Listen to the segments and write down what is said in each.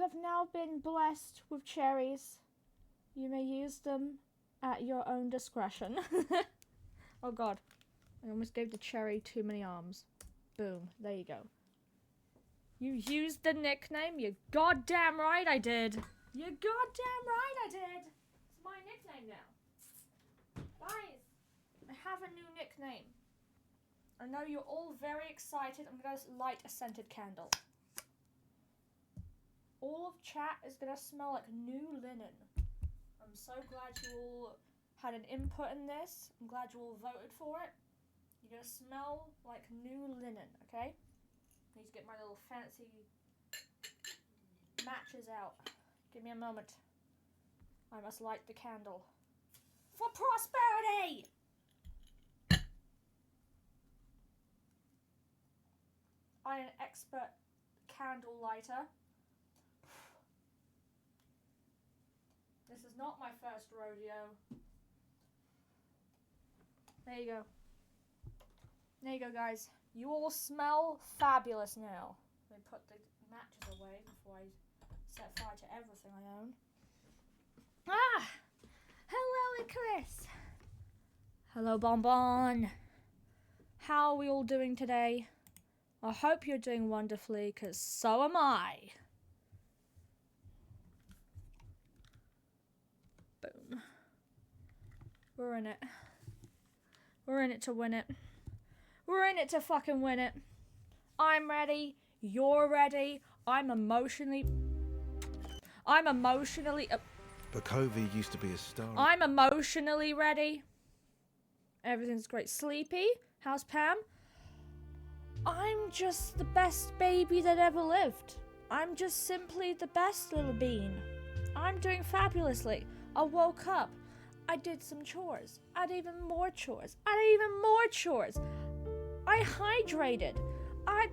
have now been blessed with cherries. You may use them at your own discretion. Oh god. I almost gave the cherry too many arms. Boom. There you go. You used the nickname? You goddamn right I did. You goddamn right I did. It's my nickname now. Guys, I have a new nickname. I know you're all very excited. I'm going to light a scented candle. All of chat is going to smell like new linen. I'm so glad you all had an input in this. I'm glad you all voted for it. You're going to smell like new linen, okay? I need to get my little fancy matches out. Give me a moment. I must light the candle. For prosperity! I am an expert candle lighter. This is not my first rodeo. There you go. There you go, guys. You all smell fabulous now. Let me put the matches away before I set fire to everything I own. Ah! Hello, Icarus. Hello, Bonbon. How are we all doing today? I hope you're doing wonderfully, because so am I. Boom. We're in it. We're in it to win it. We're in it to fucking win it. I'm ready. You're ready. I'm emotionally... Bakovi used to be a star. I'm emotionally ready. Everything's great. Sleepy? How's Pam? I'm just the best baby that ever lived. I'm just simply the best little bean. I'm doing fabulously. I woke up. I did some chores. I did even more chores. I hydrated. I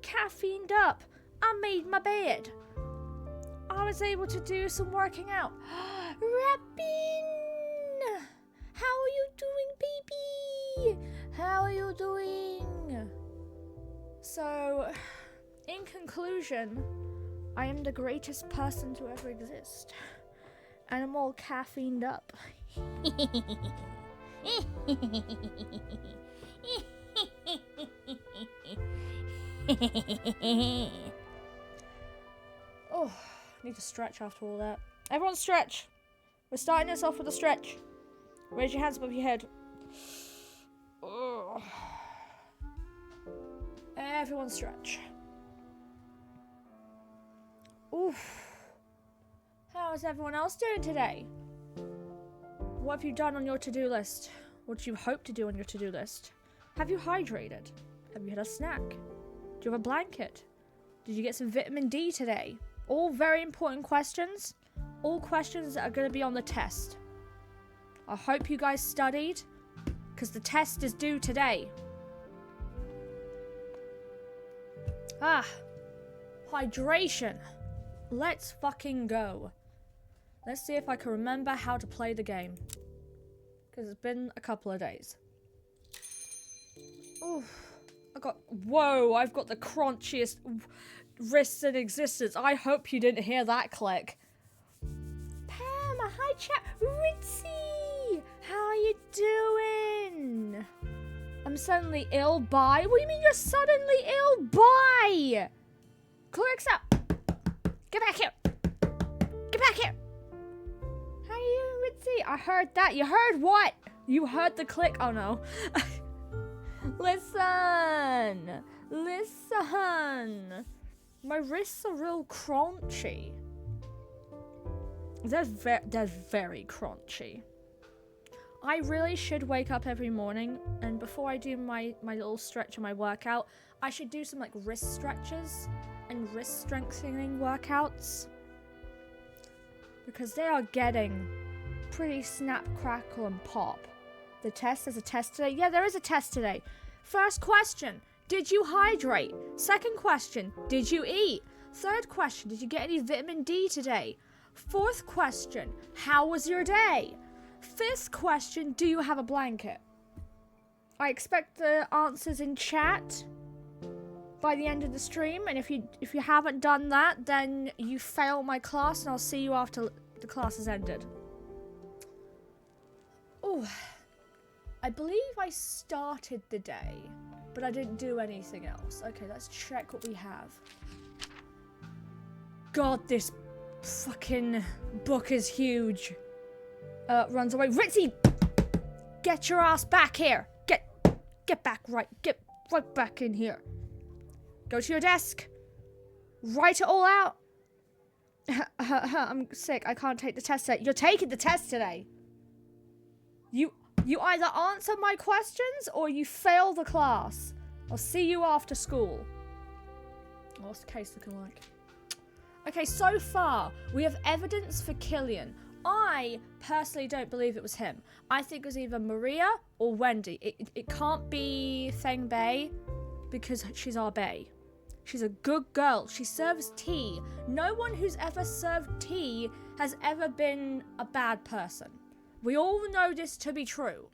caffeined up. I made my bed. I was able to do some working out. Rapping! How are you doing, baby? How are you doing? So, in conclusion, I am the greatest person to ever exist. And I'm all caffeined up. Oh, need to stretch after all that. Everyone stretch. We're starting this off with a stretch. Raise your hands above your head. Oh. Everyone stretch. Oof. How is everyone else doing today? What have you done on your to-do list? What do you hope to do on your to-do list? Have you hydrated? Have you had a snack? Do you have a blanket? Did you get some vitamin D today? All very important questions. All questions that are going to be on the test. I hope you guys studied, because the test is due today. Hydration. Let's fucking go. Let's see if I can remember how to play the game. Because it's been a couple of days. Oof. I've got the crunchiest wrists in existence. I hope you didn't hear that click. Pam, hi chat. Ritzy, how are you doing? I'm suddenly ill by? What do you mean you're suddenly ill by? Clicks up. Get back here. Get back here. How are you, Ritzy? I heard that. You heard what? You heard the click? Oh no. Listen. My wrists are real crunchy. They're very crunchy. I really should wake up every morning, and before I do my little stretch and my workout, I should do some like wrist stretches and wrist strengthening workouts. Because they are getting pretty snap, crackle, and pop. There's a test today? Yeah, there is a test today. First question, did you hydrate? Second question, did you eat? Third question, did you get any vitamin D today? Fourth question, how was your day? Fifth question, do you have a blanket? I expect the answers in chat. by the end of the stream, and if you haven't done that, then you fail my class, and I'll see you after the class has ended. Oh, I believe I started the day, but I didn't do anything else. Okay, let's check what we have. God, this fucking book is huge. Runs away. Ritzy! Get your ass back here! Get back get right back in here. Go to your desk. Write it all out. I'm sick. I can't take the test today. You're taking the test today. You either answer my questions or you fail the class. I'll see you after school. What's the case looking like? Okay, so far, we have evidence for Killian. I personally don't believe it was him. I think it was either Maria or Wendy. It can't be Feng Bei because she's our Bei. She's a good girl. She serves tea. No one who's ever served tea has ever been a bad person. We all know this to be true.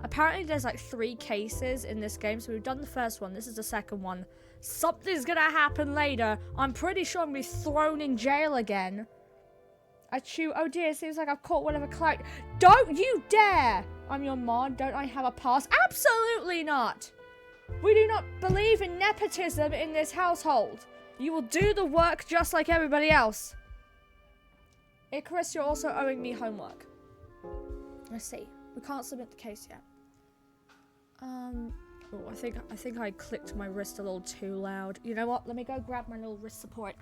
Apparently there's like 3 cases in this game, so we've done the first one. This is the second one. Something's gonna happen later. I'm pretty sure I'm gonna be thrown in jail again. Oh dear, it seems like I've caught one of a clout. Don't you dare! I'm your mod, don't I have a pass? Absolutely not! We do not believe in nepotism in this household. You will do the work just like everybody else. Icarus, you're also owing me homework. Let's see. We can't submit the case yet. Oh, I think I clicked my wrist a little too loud. You know what? Let me go grab my little wrist support.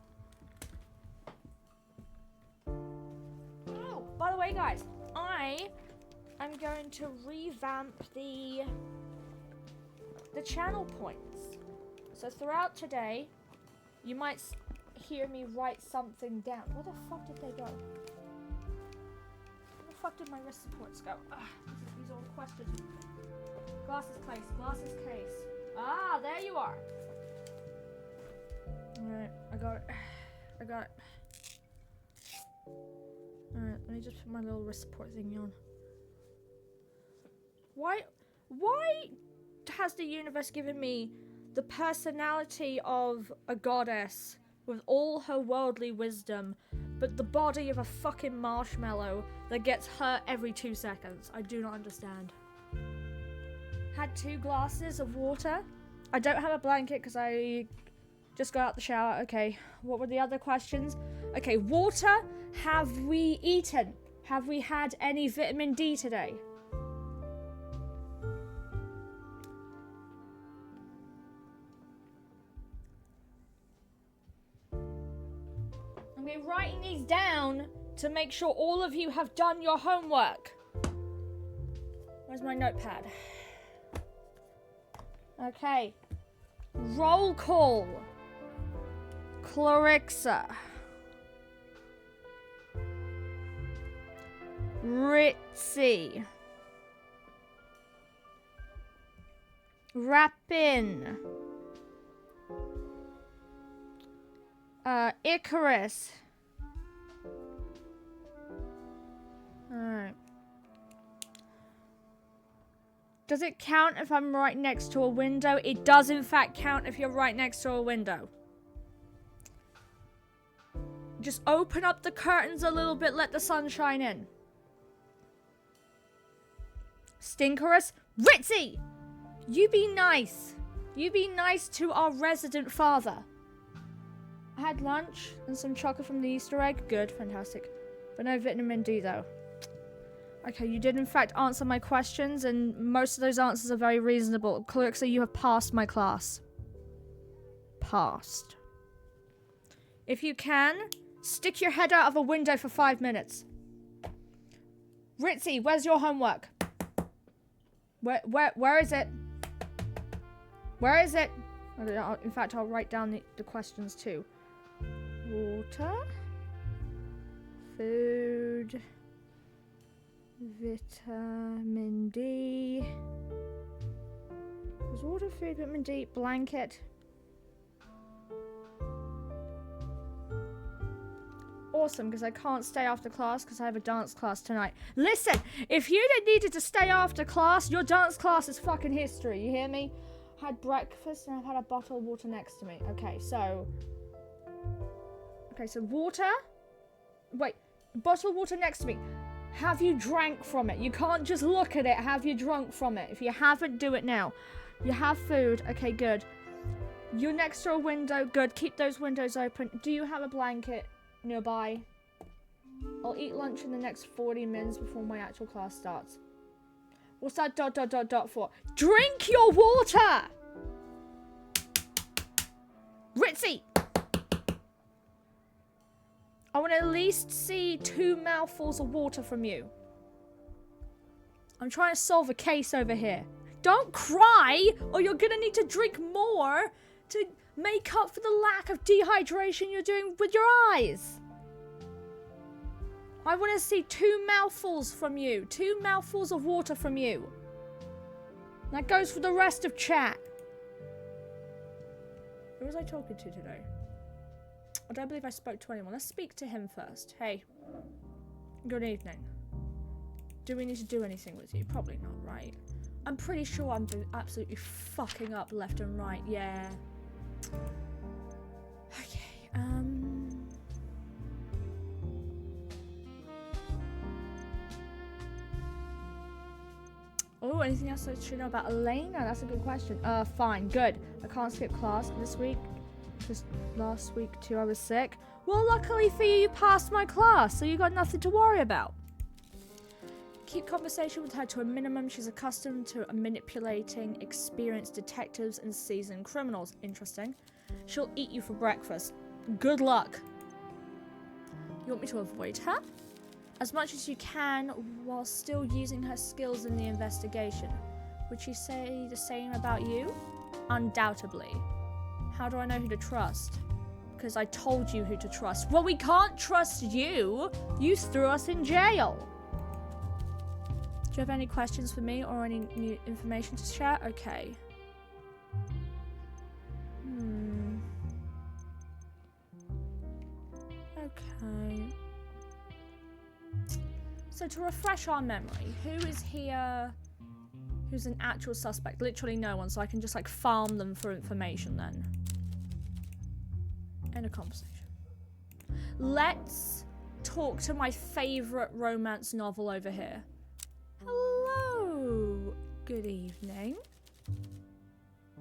Oh, by the way, guys, I am going to revamp the channel points. So throughout today, you might hear me write something down. Where the fuck did they go? Where the fuck did my wrist supports go? These are all questions. Glasses case. Ah, there you are. Alright, I got it. Alright, let me just put my little wrist support thingy on. Why has the universe given me the personality of a goddess with all her worldly wisdom, but the body of a fucking marshmallow that gets hurt every 2 seconds? I do not understand. Had 2 glasses of water. I don't have a blanket because I just got out the shower. Okay, what were the other questions? Okay, water. Have we eaten? Have we had any vitamin D today? I'm going to be writing these down to make sure all of you have done your homework. Where's my notepad? Okay. Roll call. Clarixa. Ritzy. Rappin. Icarus. Alright. Does it count if I'm right next to a window? It does in fact count if you're right next to a window. Just open up the curtains a little bit, let the sun shine in. Stinkerus? Ritzy! You be nice. You be nice to our resident father. I had lunch and some chocolate from the Easter egg. Good, fantastic. But no vitamin D though. Okay, you did in fact answer my questions, and most of those answers are very reasonable. Clarissa, you have passed my class. Passed. If you can, stick your head out of a window for 5 minutes. Ritzy, where's your homework? Where is it? Where is it? In fact, I'll write down the questions too. Water. Food. Vitamin D. Was water, food, vitamin D, blanket. Awesome, because I can't stay after class because I have a dance class tonight. Listen, if you needed to stay after class, your dance class is fucking history, you hear me? Had breakfast and I've had a bottle of water next to me. Okay, so water. Wait, bottle of water next to me. Have you drank from it? You can't just look at it. Have you drunk from it? If you haven't, do it now. You have food. Okay, good. You're next to a window. Good. Keep those windows open. Do you have a blanket nearby? I'll eat lunch in the next 40 minutes before my actual class starts. What's that ... for? Drink your water! Ritzy! I want to at least see 2 mouthfuls of water from you. I'm trying to solve a case over here. Don't cry, or you're gonna need to drink more to make up for the lack of dehydration you're doing with your eyes. I want to see 2 mouthfuls from you. 2 mouthfuls of water from you. That goes for the rest of chat. Who was I talking to today? I don't believe I spoke to anyone. Let's speak to him first. Hey. Good evening. Do we need to do anything with you? Probably not, right? I'm pretty sure I'm absolutely fucking up left and right. Yeah. Okay, Oh, anything else I should know about Elena? That's a good question. Fine, good. I can't skip class this week. Because last week too I was sick. Well, luckily for you, you passed my class, so you got nothing to worry about. Keep conversation with her to a minimum. She's accustomed to manipulating experienced detectives and seasoned criminals. Interesting. She'll eat you for breakfast. Good luck. You want me to avoid her? As much as you can while still using her skills in the investigation. Would she say the same about you? Undoubtedly. How do I know who to trust? Because I told you who to trust. Well, we can't trust you. You threw us in jail. Do you have any questions for me or any new information to share? Okay. Okay. So to refresh our memory, who is here who's an actual suspect? Literally no one, so I can just like farm them for information then. End of conversation. Let's talk to my favorite romance novel over here. Hello. Good evening.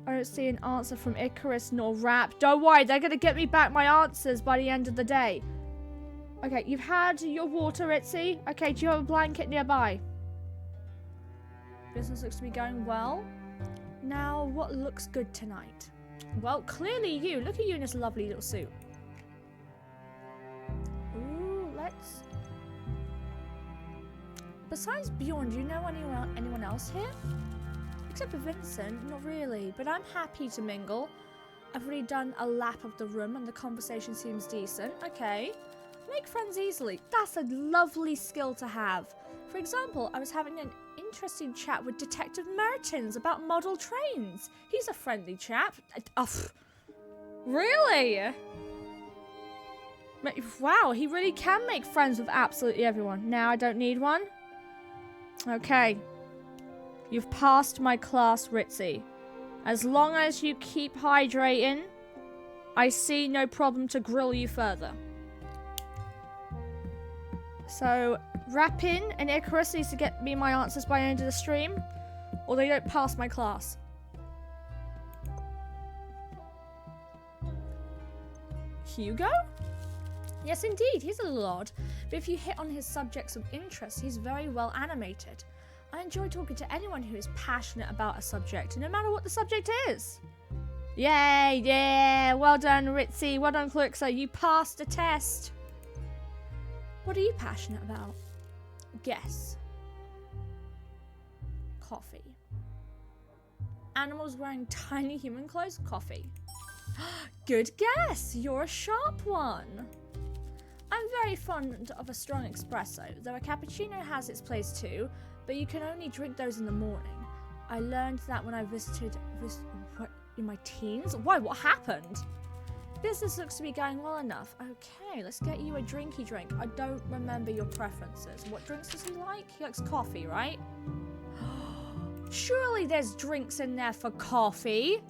I don't see an answer from Icarus nor Rap. Don't worry, they're gonna get me back my answers by the end of the day. Okay, you've had your water, Itzy. Okay, do you have a blanket nearby? Business looks to be going well. Now, what looks good tonight? Well, clearly you. Look at you in this lovely little suit. Ooh, let's... Besides Bjorn, do you know anyone else here? Except for Vincent, not really, but I'm happy to mingle. I've already done a lap of the room and the conversation seems decent. Okay. Make friends easily. That's a lovely skill to have. For example, I was having an interesting chat with Detective Mertens about model trains. He's a friendly chap. Really? Wow, he really can make friends with absolutely everyone. Now I don't need one. Okay. You've passed my class, Ritzy. As long as you keep hydrating, I see no problem to grill you further. So, Rappin and Icarus needs to get me my answers by the end of the stream, or they don't pass my class. Hugo? Yes, indeed, he's a little odd, but if you hit on his subjects of interest, he's very well animated. I enjoy talking to anyone who is passionate about a subject, no matter what the subject is. Yay, yeah, well done, Ritzy, well done, Clerxa, you passed the test. What are you passionate about? Guess. Coffee. Animals wearing tiny human clothes? Coffee. Good guess! You're a sharp one. I'm very fond of a strong espresso, though a cappuccino has its place too, but you can only drink those in the morning. I learned that when I visited in my teens. Why? What happened? Business looks to be going well enough. Okay, let's get you a drinky drink. I don't remember your preferences. What drinks does he like? He likes coffee, right? Surely there's drinks in there for coffee.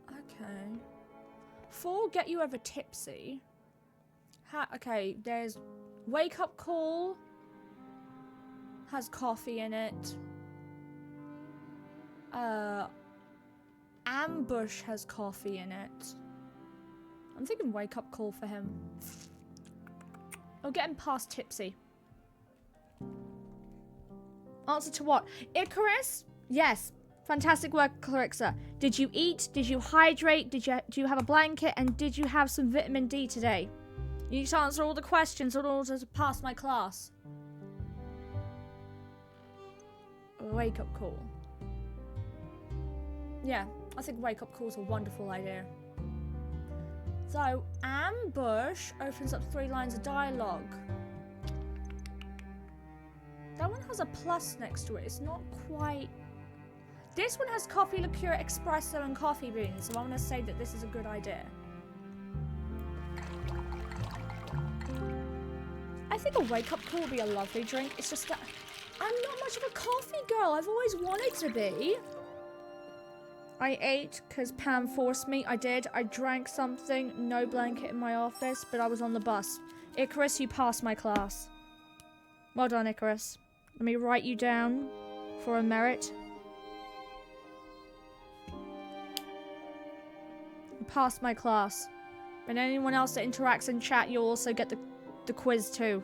Okay. 4 get you over tipsy. Okay, there's wake up call. Has coffee in it. Ambush has coffee in it. I'm thinking wake up call for him. I'll get him past tipsy. Answer to what? Icarus? Yes. Fantastic work, Clarissa. Did you eat? Did you hydrate? Do you have a blanket? And did you have some vitamin D today? You need to answer all the questions in order to pass my class. Wake up call. Yeah, I think wake up call is a wonderful idea. So, ambush opens up 3 lines of dialogue. That one has a plus next to it. It's not quite... This one has coffee liqueur, espresso, and coffee beans. So I'm going to say that this is a good idea. I think a wake-up call would be a lovely drink. It's just that I'm not much of a coffee girl. I've always wanted to be. I ate because Pam forced me. I did. I drank something. No blanket in my office, but I was on the bus. Icarus, you passed my class. Well done, Icarus. Let me write you down for a merit. You passed my class. And anyone else that interacts in chat, you'll also get the quiz too.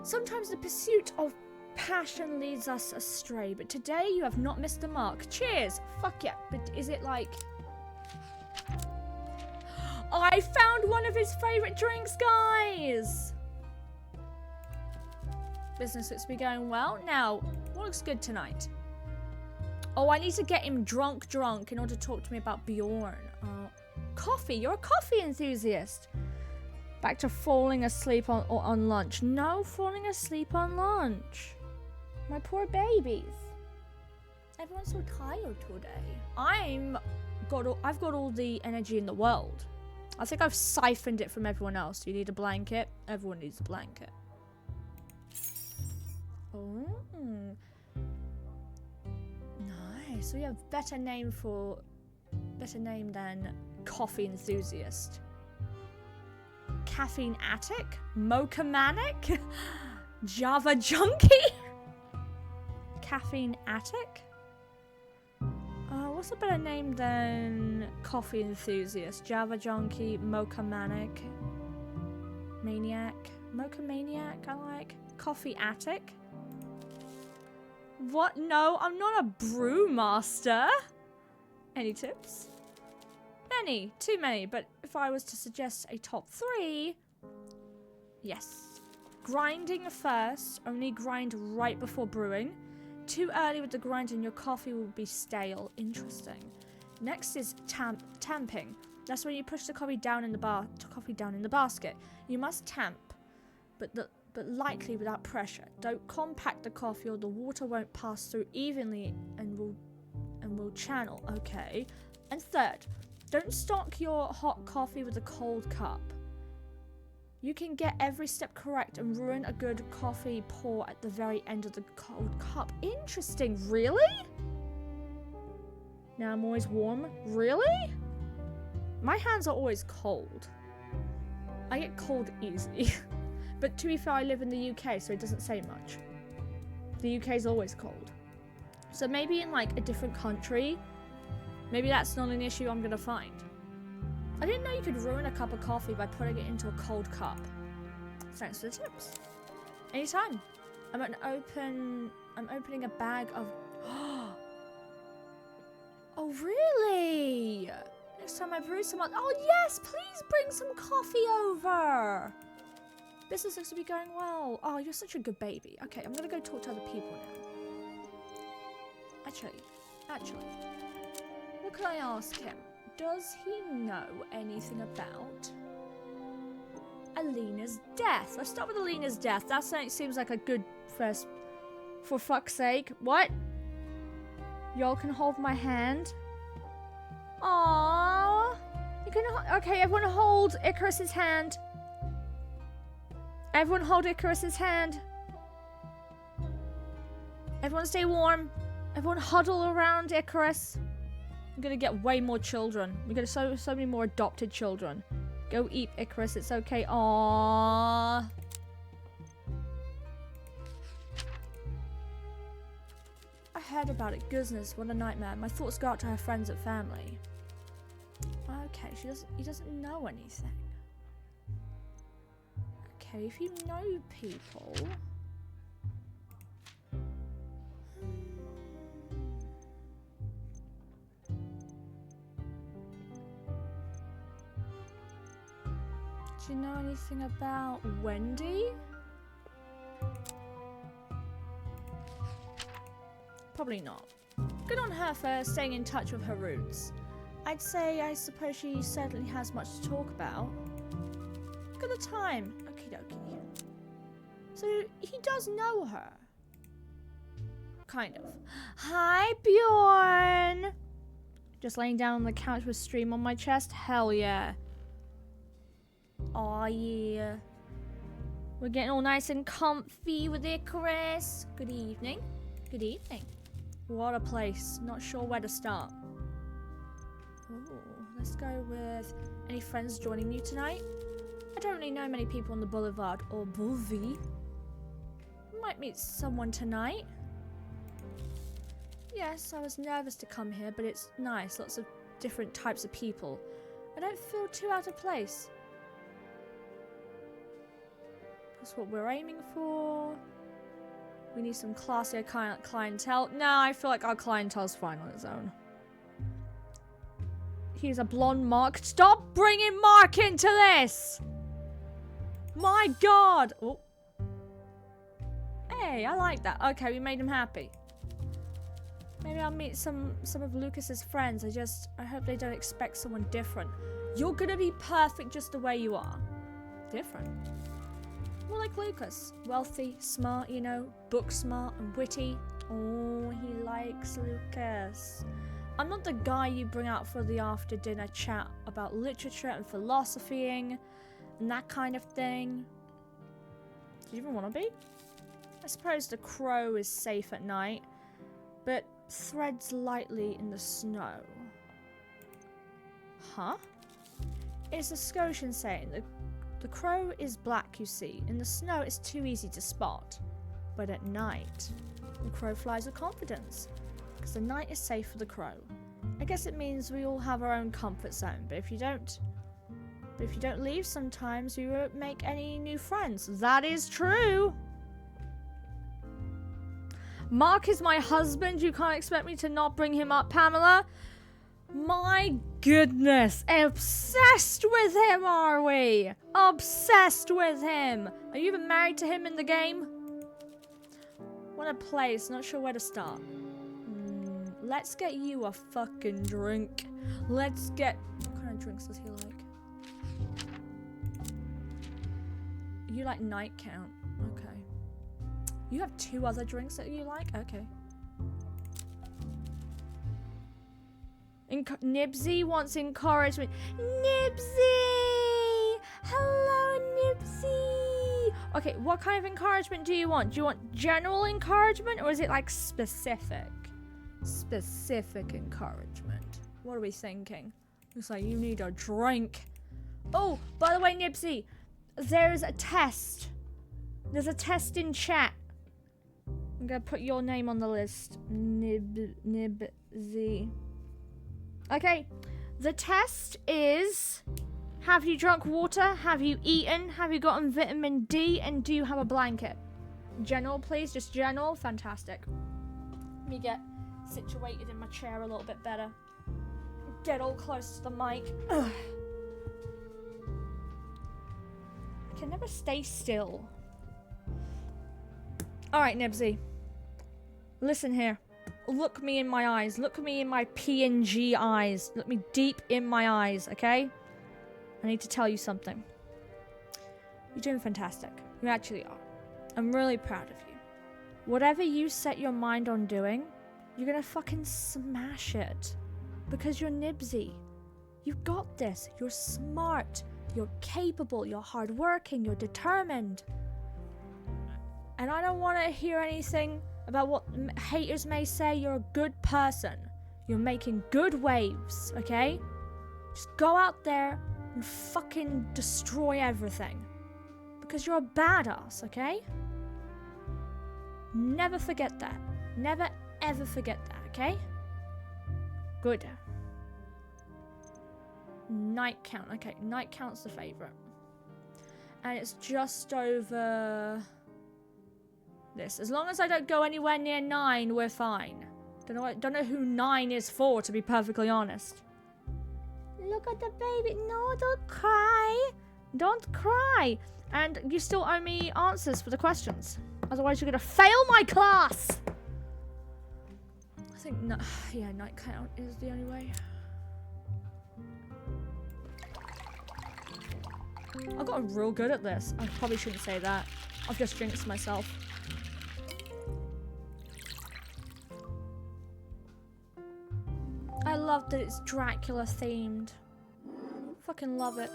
Sometimes the pursuit of passion leads us astray, but today you have not missed the mark. Cheers! Fuck yeah. But is it like... I found one of his favorite drinks, guys! Business looks to be going well. Now, what looks good tonight? Oh, I need to get him drunk in order to talk to me about Bjorn. Coffee. You're a coffee enthusiast. Back to falling asleep on lunch. No, falling asleep on lunch. My poor babies. Everyone's so tired today. I've got all the energy in the world. I think I've siphoned it from everyone else. You need a blanket? Everyone needs a blanket. Oh. Nice. We have better name than coffee enthusiast. Caffeine attic? Mocha manic? Java junkie? Caffeine attic? What's a better name than coffee enthusiast? Java junkie, mocha manic, maniac, mocha maniac. I like coffee attic. What? No, I'm not a brewmaster. Any tips? Many, too many. But if I was to suggest a top 3, yes. Grinding first. Only grind right before brewing. Too early with the grind and your coffee will be stale. Interesting. Next is tamping. That's when you push the coffee down in the basket. You must tamp, but lightly without pressure. Don't compact the coffee or the water won't pass through evenly and will channel. Okay. And third, don't stock your hot coffee with a cold cup. You can get every step correct and ruin a good coffee pour at the very end of the cold cup. Interesting. Really? Now I'm always warm. Really? My hands are always cold. I get cold easy. But to be fair, I live in the UK, so it doesn't say much. The UK is always cold. So maybe in like a different country, maybe that's not an issue I'm gonna find. I didn't know you could ruin a cup of coffee by putting it into a cold cup. Thanks for the tips. Anytime. I'm opening a bag of... Oh, really? Next time I brew someone... Oh, yes! Please bring some coffee over! Business looks to be going well. Oh, you're such a good baby. Okay, I'm gonna go talk to other people now. Actually. What can I ask him? Does he know anything about Alina's death? Let's start with Alina's death. That seems like a good first... For fuck's sake. What? Y'all can hold my hand? Aww. You can... Okay, everyone hold Icarus's hand. Everyone hold Icarus's hand. Everyone stay warm. Everyone huddle around Icarus. I'm gonna get way more children. We're gonna so many more adopted children. Go eat Icarus, it's okay. Aww. I heard about it. Goodness, what a nightmare. My thoughts go out to her friends and family. Okay, he doesn't know anything. Okay, if you know people... Do you know anything about Wendy? Probably not. Good on her for staying in touch with her roots. I suppose she certainly has much to talk about. Look at the time. Okie dokie. So, he does know her. Kind of. Hi, Bjorn! Just laying down on the couch with stream on my chest? Hell yeah. Aw, yeah. We're getting all nice and comfy with Icarus. Good evening. Good evening. What a place. Not sure where to start. Ooh, let's go with... Any friends joining you tonight? I don't really know many people on the boulevard or boulevard. Might meet someone tonight. Yes, I was nervous to come here, but it's nice. Lots of different types of people. I don't feel too out of place. That's what we're aiming for. We need some classier clientele. No, I feel like our clientele's fine on its own. He's a blonde Mark. Stop bringing Mark into this! My god! Oh. Hey, I like that. Okay, we made him happy. Maybe I'll meet some of Lucas's friends. I hope they don't expect someone different. You're gonna be perfect just the way you are. Different. More like Lucas. Wealthy, smart, you know, book smart and witty. Oh, he likes Lucas. I'm not the guy you bring out for the after dinner chat about literature and philosophying and that kind of thing. Do you even want to be? I suppose the crow is safe at night, but threads lightly in the snow. Huh? It's a Scotian saying. The crow is black, you see. In the snow, it's too easy to spot. But at night, the crow flies with confidence. Because the night is safe for the crow. I guess it means we all have our own comfort zone. But if you don't leave sometimes, you won't make any new friends. That is true. Mark is my husband. You can't expect me to not bring him up, Pamela. My goodness. Obsessed with him, are we? Obsessed with him. Are you even married to him in the game? Want a place. Not sure where to start. Let's get you a fucking drink. Let's get... What kind of drinks does he like? You like night count. Okay. You have 2 other drinks that you like? Okay. Nibsy wants encouragement. Nibsy! Hello, Nibsy! Okay, what kind of encouragement do you want? Do you want general encouragement or is it like specific? Specific encouragement. What are we thinking? Looks like you need a drink. Oh, by the way, Nibsy, there's a test. There's a test in chat. I'm gonna put your name on the list. Nibsy. Okay, the test is: have you drunk water? Have you eaten? Have you gotten vitamin D? And do you have a blanket? General, please. Just general. Fantastic. Let me get situated in my chair a little bit better. Get all close to the mic. Ugh. I can never stay still. Alright, Nibsy. Listen here. Look me in my eyes. Look me in my PNG eyes. Look me deep in my eyes, okay? I need to tell you something. You're doing fantastic. You actually are. I'm really proud of you. Whatever you set your mind on doing, you're gonna fucking smash it. Because you're Nibsy. You got this. You're smart. You're capable. You're hardworking. You're determined. And I don't want to hear anything about what haters may say. You're a good person. You're making good waves, okay? Just go out there and fucking destroy everything. Because you're a badass, okay? Never forget that. Never ever forget that, okay? Good. Night count. Okay, night count's the favorite. And it's just over this. As long as I don't go anywhere near 9, we're fine. Don't know who 9 is for, to be perfectly honest. Look at the baby. No, don't cry. Don't cry. And you still owe me answers for the questions. Otherwise, you're going to fail my class. I think, no, yeah, night count is the only way. I've gotten real good at this. I probably shouldn't say that. I've just jinxed myself. I love that it's Dracula themed. Fucking love it.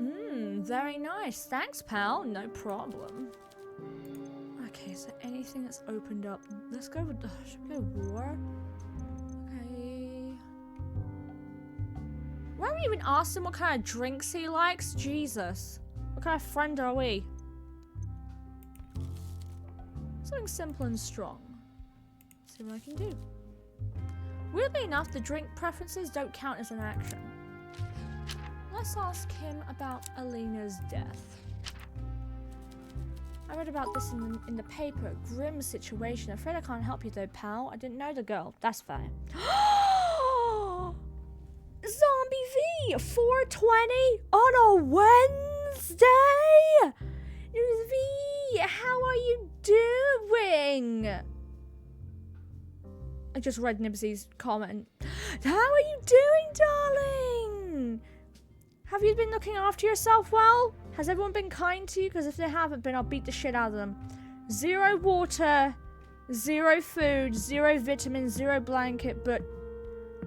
Very nice. Thanks, pal. No problem. Okay, so anything that's opened up. Let's go with, should we go war? Okay. Why haven't we even asked him what kind of drinks he likes? Jesus. What kind of friend are we? Something simple and strong. Let's see what I can do. Weirdly enough, the drink preferences don't count as an action. Let's ask him about Alina's death. I read about this in the paper. Grim situation. Afraid I can't help you though, pal. I didn't know the girl. That's fair. Zombie V! 420 on a Wednesday? V, how are you doing? I just read Nibsy's comment. How are you doing, darling? Have you been looking after yourself well? Has everyone been kind to you? Because if they haven't been, I'll beat the shit out of them. 0 water, 0 food, 0 vitamins, 0 blanket, but...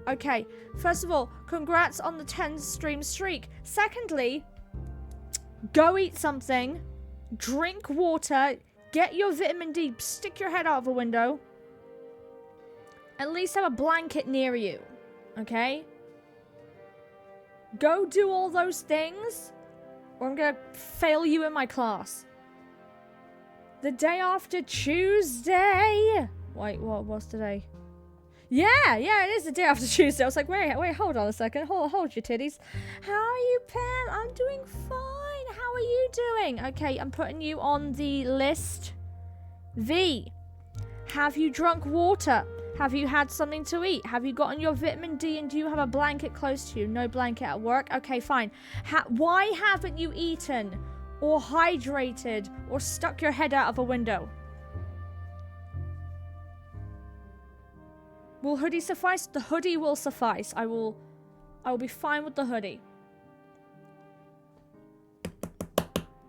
Okay, first of all, congrats on the 10 stream streak. Secondly, go eat something, drink water, get your vitamin D, stick your head out of a window. At least have a blanket near you, okay? Go do all those things, or I'm gonna fail you in my class. The day after Tuesday. Wait, what's today? Yeah, it is the day after Tuesday. I was like, wait, hold on a second. Hold your titties. How are you, Pam? I'm doing fine. How are you doing? Okay, I'm putting you on the list. V, have you drunk water? Have you had something to eat? Have you gotten your vitamin D and do you have a blanket close to you? No blanket at work? Okay, fine. Why haven't you eaten or hydrated or stuck your head out of a window? Will hoodie suffice? The hoodie will suffice. I will be fine with the hoodie.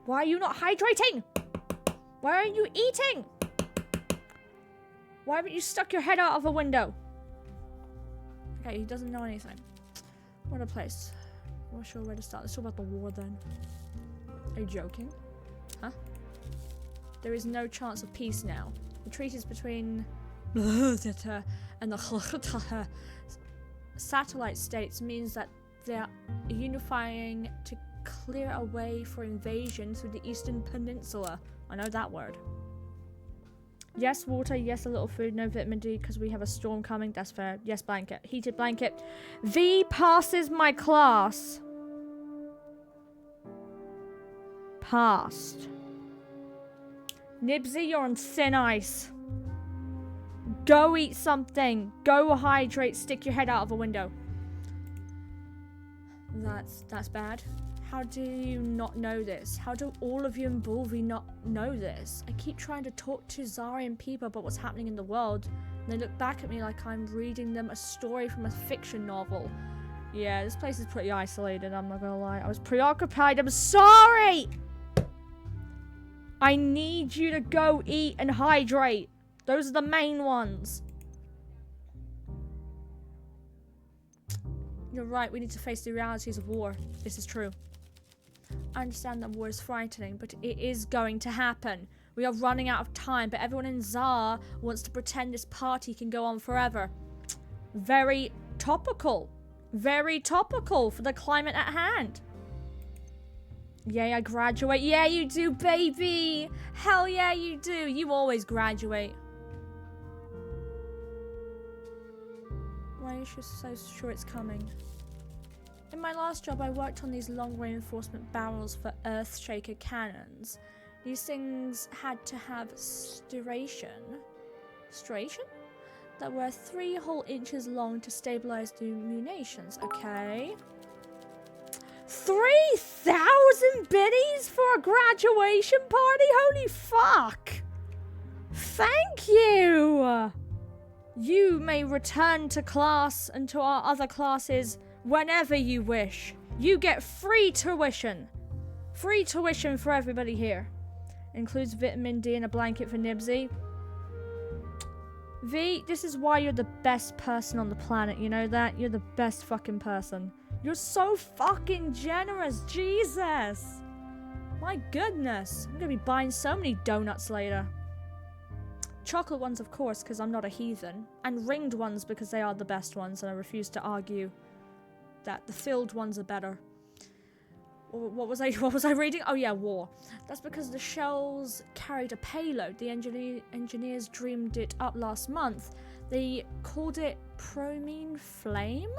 Why are you not hydrating? Why aren't you eating? Why haven't you stuck your head out of a window? Okay, he doesn't know anything. What a place. I'm not sure where to start. Let's talk about the war then. Are you joking? Huh? There is no chance of peace now. The treaties between and the satellite states means that they're unifying to clear a way for invasion through the Eastern Peninsula. I know that word. Yes, water. Yes, a little food. No vitamin D because we have a storm coming. That's fair. Yes, blanket. Heated blanket. V passes my class. Passed. Nibsy, you're on thin ice. Go eat something. Go hydrate. Stick your head out of a window. That's bad. How do you not know this? How do all of you in Bulvi not know this? I keep trying to talk to Zari people about what's happening in the world. And they look back at me like I'm reading them a story from a fiction novel. Yeah, this place is pretty isolated, I'm not gonna lie. I was preoccupied, I'm sorry! I need you to go eat and hydrate. Those are the main ones. You're right, we need to face the realities of war. This is true. I understand that war is frightening, but it is going to happen. We are running out of time, but everyone in Tsar wants to pretend this party can go on forever. Very topical. Very topical for the climate at hand. Yay, I graduate. Yeah, you do, baby. Hell yeah, you do. You always graduate. Why are you so sure it's coming? In my last job, I worked on these long reinforcement barrels for Earthshaker cannons. These things had to have striation that were 3 whole inches long to stabilize the munitions. Okay. 3,000 biddies for a graduation party? Holy fuck! Thank you! You may return to class and to our other classes whenever you wish. You get free tuition. Free tuition for everybody here. Includes vitamin D and a blanket for Nibsy. V, this is why you're the best person on the planet, you know that? You're the best fucking person. You're so fucking generous, Jesus! My goodness, I'm gonna be buying so many donuts later. Chocolate ones, of course, because I'm not a heathen. And ringed ones because they are the best ones, and I refuse to argue that the filled ones are better. What was I reading? Oh yeah, war. That's because the shells carried a payload. The engineers dreamed it up last month. They called it Promine Flame?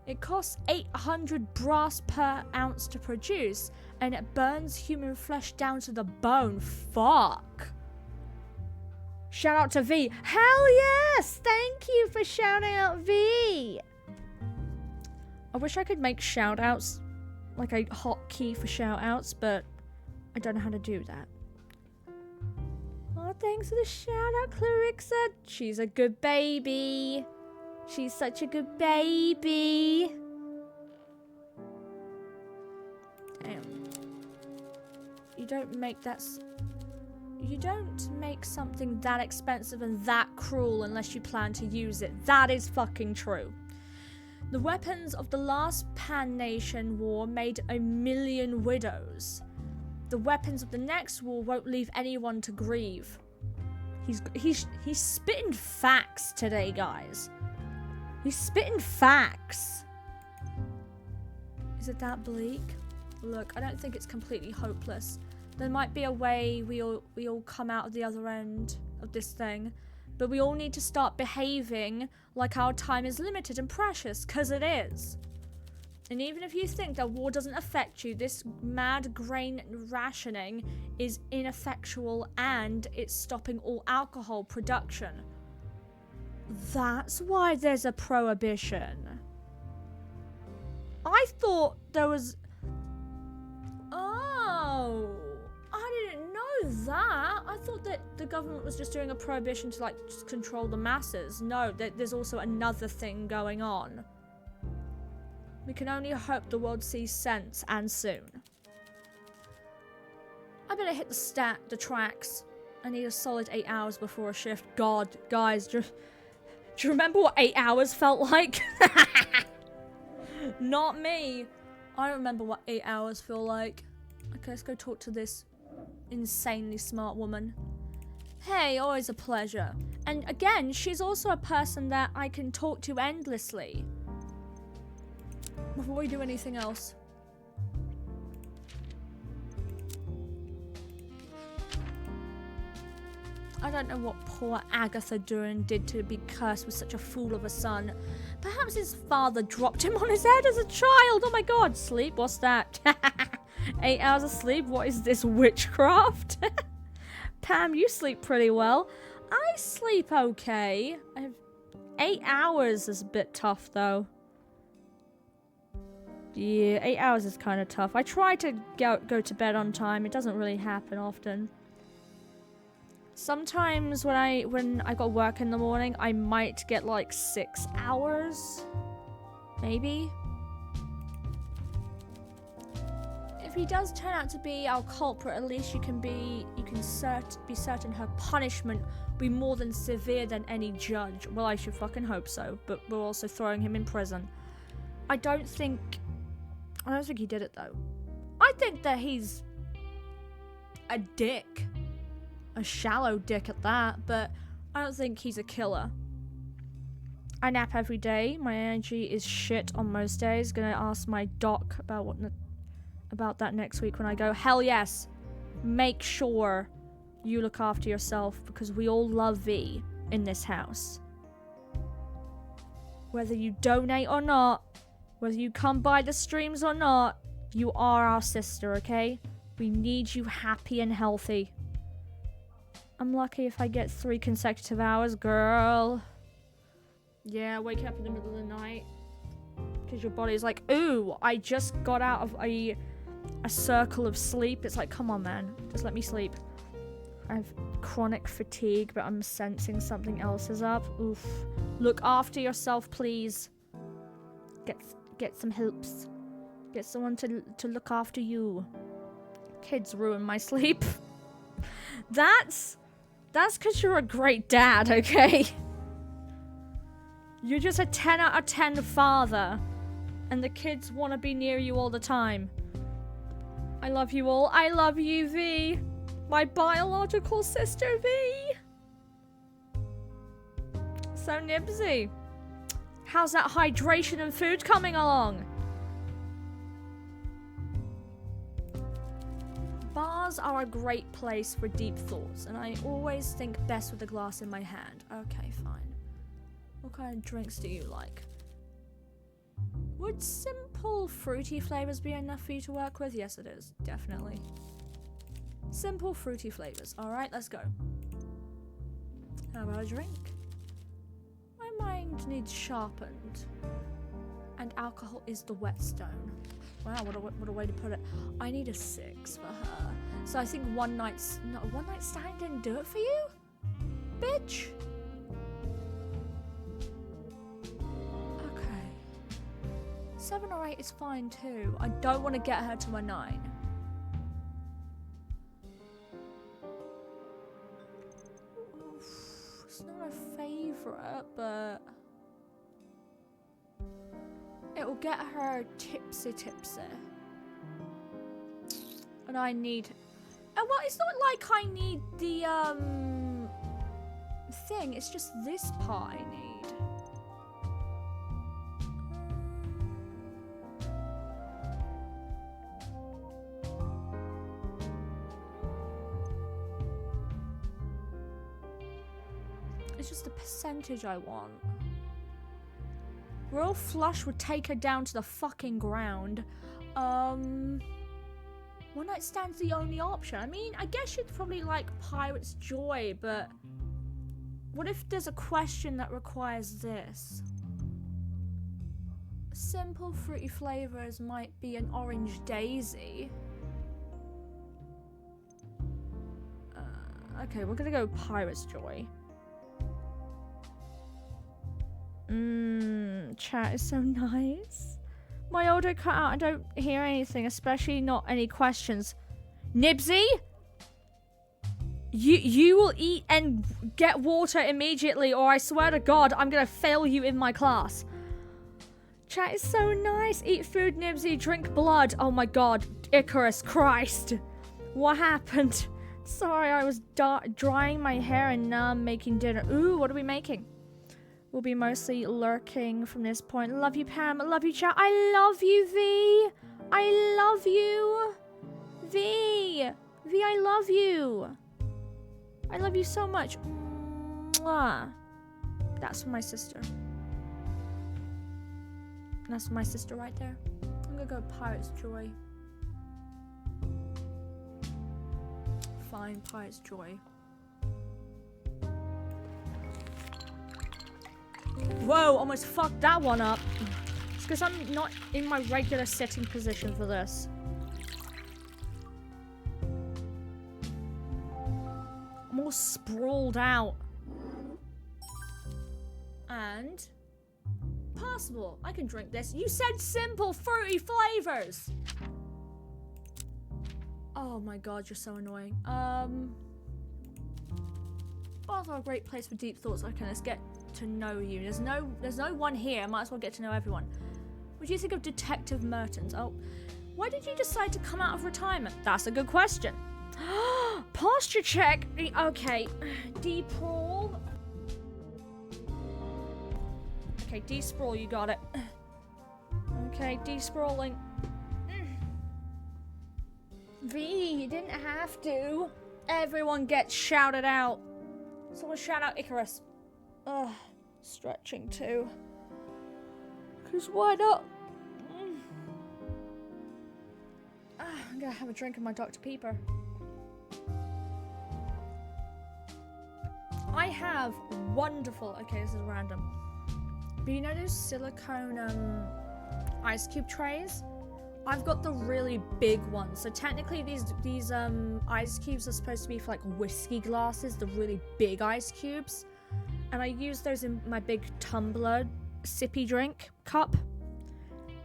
It costs 800 brass per ounce to produce, and it burns human flesh down to the bone. Fuck. Shout out to V. Hell yes! Thank you for shouting out V. I wish I could make shout outs like a hotkey for shout outs, but I don't know how to do that. Oh, thanks for the shout out, Clarixa. She's a good baby. She's such a good baby. Damn. You don't make something that expensive and that cruel unless you plan to use it. That is fucking true. The weapons of the last Pan Nation war made 1 million widows. The weapons of the next war won't leave anyone to grieve. He's spitting facts today, guys. He's spitting facts. Is it that bleak? Look, I don't think it's completely hopeless. There might be a way we all come out of the other end of this thing. But we all need to start behaving like our time is limited and precious, because it is. And even if you think that war doesn't affect you, this mad grain rationing is ineffectual and it's stopping all alcohol production. That's why there's a prohibition. I thought there was... Oh... I didn't know that. I thought that the government was just doing a prohibition to, like, just control the masses. No, there's also another thing going on. We can only hope the world sees sense, and soon. I better hit the tracks. I need a solid 8 hours before a shift. God, guys, do you remember what 8 hours felt like? Not me. I don't remember what 8 hours feel like. Okay, let's go talk to this insanely smart woman. Hey, always a pleasure. And again, she's also a person that I can talk to endlessly. Before we do anything else. I don't know what poor Agatha Duran did to be cursed with such a fool of a son. Perhaps his father dropped him on his head as a child. Oh my god, sleep, what's that? 8 hours of sleep? What is this, witchcraft? Pam, you sleep pretty well. I sleep okay. 8 hours is a bit tough, though. Yeah, 8 hours is kind of tough. I try to go to bed on time. It doesn't really happen often. Sometimes when I got work in the morning, I might get like 6 hours. Maybe. If he does turn out to be our culprit, at least you can be certain her punishment will be more than severe than any judge. Well, I should fucking hope so, but we're also throwing him in prison. I don't think he did it though. I think that he's a dick. A shallow dick at that, but I don't think he's a killer. I nap every day. My energy is shit on most days. Gonna ask my doc about that next week when I go. Hell yes. Make sure you look after yourself because we all love V in this house. Whether you donate or not, whether you come by the streams or not, you are our sister, okay? We need you happy and healthy. I'm lucky if I get 3 consecutive hours, girl. Yeah, waking up in the middle of the night. Because your body's like, ooh, I just got out of a circle of sleep. It's like, come on, man. Just let me sleep. I have chronic fatigue, but I'm sensing something else is up. Oof. Look after yourself, please. Get some helps. Get someone to look after you. Kids ruin my sleep. That's because you're a great dad, okay? You're just a 10 out of 10 father. And the kids want to be near you all the time. I love you all. I love you, V. My biological sister, V. So, Nibsy. How's that hydration and food coming along? Bars are a great place for deep thoughts, and I always think best with a glass in my hand. Okay, fine. What kind of drinks do you like? Would simple fruity flavors be enough for you to work with? Yes, it is. Definitely. Simple fruity flavors. Alright, let's go. How about a drink? My mind needs sharpened. And alcohol is the whetstone. Wow, what a way to put it. I need a 6 for her. So I think one night stand didn't do it for you? Bitch. Okay. 7 or 8 is fine too. I don't want to get her to a 9. Oof, it's not a favorite, but it will get her tipsy. And I need... well, it's not like I need the, thing. It's just this part I need. It's just the percentage I want. Royal Flush would take her down to the fucking ground. One night stand's the only option. I mean, I guess you'd probably like Pirate's Joy, but what if there's a question that requires this? Simple fruity flavors might be an Orange Daisy. Okay, we're gonna go Pirate's Joy. Chat is so nice. My audio cut out. I don't hear anything, especially not any questions. Nibsy? You will eat and get water immediately, or I swear to God, I'm gonna fail you in my class. Chat is so nice. Eat food, Nibsy. Drink blood. Oh my God. Icarus, Christ. What happened? Sorry, I was drying my hair and now I'm making dinner. Ooh, what are we making? We'll be mostly lurking from this point. Love you, Pam. Love you, chat. I love you, V. I love you. V. V, I love you. I love you so much. Mwah. That's for my sister. That's for my sister right there. I'm gonna go Pirate's Joy. Fine, Pirate's Joy. Whoa, almost fucked that one up. It's because I'm not in my regular sitting position for this. I'm all sprawled out. And passable. I can drink this. You said simple fruity flavors. Oh my God, you're so annoying. Also a great place for deep thoughts. Okay, let's get to know you. There's no one here. I might as well get to know everyone. What do you think of Detective Mertens? Oh, Why did you decide to come out of retirement? That's a good question. Posture check. Okay. D-sprawl. Okay, D-sprawl, you got it. Okay, D-sprawling. V, you didn't have to. Everyone gets shouted out. Someone shout out Icarus. Ugh, stretching too. Cause why not? I'm gonna have a drink of my Dr. Pepper. I have wonderful, okay, this is random. But you know those silicone ice cube trays? I've got the really big ones. So technically these ice cubes are supposed to be for like whiskey glasses, the really big ice cubes. And I use those in my big tumbler sippy drink cup.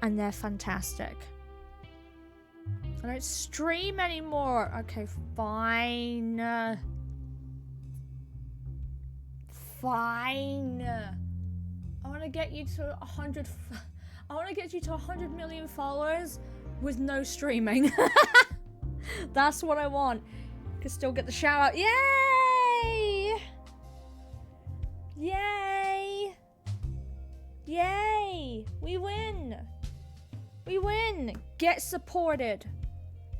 And they're fantastic. I don't stream anymore. Okay, fine. Fine. I want to get you to 100. I want to get you to 100 million followers with no streaming. That's what I want. Can still get the shout out. Yay! Yay! Yay! We win. We win. Get supported.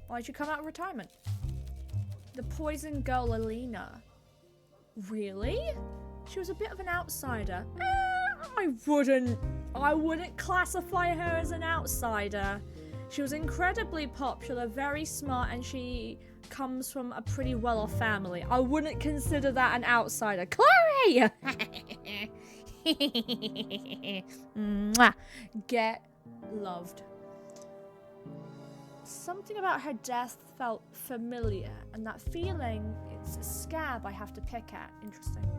Why'd you come out of retirement? The poison girl Alina. Really? She was a bit of an outsider. I wouldn't classify her as an outsider. She was incredibly popular, very smart, and she comes from a pretty well-off family. I wouldn't consider that an outsider. Chloe! Mwah. Get loved. Something about her death felt familiar, and that feeling, it's a scab I have to pick at. Interesting.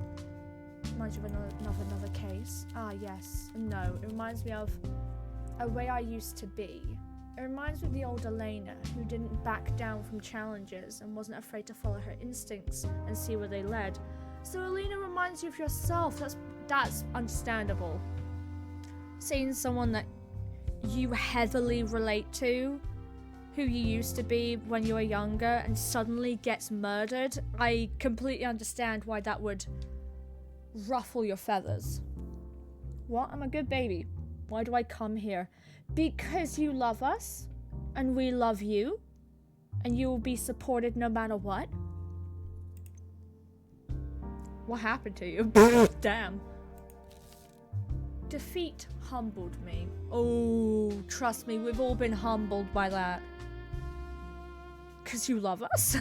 Reminds you of another case. Ah, yes. No, it reminds me of a way I used to be. It reminds me of the old Elena, who didn't back down from challenges and wasn't afraid to follow her instincts and see where they led. So Elena reminds you of yourself. That's understandable. Seeing someone that you heavily relate to, who you used to be when you were younger, and suddenly gets murdered, I completely understand why that would ruffle your feathers. What? I'm a good baby. Why do I come here? Because you love us, and we love you, and you will be supported no matter what. What happened to you? Damn. Defeat humbled me. Oh, trust me, we've all been humbled by that. Because you love us?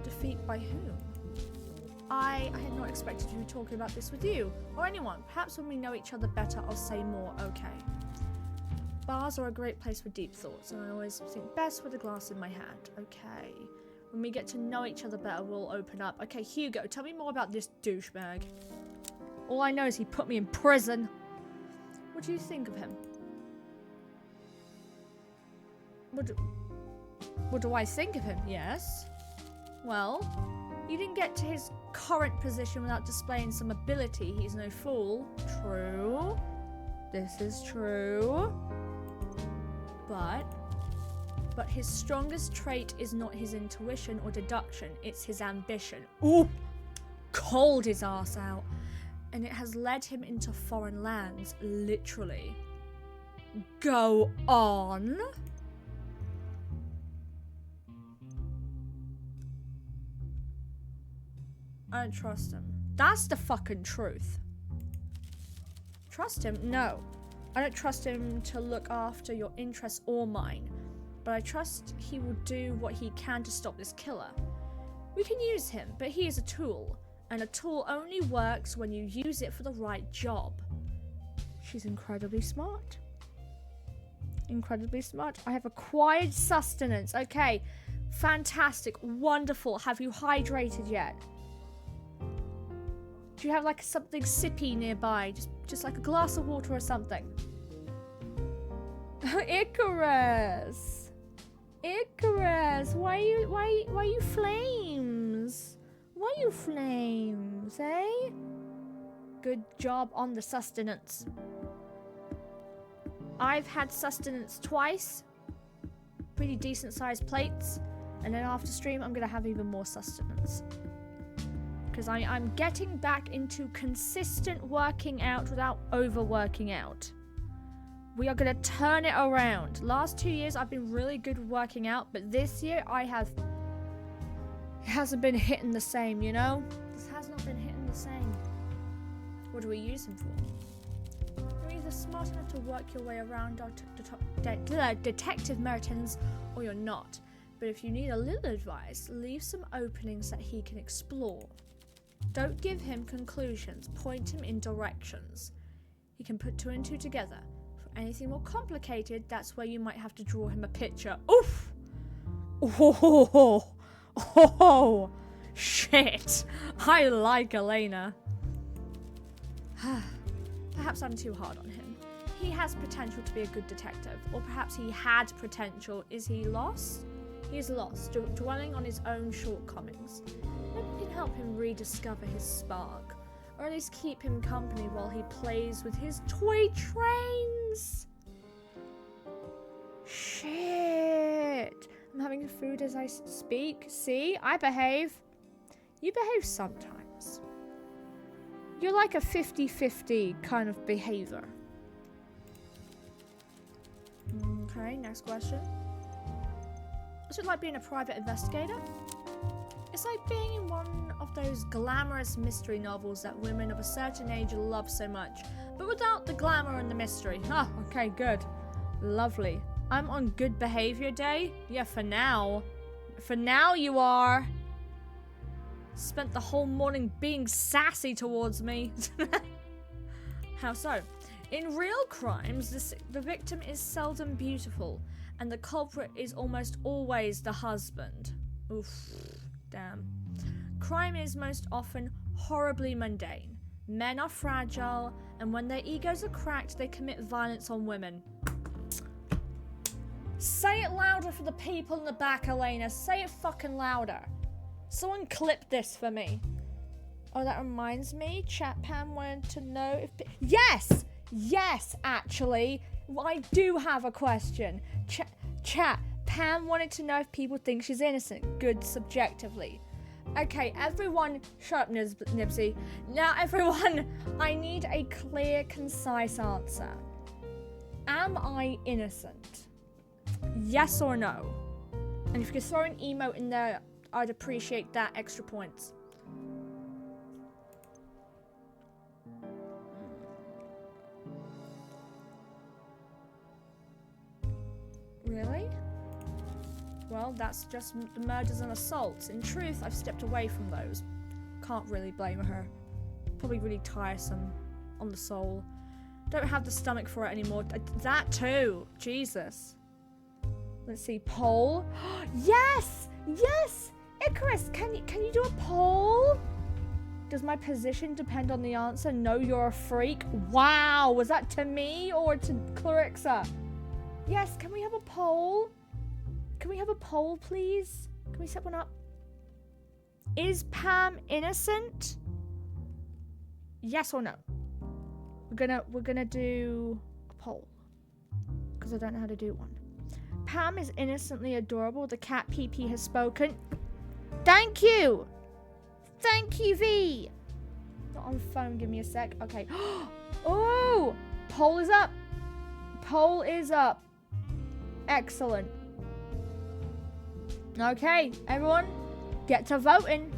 Defeat by whom? I had not expected to be talking about this with you, or anyone. Perhaps when we know each other better, I'll say more. Okay. Bars are a great place for deep thoughts, and I always think best with a glass in my hand. Okay. When we get to know each other better, we'll open up. Okay, Hugo, tell me more about this douchebag. All I know is he put me in prison. What do you think of him? What do I think of him? Yes. Well, you didn't get to his current position without displaying some ability. He's no fool. True. This is true. But his strongest trait is not his intuition or deduction. It's his ambition. Ooh! Cold his ass out. And it has led him into foreign lands, literally. Go on. I don't trust him. That's the fucking truth. Trust him? No. I don't trust him to look after your interests or mine. But I trust he will do what he can to stop this killer. We can use him, but he is a tool. And a tool only works when you use it for the right job. She's incredibly smart. Incredibly smart. I have acquired sustenance. Okay. Fantastic. Wonderful. Have you hydrated yet? Do you have like something sippy nearby? Just like a glass of water or something. Icarus! Icarus! Why you flames? Why you flames, eh? Good job on the sustenance. I've had sustenance twice, pretty decent sized plates. And then after stream, I'm gonna have even more sustenance. Because I'm getting back into consistent working out without overworking out. We are gonna turn it around. Last 2 years, I've been really good with working out, but this year, it hasn't been hitting the same, you know? This has not been hitting the same. What do we use him for? You're either smart enough to work your way around our detective Meritons, or you're not. But if you need a little advice, leave some openings that he can explore. Don't give him conclusions, point him in directions. He can put 2 and 2 together. For anything more complicated, that's where you might have to draw him a picture. Oof! Oh, shit. I like Elena. Perhaps I'm too hard on him. He has potential to be a good detective, or perhaps he had potential. Is he lost? He's lost, dwelling on his own shortcomings. Maybe we can help him rediscover his spark, or at least keep him company while he plays with his toy trains. Shit. I'm having food as I speak. See, I behave. You behave sometimes. You're like a 50-50 kind of behavior. Okay, next question. What's it like being a private investigator? It's like being in one of those glamorous mystery novels that women of a certain age love so much, but without the glamour and the mystery. Ah, okay, good. Lovely. I'm on good behavior day? Yeah, for now. For now you are. Spent the whole morning being sassy towards me. How so? In real crimes, the victim is seldom beautiful, and the culprit is almost always the husband. Oof, damn. Crime is most often horribly mundane. Men are fragile, and when their egos are cracked, they commit violence on women. Say it louder for the people in the back, Elena. Say it fucking louder. Someone clip this for me. Oh, that reminds me. Chat Pam wanted to know if... Yes! Yes, actually. I do have a question. Chat. Pam wanted to know if people think she's innocent. Good subjectively. Okay, everyone... Shut up, Nibsy. Now, everyone, I need a clear, concise answer. Am I innocent? Yes or no? And if you could throw an emote in there, I'd appreciate that extra points. Really? Well, that's just the murders and assaults. In truth, I've stepped away from those. Can't really blame her. Probably really tiresome on the soul. Don't have the stomach for it anymore. That too. Jesus. Let's see. Poll. Yes! Yes! Icarus, can you do a poll? Does my position depend on the answer? No, you're a freak. Wow. Was that to me or to Clarixa? Yes, can we have a poll? Can we have a poll, please? Can we set one up? Is Pam innocent? Yes or no? We're gonna do a poll. Because I don't know how to do one. Pam is innocently adorable. The cat PP has spoken. Thank you! Thank you, V! Not on the phone, give me a sec. Okay. Oh! Poll is up! Poll is up. Excellent. Okay, everyone, get to voting.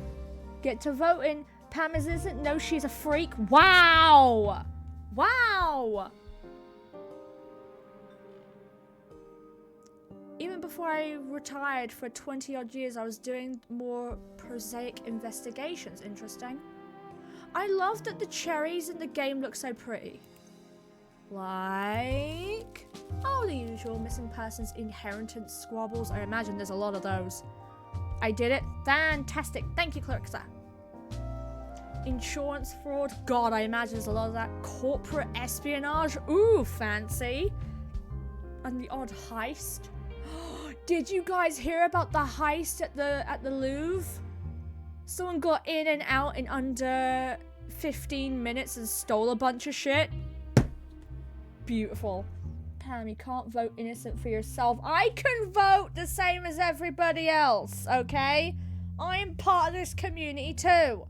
Get to voting. Pam is innocent. No, she's a freak. Wow! Wow! Even before I retired for 20 odd years, I was doing more prosaic investigations. Interesting. I love that the cherries in the game look so pretty. Like... oh, the usual missing persons inheritance squabbles. I imagine there's a lot of those. I did it. Fantastic. Thank you, Clarissa. Insurance fraud. God, I imagine there's a lot of that. Corporate espionage. Ooh, fancy. And the odd heist. Did you guys hear about the heist at the Louvre? Someone got in and out in under 15 minutes and stole a bunch of shit. Beautiful. Pam, you can't vote innocent for yourself. I can vote the same as everybody else, okay? I am part of this community too.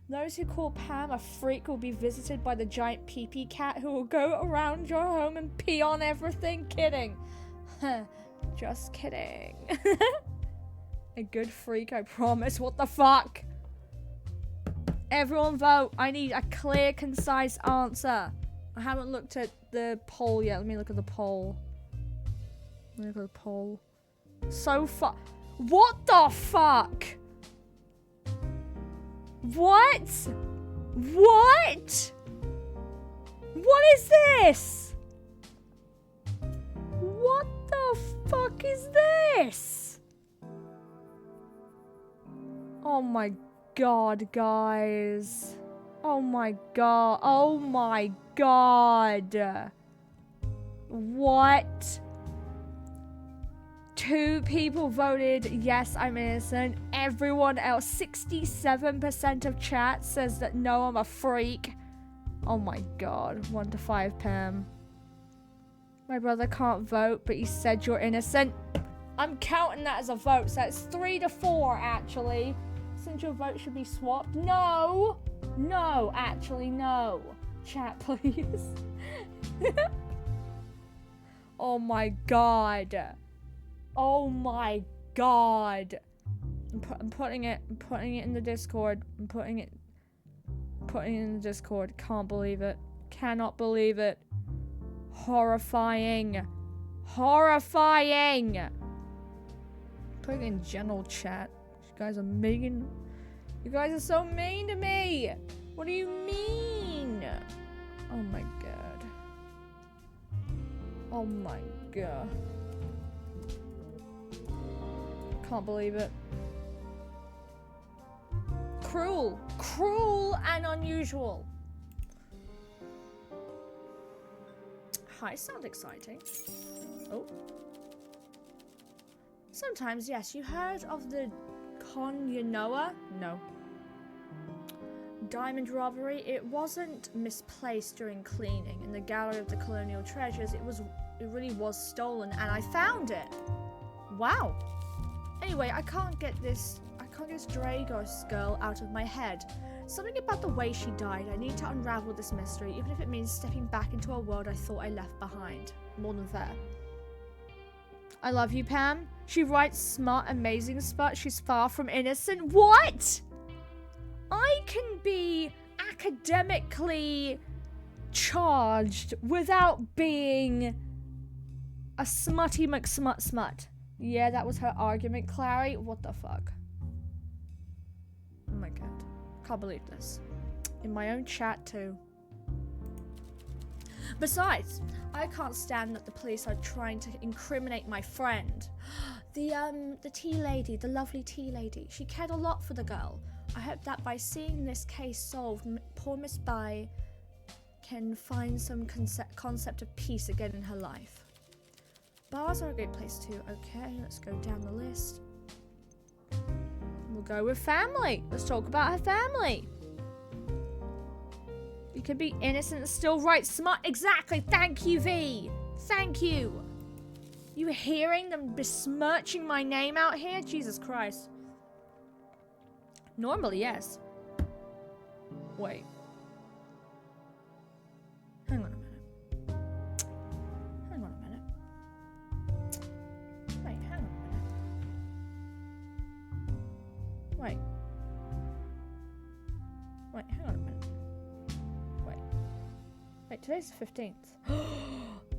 Those who call Pam a freak will be visited by the giant pee-pee cat who will go around your home and pee on everything. Kidding. Just kidding. A good freak, I promise. What the fuck? Everyone vote. I need a clear, concise answer. I haven't looked at the poll yet. Let me look at the poll. So far. What the fuck? What? What? What is this? What the fuck is this? Oh my god, guys. Oh my god. Oh my god. What? 2 people voted yes, I'm innocent. Everyone else, 67% of chat says that no, I'm a freak. Oh my god. 1 to 5, Pam. My brother can't vote, but he said you're innocent. I'm counting that as a vote, so it's 3 to 4 actually. Since your vote should be swapped. No! No, actually, no. Chat, please. Oh my god. Oh my god. I'm putting it in the Discord. I'm putting it in the Discord. Can't believe it. Cannot believe it. Horrifying. Horrifying. Putting it in general chat. You guys are mean. You guys are so mean to me. What do you mean? Oh my god. Oh my god. Can't believe it. Cruel. Cruel and unusual. Hi, sound exciting. Oh. Sometimes, yes. You heard of the Konyonoa? No. Diamond robbery. It wasn't misplaced during cleaning in the gallery of the colonial treasures. It really was stolen, and I found it. Wow. Anyway, I can't get this Dragos girl out of my head. Something about the way she died. I need to unravel this mystery, even if it means stepping back into a world I thought I left behind. More than fair. I love you, Pam. She writes smart, amazing stuff. She's far from innocent. What? I can be academically charged without being a smutty McSmut. Yeah, that was her argument, Clary. What the fuck? Oh my god. Can't believe this. In my own chat, too. Besides, I can't stand that the police are trying to incriminate my friend. The tea lady, the lovely tea lady. She cared a lot for the girl. I hope that by seeing this case solved, poor Miss Bai can find some concept of peace again in her life. Bars are a great place too. Okay, let's go down the list. We'll go with family. Let's talk about her family. You can be innocent and still write smart. Exactly. Thank you, V. Thank you. You hearing them besmirching my name out here? Jesus Christ. Normally, yes. Wait. Hang on a minute. Hang on a minute. Wait, hang on a minute. Wait. Wait, hang on a minute. Wait, today's the 15th.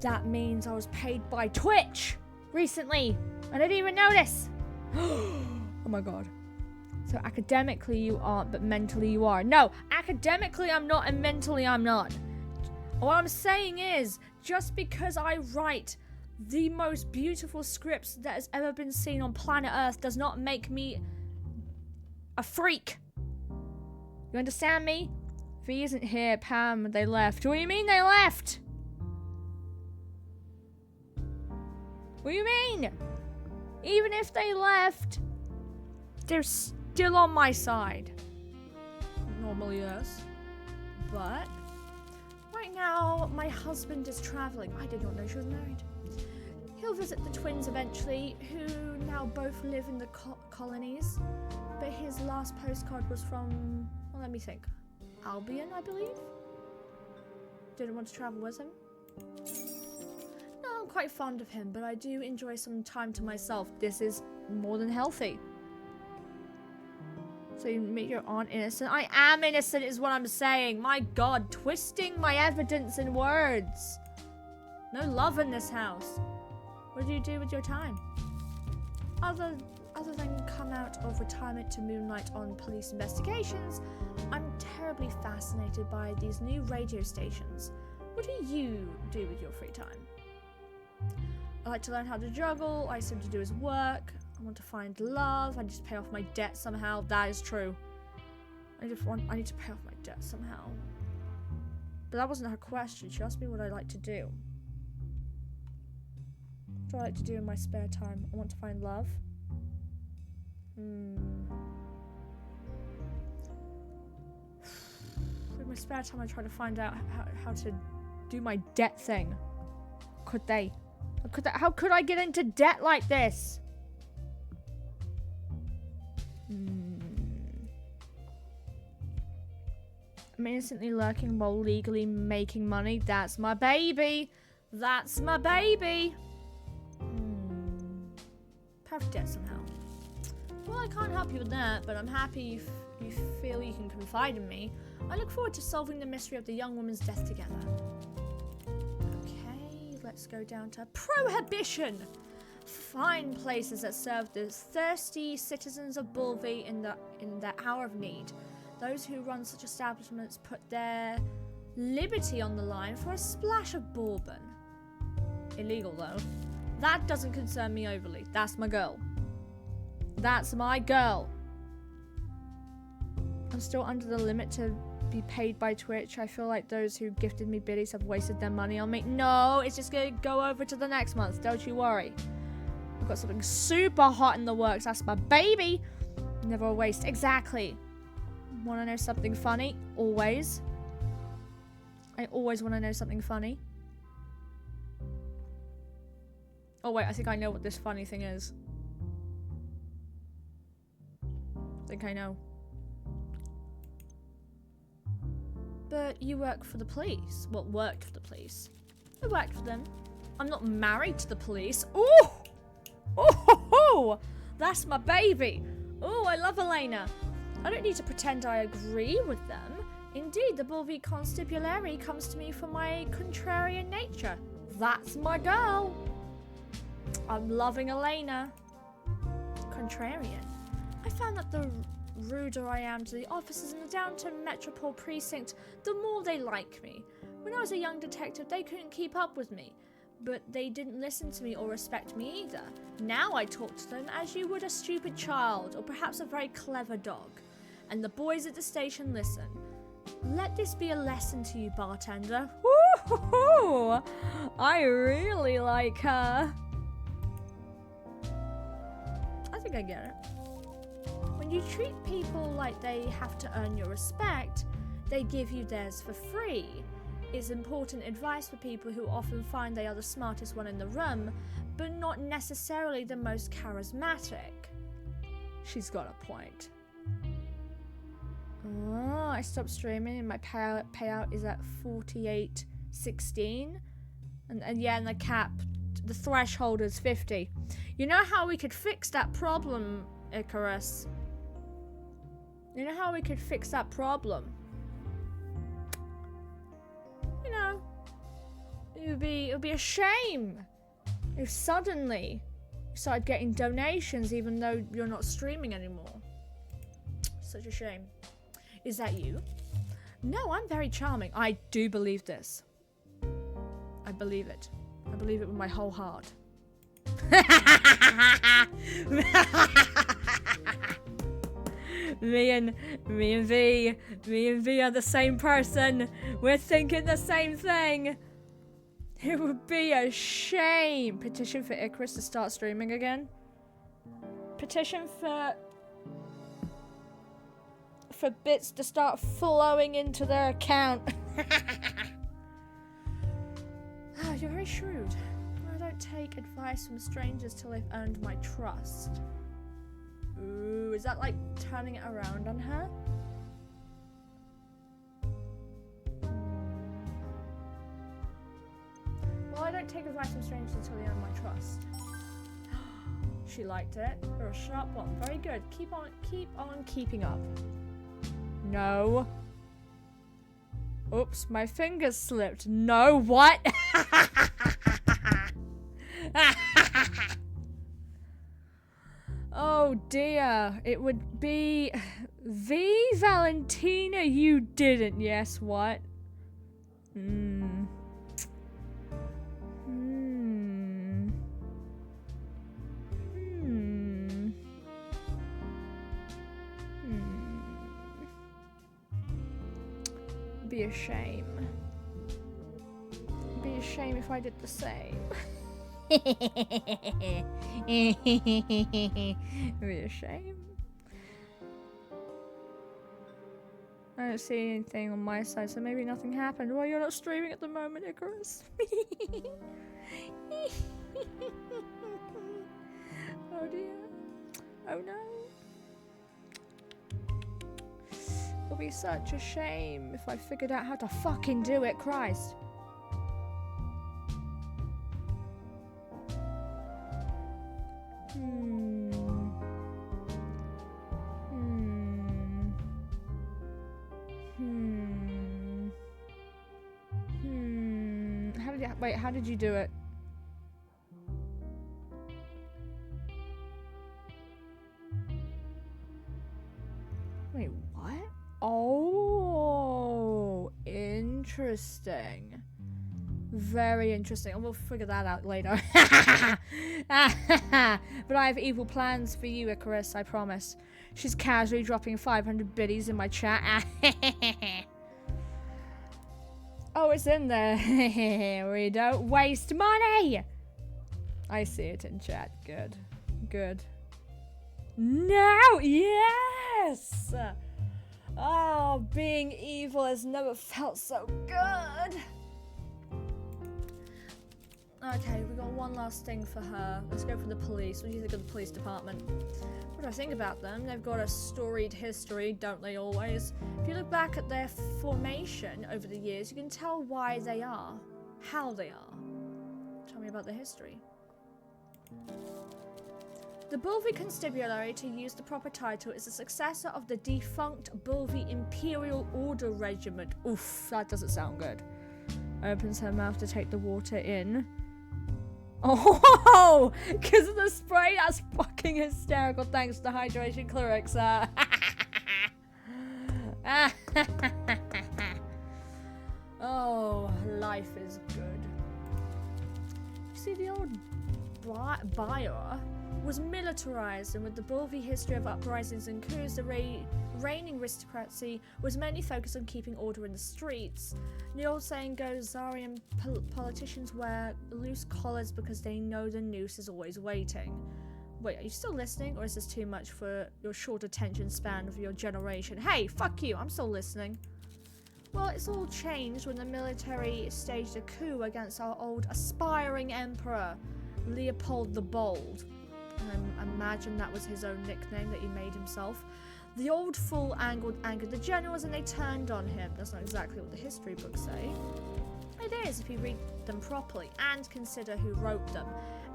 That means I was paid by Twitch recently. I didn't even notice. Oh my god. So academically you aren't, but mentally you are. No, academically I'm not, and mentally I'm not. What I'm saying is, just because I write the most beautiful scripts that has ever been seen on planet Earth does not make me a freak. You understand me? V isn't here, Pam, they left. What do you mean they left? What do you mean? Even if they left, they're still on my side. Normally, yes. But right now, my husband is traveling. I did not know she was married. He'll visit the twins eventually, who now both live in the colonies. But his last postcard was from, well, let me think, Albion, I believe? Didn't want to travel with him. No, I'm quite fond of him, but I do enjoy some time to myself. This is more than healthy. So you make your aunt innocent? I am innocent is what I'm saying. My God, twisting my evidence in words. No love in this house. What do you do with your time? Other than come out of retirement to moonlight on police investigations, I'm terribly fascinated by these new radio stations. What do you do with your free time? I like to learn how to juggle. I seem to do his work. I want to find love. I need to pay off my debt somehow. That is true. I need to pay off my debt somehow. But that wasn't her question. She asked me what I like to do. What do I like to do in my spare time? I want to find love. In my spare time, I try to find out how to do my debt thing. How could I get into debt like this? I'm innocently lurking while legally making money. That's my baby. That's my baby. Pay off debt somehow. Well, I can't help you with that, but I'm happy you feel you can confide in me. I look forward to solving the mystery of the young woman's death together. Okay, let's go down to Prohibition. Fine places that serve the thirsty citizens of Bulvey in their hour of need. Those who run such establishments put their liberty on the line for a splash of bourbon. Illegal, though. That doesn't concern me overly. That's my girl. That's my girl. I'm still under the limit to be paid by Twitch. I feel like those who gifted me biddies have wasted their money on me. No, it's just gonna go over to the next month. Don't you worry. I've got something super hot in the works. That's my baby. Never a waste. Exactly. Want to know something funny? Always. I always want to know something funny. Oh wait, I think I know what this funny thing is. I think I know. But you work for the police. Well, worked for the police. I worked for them. I'm not married to the police. Ooh! Oh! That's my baby. Oh, I love Elena. I don't need to pretend I agree with them. Indeed, the Bulvey Constabulary comes to me for my contrarian nature. That's my girl. I'm loving Elena. Contrarian. I found that the ruder I am to the officers in the Downton Metropole Precinct, the more they like me. When I was a young detective, they couldn't keep up with me, but they didn't listen to me or respect me either. Now I talk to them as you would a stupid child, or perhaps a very clever dog. And the boys at the station listen. Let this be a lesson to you, bartender. Woo-hoo-hoo! I really like her. I think I get it. When you treat people like they have to earn your respect, they give you theirs for free. It's important advice for people who often find they are the smartest one in the room, but not necessarily the most charismatic. She's got a point. Oh, I stopped streaming and my payout is at 48.16. And yeah, and the cap, the threshold is 50. You know how we could fix that problem, Icarus? You know how we could fix that problem? You know, it would be a shame if suddenly you started getting donations even though you're not streaming anymore. Such a shame. Is that you? No, I'm very charming. I do believe this. I believe it. I believe it with my whole heart. Me and V are the same person. We're thinking the same thing. It would be a shame. Petition for Icarus to start streaming again. Petition for bits to start flowing into their account. you're very shrewd. I don't take advice from strangers till they've earned my trust. Ooh, is that like turning it around on her? Well, I don't take advice from strangers until they earn my trust. She liked it. You're a sharp one. Very good. Keep on keeping up. No. Oops, my fingers slipped. No, what? Oh dear. It would be V Valentina, you didn't. Yes, what? Be a shame. Be a shame if I did the same. Be a shame. I don't see anything on my side, so maybe nothing happened. Well, you're not streaming at the moment, Icarus. Oh dear. Oh no. It'll be such a shame if I figured out how to fucking do it, Christ. Wait, how did you do it? Wait, what? Oh, interesting. Very interesting. And we'll figure that out later. But I have evil plans for you, Icarus, I promise. She's casually dropping 500 biddies in my chat. Oh, it's in there. We don't waste money. I see it in chat. Good. Good. No! Yes! Oh, being evil has never felt so good. Okay, we got one last thing for her. Let's go for the police. What do you think of the police department? What do I think about them? They've got a storied history, don't they always? If you look back at their formation over the years, you can tell why they are, how they are. Tell me about the history. The Bulvi Constabulary, to use the proper title, is the successor of the defunct Bulvi Imperial Order Regiment. Oof, that doesn't sound good. Opens her mouth to take the water in. Oh, because of the spray? That's fucking hysterical. Thanks to hydration clerics. Oh, life is good. You see, the old Bayer was militarized, and with the Bulvi history of uprisings and coups, the reigning aristocracy was mainly focused on keeping order in the streets. The old saying goes, Zarian politicians wear loose collars because they know the noose is always waiting. Wait, are you still listening, or is this too much for your short attention span of your generation? Hey, fuck you, I'm still listening. Well, it's all changed when the military staged a coup against our old aspiring emperor, Leopold the Bold. I imagine that was his own nickname that he made himself. The old fool angered the generals, and they turned on him. That's not exactly what the history books say. It is, if you read them properly and consider who wrote them.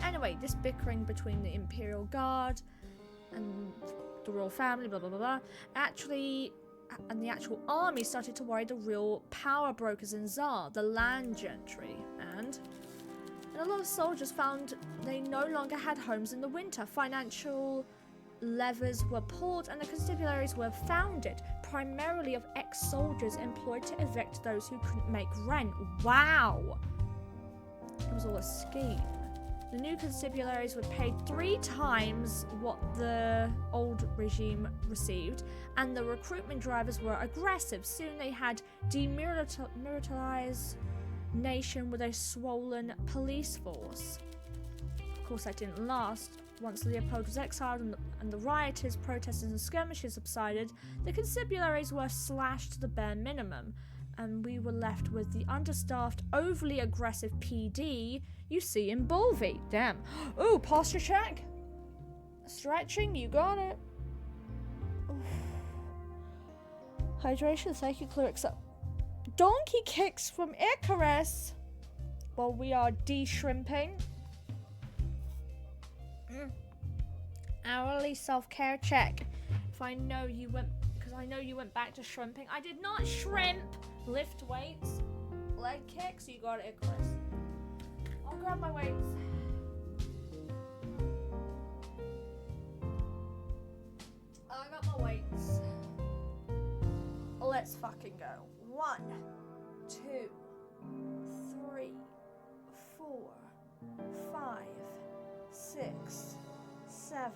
Anyway, this bickering between the Imperial Guard and the royal family, blah blah blah blah, and the actual army started to worry the real power brokers in Tsar, the land gentry, and a lot of soldiers found they no longer had homes in the winter. Financial levers were pulled, and the constabularies were founded, primarily of ex-soldiers employed to evict those who couldn't make rent. Wow! It was all a scheme. The new constabularies were paid 3 times what the old regime received, and the recruitment drivers were aggressive. Soon they had demilitarized nation with a swollen police force. Of course, that didn't last. Once Leopold was exiled and the rioters, protests and skirmishes subsided, the constabularies were slashed to the bare minimum. and we were left with the understaffed, overly aggressive PD you see in Bulvey. Damn. Ooh, posture check. Stretching, you got it. Oof. Hydration, thank you, Clarissa. Donkey kicks from Icarus while we are de-shrimping. Hourly self-care check. If I know you went, because I know you went back to shrimping. I did not shrimp. Lift weights, leg kicks. You got it, Icarus. I'll grab my weights. I got my weights. Let's fucking go. 1, 2, 3, 4, 5, 6, 7,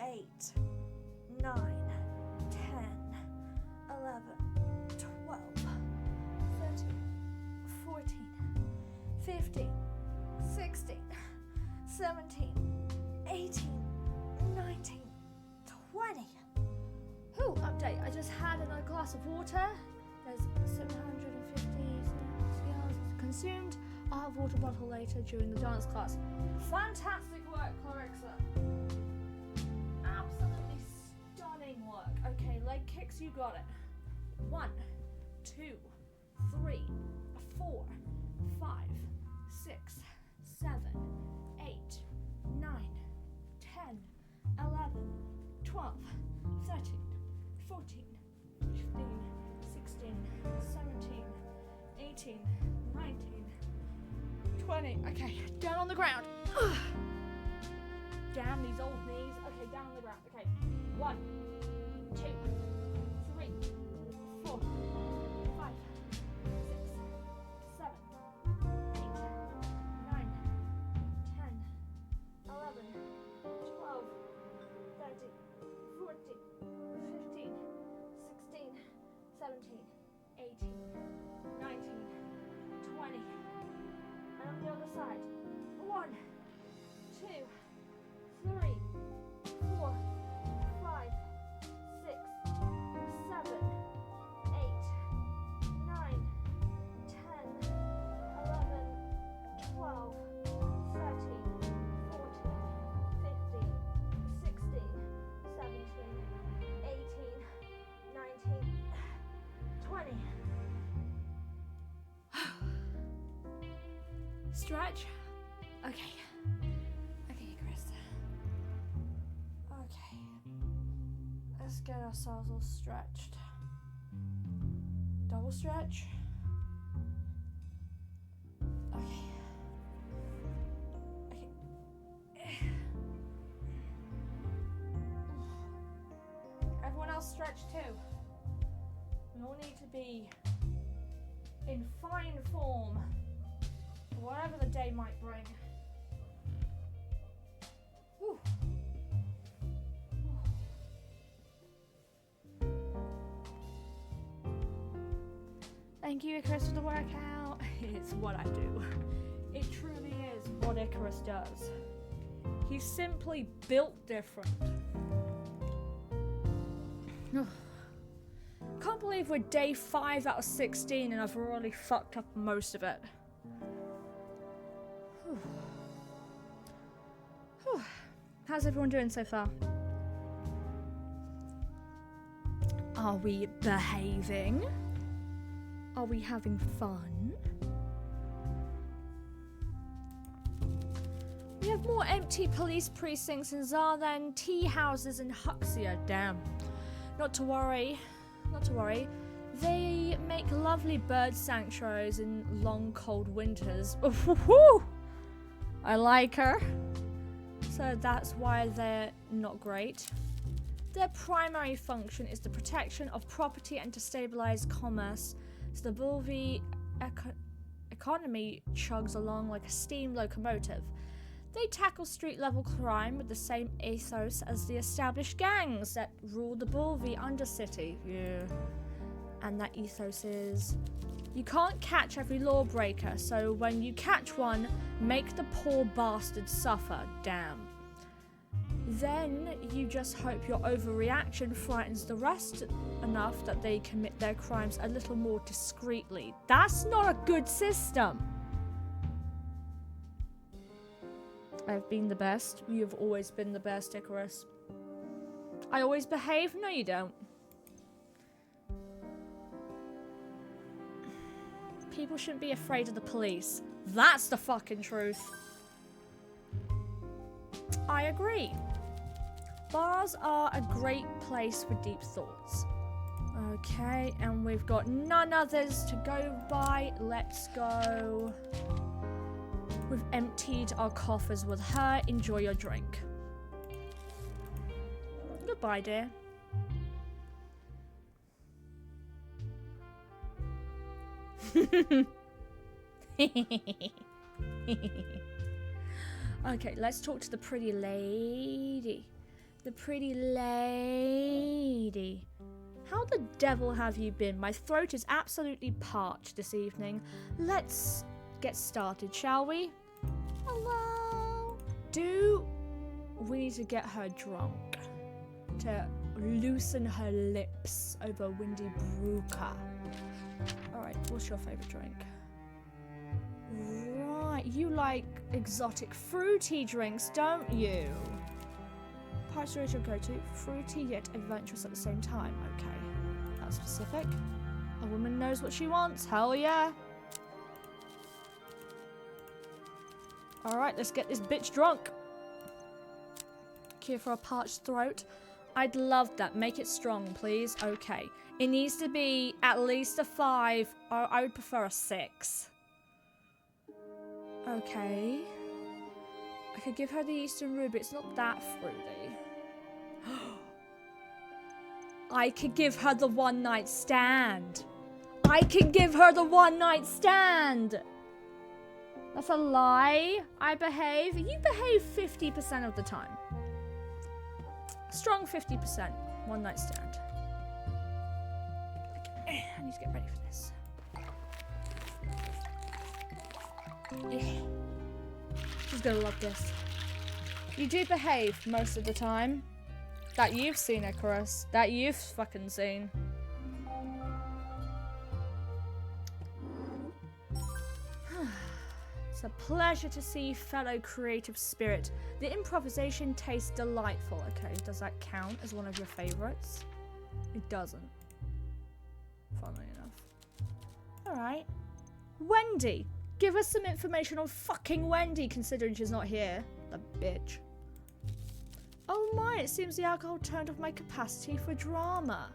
8, 9, 10, 11, 12, 13, 14, 15, 16, 17, 18, 19, 20. Whew, update. I just had another glass of water. There's 750 scales consumed. I'll have a water bottle later during the dance class. Fantastic work, Clarissa. Absolutely stunning work. Okay, leg kicks, you got it. 1, 2, 3, 4, 5, 6, 7, 8, 9, 10, 11, 12, 13, 14, 15, 16, 17, 18, 19, 20. Okay, down on the ground. Damn these old knees. Okay, down on the ground. Okay, 1, 2, 3, 4, 5, 6, 7, 8, 9, 10, 11, 12, 13, 14, 15, 16, 17, 18, 19, 20. And on the other side. 1, 2, 3, 4, 5, 6, 7, 8, 9, 10, 11, 12, 13, 14, 15, 16, 17, 18, 19, 20. Stretch. Okay. Okay, Chris. Okay. Let's get ourselves all stretched. Double stretch. Okay. Okay. Everyone else stretch too. We all need to be in fine form. Whatever the day might bring. Whew. Thank you, Icarus, for the workout. It's what I do. It truly is what Icarus does. He's simply built different. Can't believe we're day 5 out of 16 and I've already fucked up most of it. How's everyone doing so far? Are we behaving? Are we having fun? We have more empty police precincts in Zar than tea houses in Huxia. Damn. Not to worry. Not to worry. They make lovely bird sanctuaries in long, cold winters. I like her. So that's why they're not great. Their primary function is the protection of property and to stabilize commerce. So the Bulvi economy chugs along like a steam locomotive. They tackle street-level crime with the same ethos as the established gangs that rule the Bulvi Undercity. Yeah. And that ethos is, you can't catch every lawbreaker, so when you catch one, make the poor bastard suffer. Damn. Then you just hope your overreaction frightens the rest enough that they commit their crimes a little more discreetly. That's not a good system. I've been the best. You've always been the best, Icarus. I always behave? No, you don't. People shouldn't be afraid of the police. That's the fucking truth. I agree. Bars are a great place for deep thoughts. Okay, and we've got none others to go by. Let's go. We've emptied our coffers with her. Enjoy your drink. Goodbye, dear. Okay, let's talk to the pretty lady. The pretty lady. How the devil have you been? My throat is absolutely parched this evening. Let's get started, shall we? Hello. We need to get her drunk. To loosen her lips over Windy Brooker. Alright, what's your favourite drink? Right, you like exotic fruity drinks, don't you? Parts your go-to, fruity yet adventurous at the same time. Okay, that's specific. A woman knows what she wants, hell yeah. Alright, let's get this bitch drunk. Cure for a parched throat. I'd love that. Make it strong, please. Okay. It needs to be at least a 5. Or I would prefer a 6. Okay. I could give her the Eastern Ruby. It's not that fruity. I could give her the one night stand. I can give her the one night stand. That's a lie. I behave. You behave 50% of the time. Strong 50%. One night stand. Okay. I need to get ready for this. Yeah. She's gonna love this. You do behave most of the time. That you've seen, Icarus. That you've fucking seen. It's a pleasure to see fellow creative spirit. The improvisation tastes delightful. Okay, does that count as one of your favorites? It doesn't. Funnily enough. Alright. Wendy! Give us some information on fucking Wendy, considering she's not here. The bitch. Oh my, it seems the alcohol turned off my capacity for drama.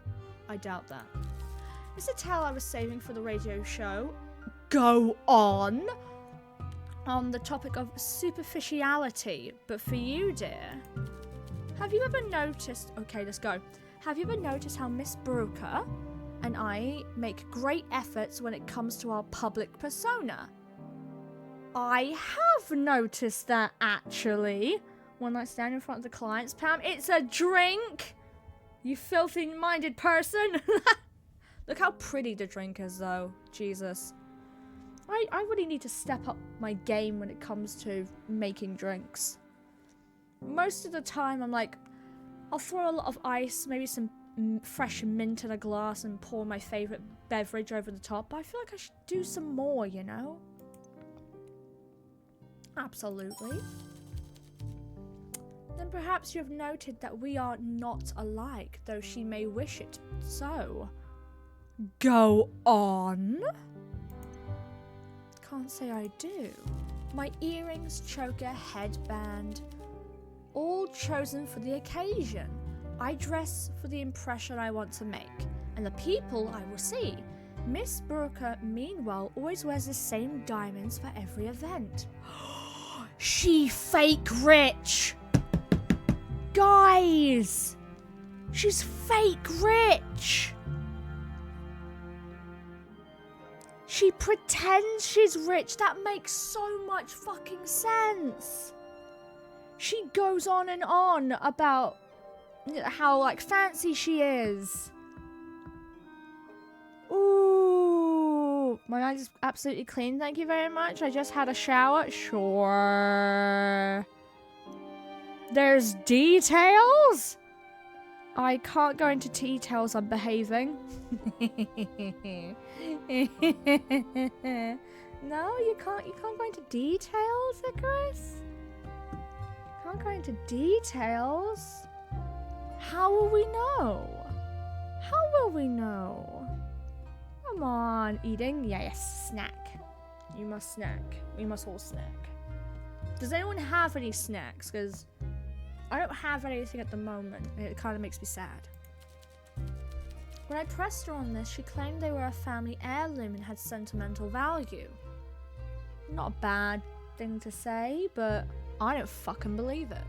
I doubt that. It's a tale I was saving for the radio show. Go on! On the topic of superficiality, but for you, dear. Have you ever noticed... Okay, let's go. Have you ever noticed how Miss Brooker and I make great efforts when it comes to our public persona? I have noticed that, actually. When I stand in front of the clients, Pam, it's a drink! You filthy-minded person! Look how pretty the drink is, though. Jesus. I really need to step up my game when it comes to making drinks. Most of the time, I'm like, I'll throw a lot of ice, maybe some fresh mint in a glass and pour my favourite beverage over the top, but I feel like I should do some more, you know? Absolutely. Then perhaps you have noted that we are not alike, though she may wish it so. Go on. Can't say I do. My earrings, choker, headband, all chosen for the occasion. I dress for the impression I want to make, and the people I will see. Miss Brooker, meanwhile, always wears the same diamonds for every event. She fake rich! Guys! She's fake rich! She pretends she's rich. That makes so much fucking sense. She goes on and on about how, like, fancy she is. Ooh. My eyes is absolutely clean, thank you very much. I just had a shower. Sure. There's details? I can't go into details, I'm behaving. No, you can't go into details, Icarus? Can't go into details? How will we know? How will we know? Come on, eating? Yes, snack. You must snack. We must all snack. Does anyone have any snacks? Because I don't have anything at the moment, and it kind of makes me sad. When I pressed her on this, she claimed they were a family heirloom and had sentimental value. Not a bad thing to say, but I don't fucking believe it.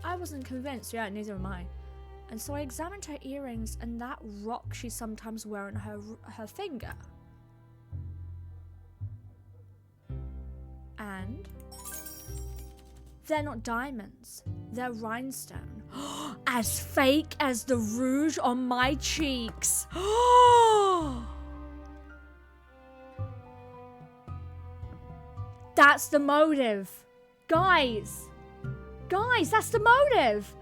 I wasn't convinced, yeah, neither am I. And so I examined her earrings and that rock she sometimes wear on her finger. And they're not diamonds, they're rhinestone. As fake as the rouge on my cheeks. That's the motive. Guys, that's the motive.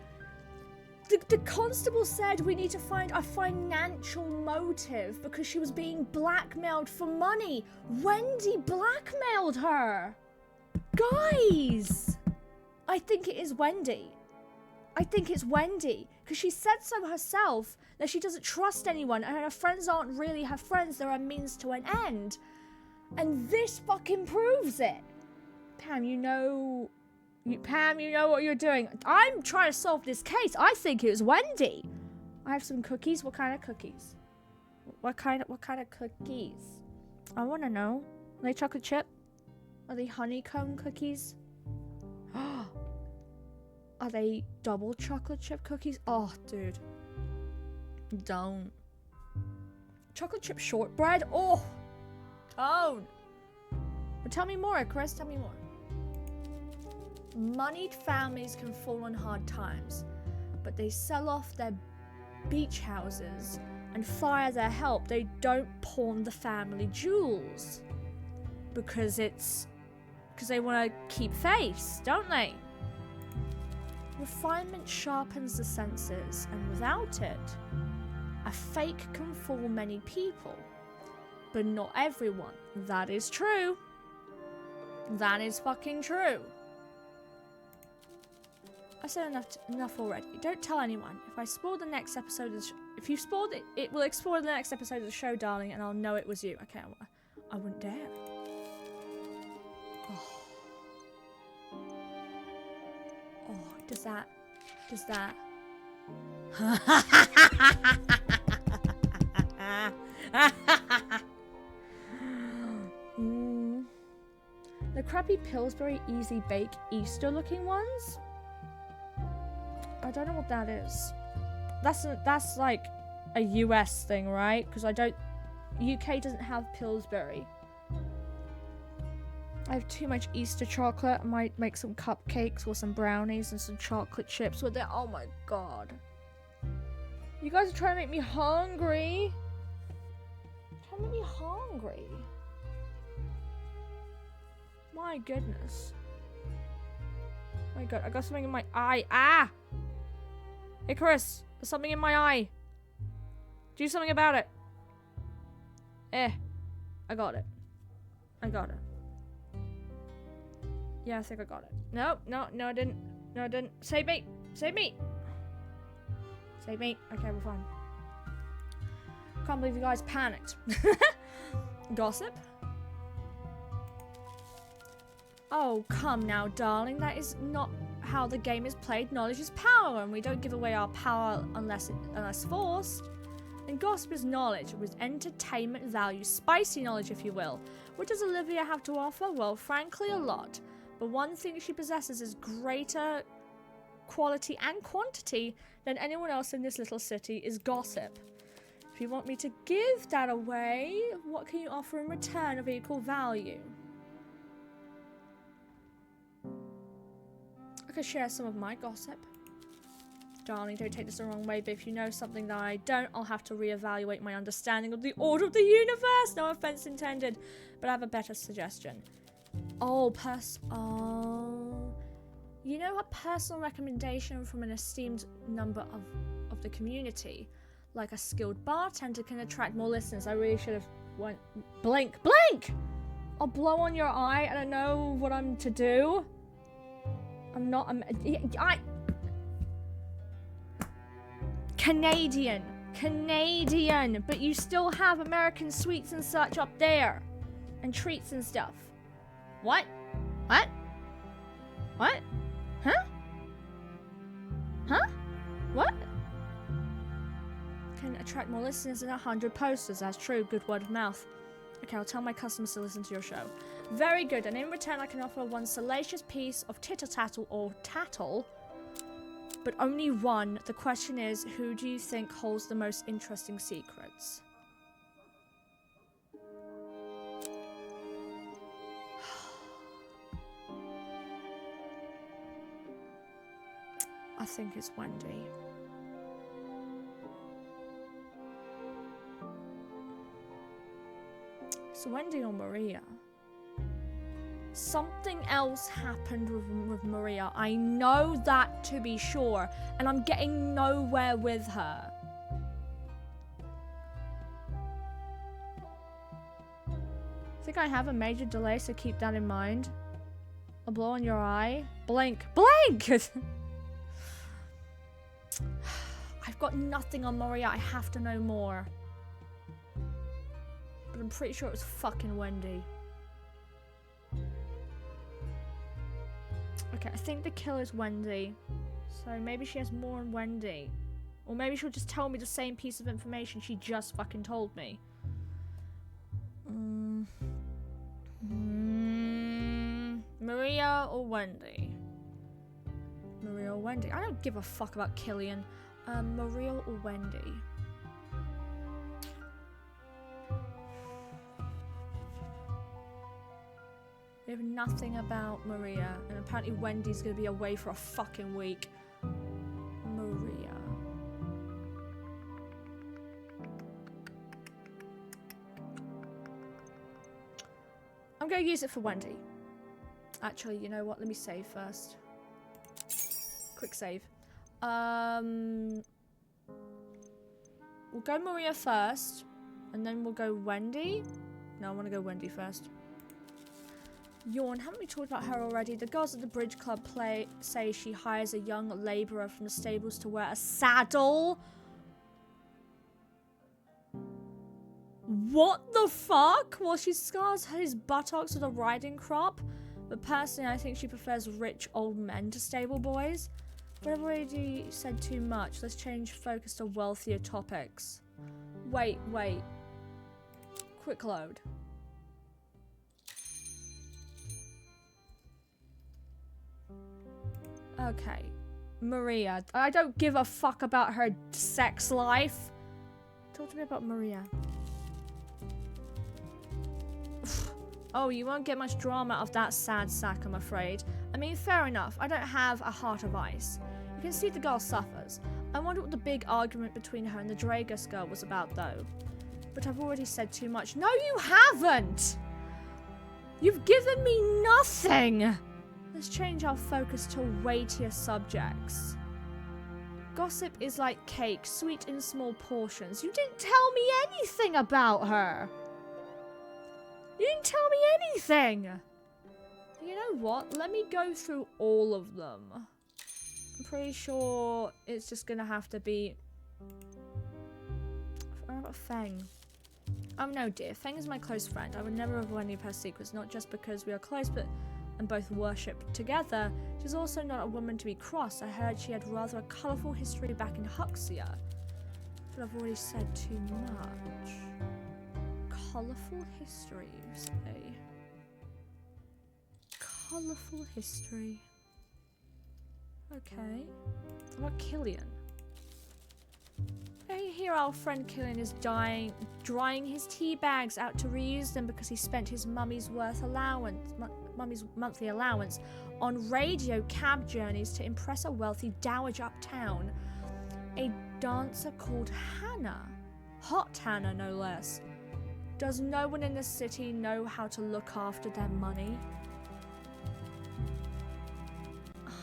The constable said we need to find a financial motive because she was being blackmailed for money. Wendy blackmailed her. Guys, I think it is Wendy. I think it's Wendy because she said so herself that she doesn't trust anyone and her friends aren't really her friends. They're a means to an end. And this fucking proves it. Pam, you know what you're doing. I'm trying to solve this case. I think it was Wendy. I have some cookies. What kind of cookies? What kind of cookies? I want to know. Are they chocolate chip? Are they honeycomb cookies? Are they double chocolate chip cookies? Oh, dude. Don't. Chocolate chip shortbread? Oh. Tone. But tell me more, Chris. Tell me more. Moneyed families can fall on hard times, but they sell off their beach houses and fire their help. They don't pawn the family jewels because they want to keep face, don't they? Refinement sharpens the senses, and without it, a fake can fool many people, but not everyone. That is true. That is fucking true. I said enough already. Don't tell anyone. If I spoil the next episode of if you spoiled it, it will explore the next episode of the show, darling, and I'll know it was you. Okay, I wouldn't dare. Oh, does that. The crappy Pillsbury Easy Bake Easter looking ones? I don't know what that is. That's like a US thing, right? Because UK doesn't have Pillsbury. I have too much Easter chocolate. I might make some cupcakes or some brownies and some chocolate chips with it. Oh my god. You guys are trying to make me hungry. My goodness. My god, I got something in my eye. Ah! Hey, Chris, there's something in my eye. Do something about it. I got it. Yeah, I think I got it. No, I didn't. No, I didn't. Save me. Okay, we're fine. Can't believe you guys panicked. Gossip? Oh, come now, darling. That is not how the game is played. Knowledge is power, and we don't give away our power unless forced. And gossip is knowledge with entertainment value. Spicy knowledge, if you will. What does Olivia have to offer? Well, frankly, a lot. But one thing she possesses is greater quality and quantity than anyone else in this little city is gossip. If you want me to give that away, what can you offer in return of equal value? I could share some of my gossip. Darling, don't take this the wrong way, but if you know something that I don't, I'll have to reevaluate my understanding of the order of the universe. No offense intended, but I have a better suggestion. You know, a personal recommendation from an esteemed number of the community, like a skilled bartender, can attract more listeners. I really should have went blink. I'll blow on your eye. I don't know what I'm to do. Canadian, but you still have American sweets and such up there, and treats and stuff. What? Huh? What? Can attract more listeners than 100 posters. That's true. Good word of mouth. Okay, I'll tell my customers to listen to your show. Very good. And in return, I can offer one salacious piece of titter-tattle or tattle, but only one. The question is, who do you think holds the most interesting secrets? I think it's Wendy. It's Wendy or Maria. Something else happened with Maria. I know that to be sure, and I'm getting nowhere with her. I think I have a major delay, so keep that in mind. A blow on your eye. Blink. I've got nothing on Maria. I have to know more. But I'm pretty sure it was fucking Wendy. Okay, I think the killer's Wendy. So maybe she has more on Wendy. Or maybe she'll just tell me the same piece of information she just fucking told me. Maria or Wendy? Maria or Wendy? I don't give a fuck about Killian. Maria or Wendy? We have nothing about Maria, and apparently Wendy's gonna be away for a fucking week. Maria. I'm gonna use it for Wendy. Actually, you know what? Let me save first. Quick save. We'll go Maria first, and then we'll go Wendy. No, I want to go Wendy first. Yawn, haven't we talked about her already? The girls at the bridge club say she hires a young labourer from the stables to wear a saddle. What the fuck? Well, she scars his buttocks with a riding crop. But personally, I think she prefers rich old men to stable boys. But I've already said too much. Let's change focus to wealthier topics. Wait. Quick load. Okay. Maria. I don't give a fuck about her sex life. Talk to me about Maria. Oh, you won't get much drama out of that sad sack, I'm afraid. I mean, fair enough. I don't have a heart of ice. You can see the girl suffers. I wonder what the big argument between her and the Dragus girl was about, though. But I've already said too much. No, you haven't! You've given me nothing! Let's change our focus to weightier subjects. Gossip is like cake, sweet in small portions. You didn't tell me anything about her! You didn't tell me anything! You know what? Let me go through all of them. I'm pretty sure it's just gonna have to be... What about Feng? Oh no, dear. Feng is my close friend. I would never reveal any of her secrets, not just because we are close, but and both worship together. She's also not a woman to be crossed. I heard she had rather a colourful history back in Huxia. But I've already said too much. Colourful history, you say? Colourful history. Okay. What about Killian? I hear our friend Killian is drying his tea bags out to reuse them because he spent his mummy's monthly allowance on radio cab journeys to impress a wealthy dowager uptown. A dancer called Hannah. Hot Hannah, no less. Does no one in the city know how to look after their money?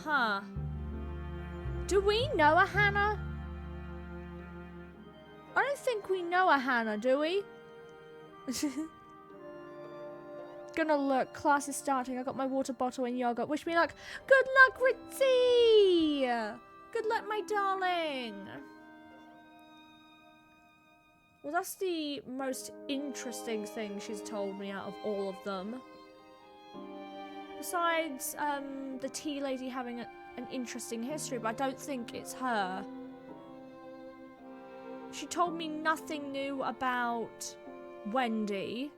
Huh. Do we know a Hannah? I don't think we know a Hannah, do we? Gonna look. Class is starting. I got my water bottle and yogurt. Wish me luck. Good luck, Ritzy! Good luck, my darling. Well, that's the most interesting thing she's told me out of all of them. Besides, the tea lady having an interesting history, but I don't think it's her. She told me nothing new about Wendy.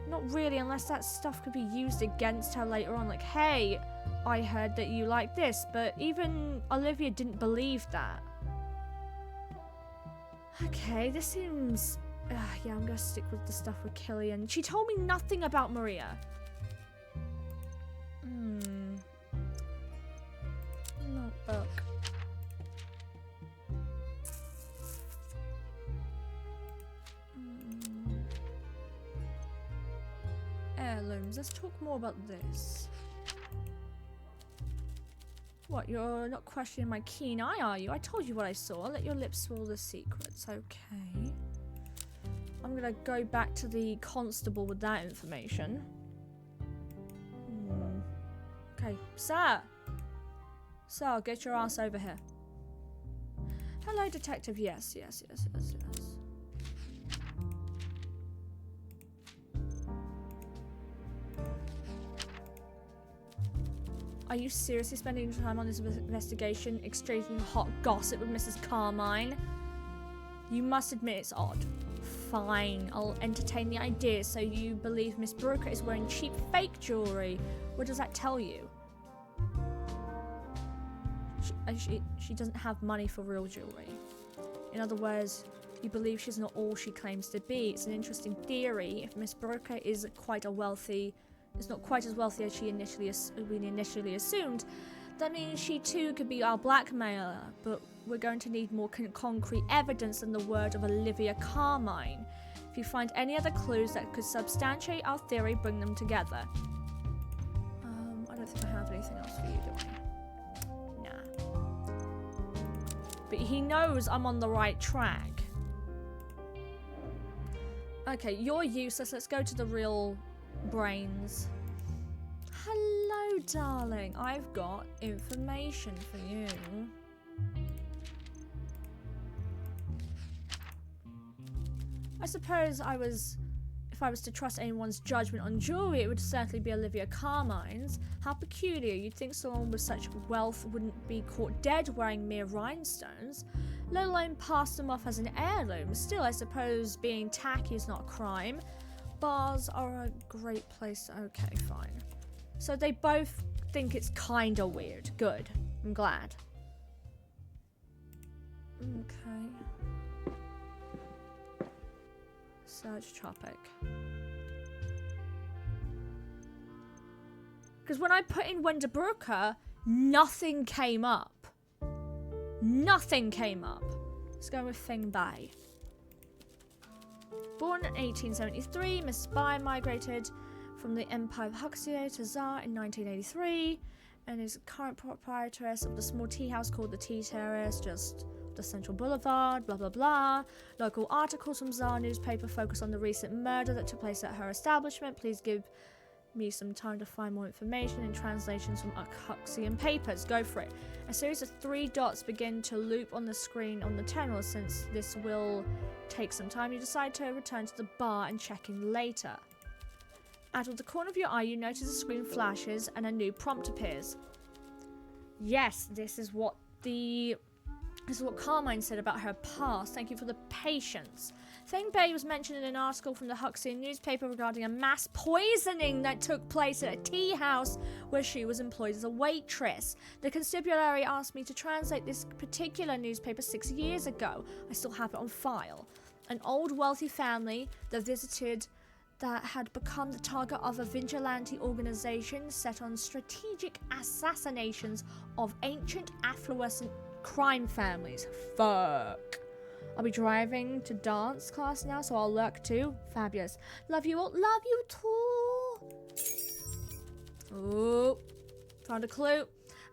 Not really, unless that stuff could be used against her later on. Like, hey, I heard that you like this, but even Olivia didn't believe that. Okay, this seems... yeah, I'm gonna stick with the stuff with Killian. She told me nothing about Maria. Notebook. Heirlooms. Let's talk more about this. What, you're not questioning my keen eye, are you? I told you what I saw. Let your lips swallow the secrets. Okay. I'm gonna go back to the constable with that information. Okay, sir! Sir, get your ass over here. Hello, detective. Yes. Are you seriously spending time on this investigation, exchanging hot gossip with Mrs. Carmine? You must admit it's odd. Fine, I'll entertain the idea. So you believe Miss Brooker is wearing cheap fake jewelry. What does that tell you? She doesn't have money for real jewelry. In other words, you believe she's not all she claims to be. It's an interesting theory. If Miss Brooker is quite a wealthy... is not quite as wealthy as we initially assumed, that means she too could be our blackmailer, but we're going to need more concrete evidence than the word of Olivia Carmine. If you find any other clues that could substantiate our theory, bring them together. I don't think I have anything else for you, do I? Nah. But he knows I'm on the right track. Okay, you're useless. Let's go to the real... brains. Hello, darling. I've got information for you. I suppose if I was to trust anyone's judgment on jewelry, it would certainly be Olivia Carmine's. How peculiar. You'd think someone with such wealth wouldn't be caught dead wearing mere rhinestones, let alone pass them off as an heirloom. Still, I suppose being tacky is not a crime. Bars are a great place. Okay, fine. So they both think it's kinda weird. Good. I'm glad. Okay. Search topic. Because when I put in Wendy Brooker, nothing came up. Nothing came up. Let's go with Thing Bay. Born in 1873, Miss Spy migrated from the Empire of Huxley to Tsar in 1983 and is current proprietress of the small tea house called the Tea Terrace, just the Central Boulevard, blah blah blah. Local articles from Tsar newspaper focus on the recent murder that took place at her establishment. Please give me some time to find more information and translations from Huxian papers. Go for it. A series of 3 dots begin to loop on the screen on the terminal. Since this will take some time, you decide to return to the bar and check in later. Out of the corner of your eye, you notice the screen flashes and a new prompt appears. Yes, this is what Carmine said about her past. Thank you for the patience. Thing Bay was mentioned in an article from the Huxian newspaper regarding a mass poisoning that took place at a tea house where she was employed as a waitress. The constabulary asked me to translate this particular newspaper 6 years ago. I still have it on file. An old wealthy family that had become the target of a vigilante organization set on strategic assassinations of ancient affluent crime families. Fuck. I'll be driving to dance class now, so I'll lurk too. Fabulous. Love you all. Love you too. Oh, found a clue.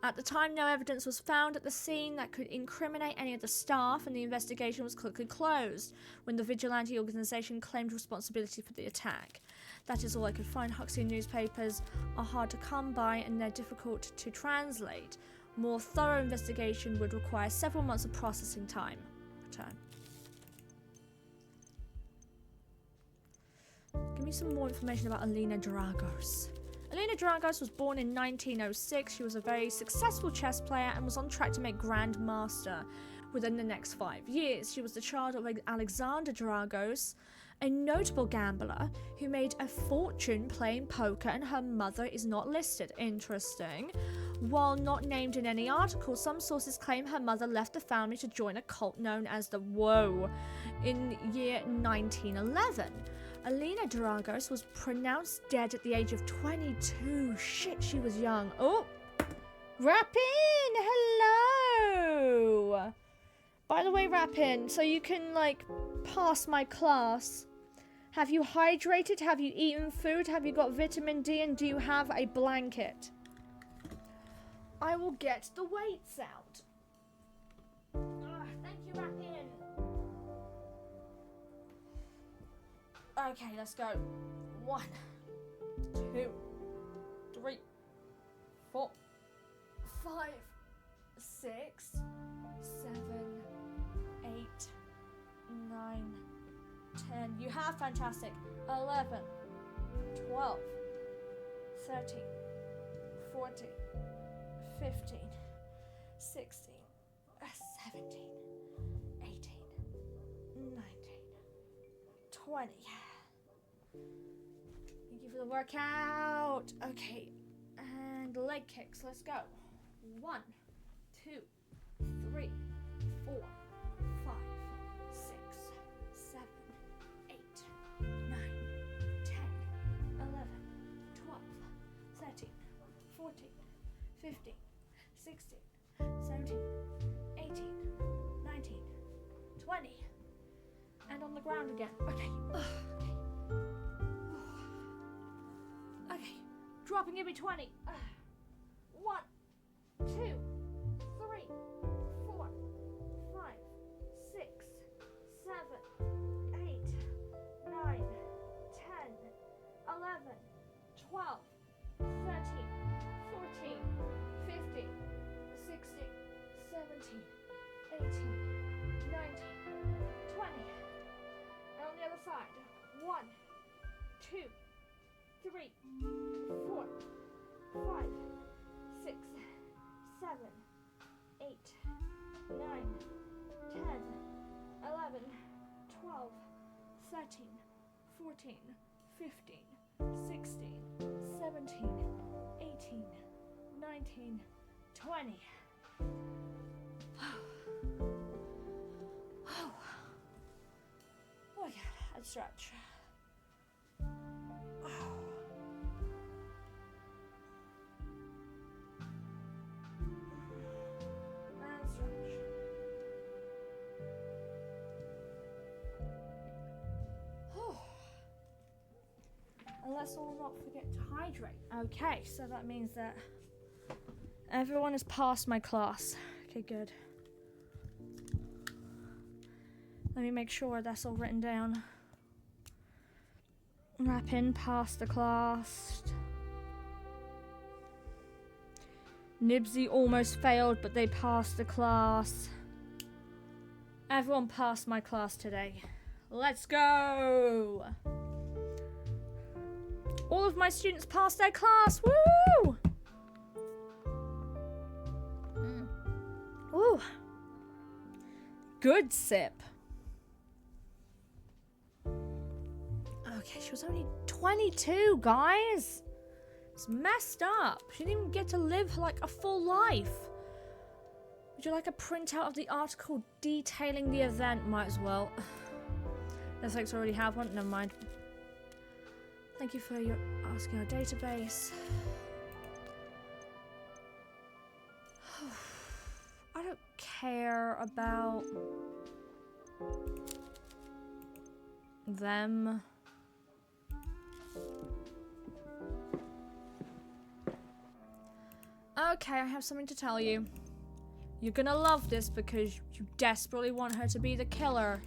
At the time, no evidence was found at the scene that could incriminate any of the staff, and the investigation was quickly closed when the vigilante organization claimed responsibility for the attack. That is all I could find. Huxley newspapers are hard to come by and they're difficult to translate. More thorough investigation would require several months of processing time. Give me some more information about Alina Dragos. Alina Dragos was born in 1906. She was a very successful chess player and was on track to make Grand Master within the next 5 years. She was the child of Alexander Dragos, a notable gambler who made a fortune playing poker, and her mother is not listed. Interesting. While not named in any article, some sources claim her mother left the family to join a cult known as the Woe in year 1911. Alina Dragos was pronounced dead at the age of 22. Shit, she was young. Oh, Rapin, hello. By the way, Rapin, so you can, like, pass my class. Have you hydrated? Have you eaten food? Have you got vitamin D? And do you have a blanket? I will get the weights out. Thank you, Rapin. Okay, let's go. 1, 2, 3, 4, 5, 6, 7, 8, 9, 10. You have fantastic. 11, 12, 13, 14, 15, 16, 17, 18, 19, 20. Thank you for the workout. Okay, and leg kicks. Let's go. 1, 2, 3, 4, 5, 6, 7, 8, 9, 10, 11, 12, 13, 14, 15, 16, 17, 18, 19, 20. And on the ground again. Okay. Okay. Dropping every 20. 1, 2, 3, 4, 5, 6, 7, 8, 9, 10, 11, 12, 13, 14, 15, 16, 17, 18, 19, 20. And on the other side. 1, 2, 3, 4, 5, 6, 7, 8, 9, 10, 11, 12, 13, 14, 15, 16, 17, 18, 19, 20. Oh yeah, I'd stretch. And stretch. And let's all not forget to hydrate. Okay, so that means that everyone has passed my class. Okay, good. Let me make sure that's all written down. Rapin passed the class. Nibsy almost failed, but they passed the class. Everyone passed my class today. Let's go! All of my students passed their class. Woo! Ooh. Good sip. Okay, she was only 22, guys. It's messed up. She didn't even get to live like a full life. Would you like a printout of the article detailing the event? Might as well. Netflix already have one. Never mind. Thank you for your asking our database. I don't care about them. Okay, I have something to tell you. You're gonna love this because you desperately want her to be the killer.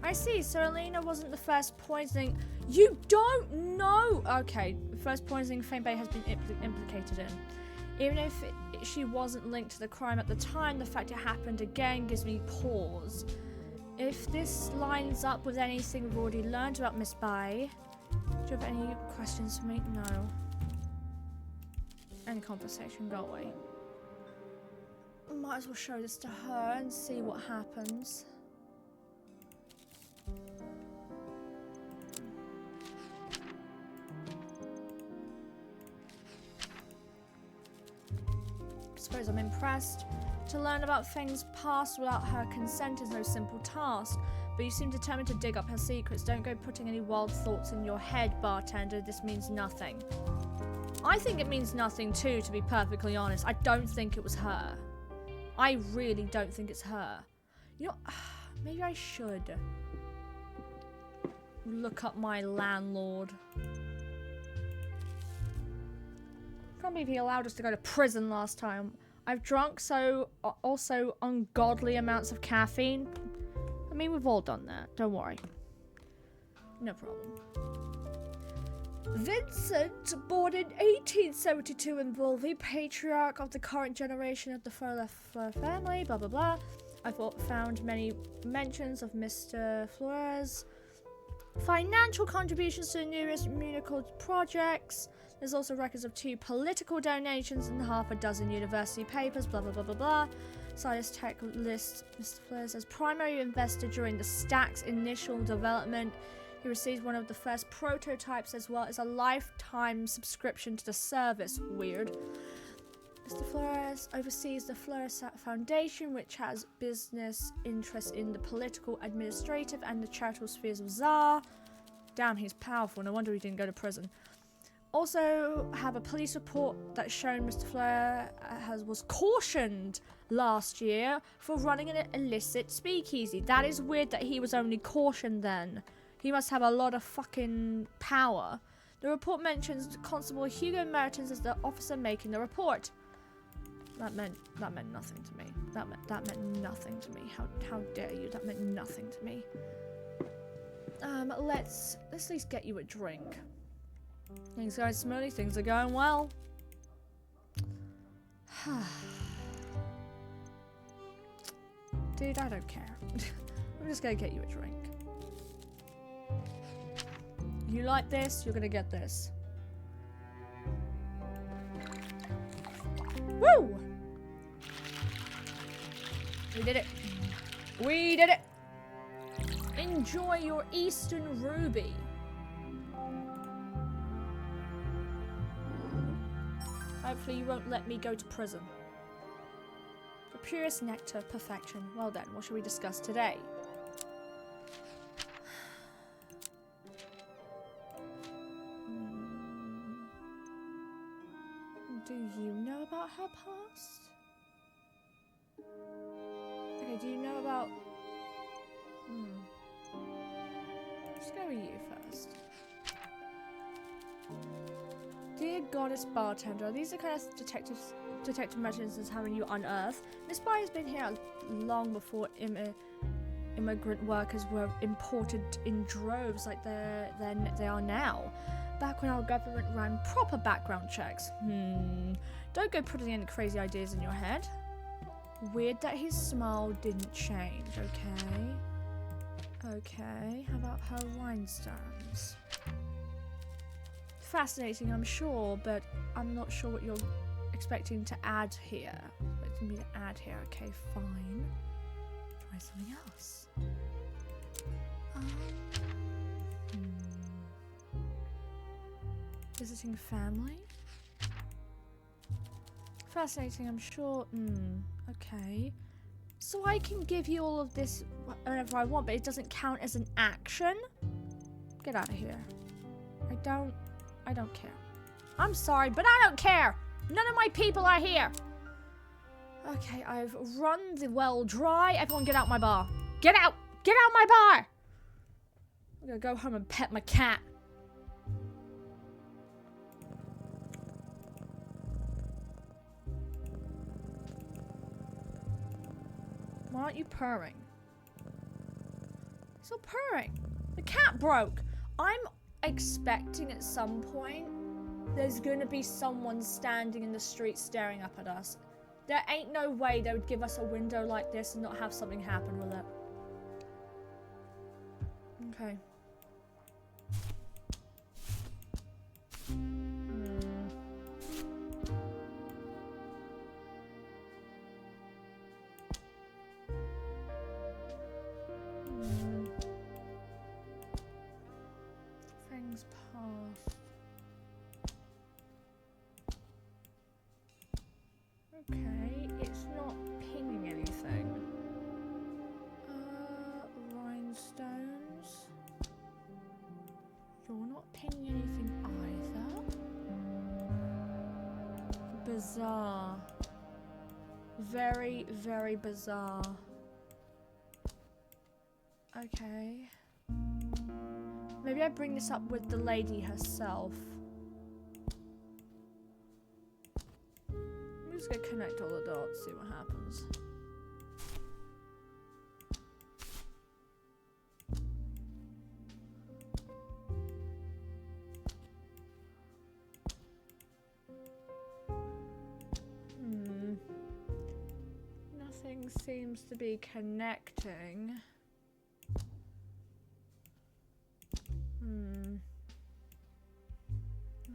I see, so Elena wasn't the first poisoning. You don't know! Okay, the first poisoning Fame has been implicated in. Even if she wasn't linked to the crime at the time, the fact it happened again gives me pause. If this lines up with anything we've already learned about Miss Bai, do you have any questions for me? No. End conversation, go away. Might as well show this to her and see what happens. Suppose I'm impressed. To learn about things past without her consent is no simple task, but you seem determined to dig up her secrets. Don't go putting any wild thoughts in your head, bartender. This means nothing. I think it means nothing too, to be perfectly honest. I don't think it was her. I really don't think it's her. You know, maybe I should look up my landlord. Probably he allowed us to go to prison last time. I've drunk so also ungodly amounts of caffeine. I mean, we've all done that. Don't worry. No problem. Vincent, born in 1872 in Volvi, patriarch of the current generation of the Fleur family, blah blah blah. I've found many mentions of Mr. Flores' financial contributions to numerous musical projects. There's also records of 2 political donations and half a dozen university papers, blah blah blah blah blah. Silas Tech lists Mr. Flores as primary investor during the Stack's initial development. He received one of the first prototypes as well as a lifetime subscription to the service. Weird. Mr. Flores oversees the Flores Foundation, which has business interests in the political, administrative, and the charitable spheres of Tsar. Damn, he's powerful. No wonder he didn't go to prison. Also have a police report that's shown Mr. Flores was cautioned last year for running an illicit speakeasy. That is weird that he was only cautioned then. He must have a lot of fucking power. The report mentions Constable Hugo Mertens as the officer making the report. That meant nothing to me. That meant nothing to me. How dare you? That meant nothing to me. Let's at least get you a drink. Things going smoothly. Things are going well. Dude, I don't care. I'm just gonna get you a drink. You like this, you're gonna get this. Woo! We did it. We did it! Enjoy your Eastern Ruby. Hopefully you won't let me go to prison. The purest nectar, perfection. Well then, what shall we discuss today? Do you know about her past? Okay, do you know about... Let's go with you first. Dear Goddess Bartender, these are kind of detective mechanisms having you unearthed. Miss Bai has been here long before immigrant workers were imported in droves like they are now. Back when our government ran proper background checks. Don't go putting any crazy ideas in your head. Weird that his smile didn't change, okay? Okay, how about her rhinestones? Fascinating, I'm sure, but I'm not sure what you're expecting to add here. Expecting me to add here, okay, fine. Try something else. Visiting family? Fascinating, I'm sure. Okay. So I can give you all of this whenever I want, but it doesn't count as an action? Get out of here. I don't care. I'm sorry, but I don't care! None of my people are here! Okay, I've run the well dry. Everyone get out my bar. Get out! Get out my bar! I'm gonna go home and pet my cat. Why aren't you purring? It's not purring. The cat broke. I'm expecting at some point there's gonna be someone standing in the street staring up at us. There ain't no way they would give us a window like this and not have something happen with it. Okay. Things past. Okay, it's not pinging anything. Rhinestones. You're not pinging anything either. Bizarre. Very, very bizarre. Okay. Maybe I bring this up with the lady herself. I'm just gonna connect all the dots, see what happens. Nothing seems to be connecting.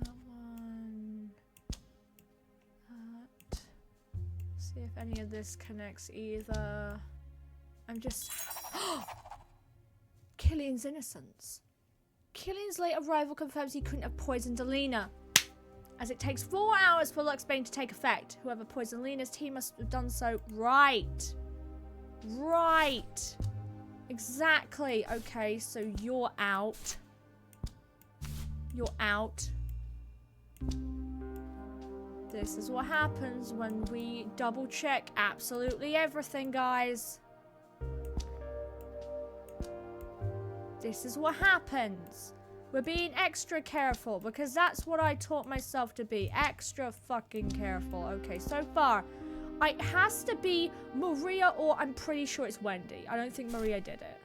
That one. That. See if any of this connects either. I'm just. Killian's innocence. Killian's late arrival confirms he couldn't have poisoned Alina, as it takes 4 hours for Lux Bane to take effect. Whoever poisoned Alina's team must have done so. Right. Right. Exactly. Okay, so you're out. You're out. This is what happens when we double check absolutely everything, guys. This is what happens. We're being extra careful because that's what I taught myself to be. Extra fucking careful. Okay, so far, it has to be Maria or I'm pretty sure it's Wendy. I don't think Maria did it.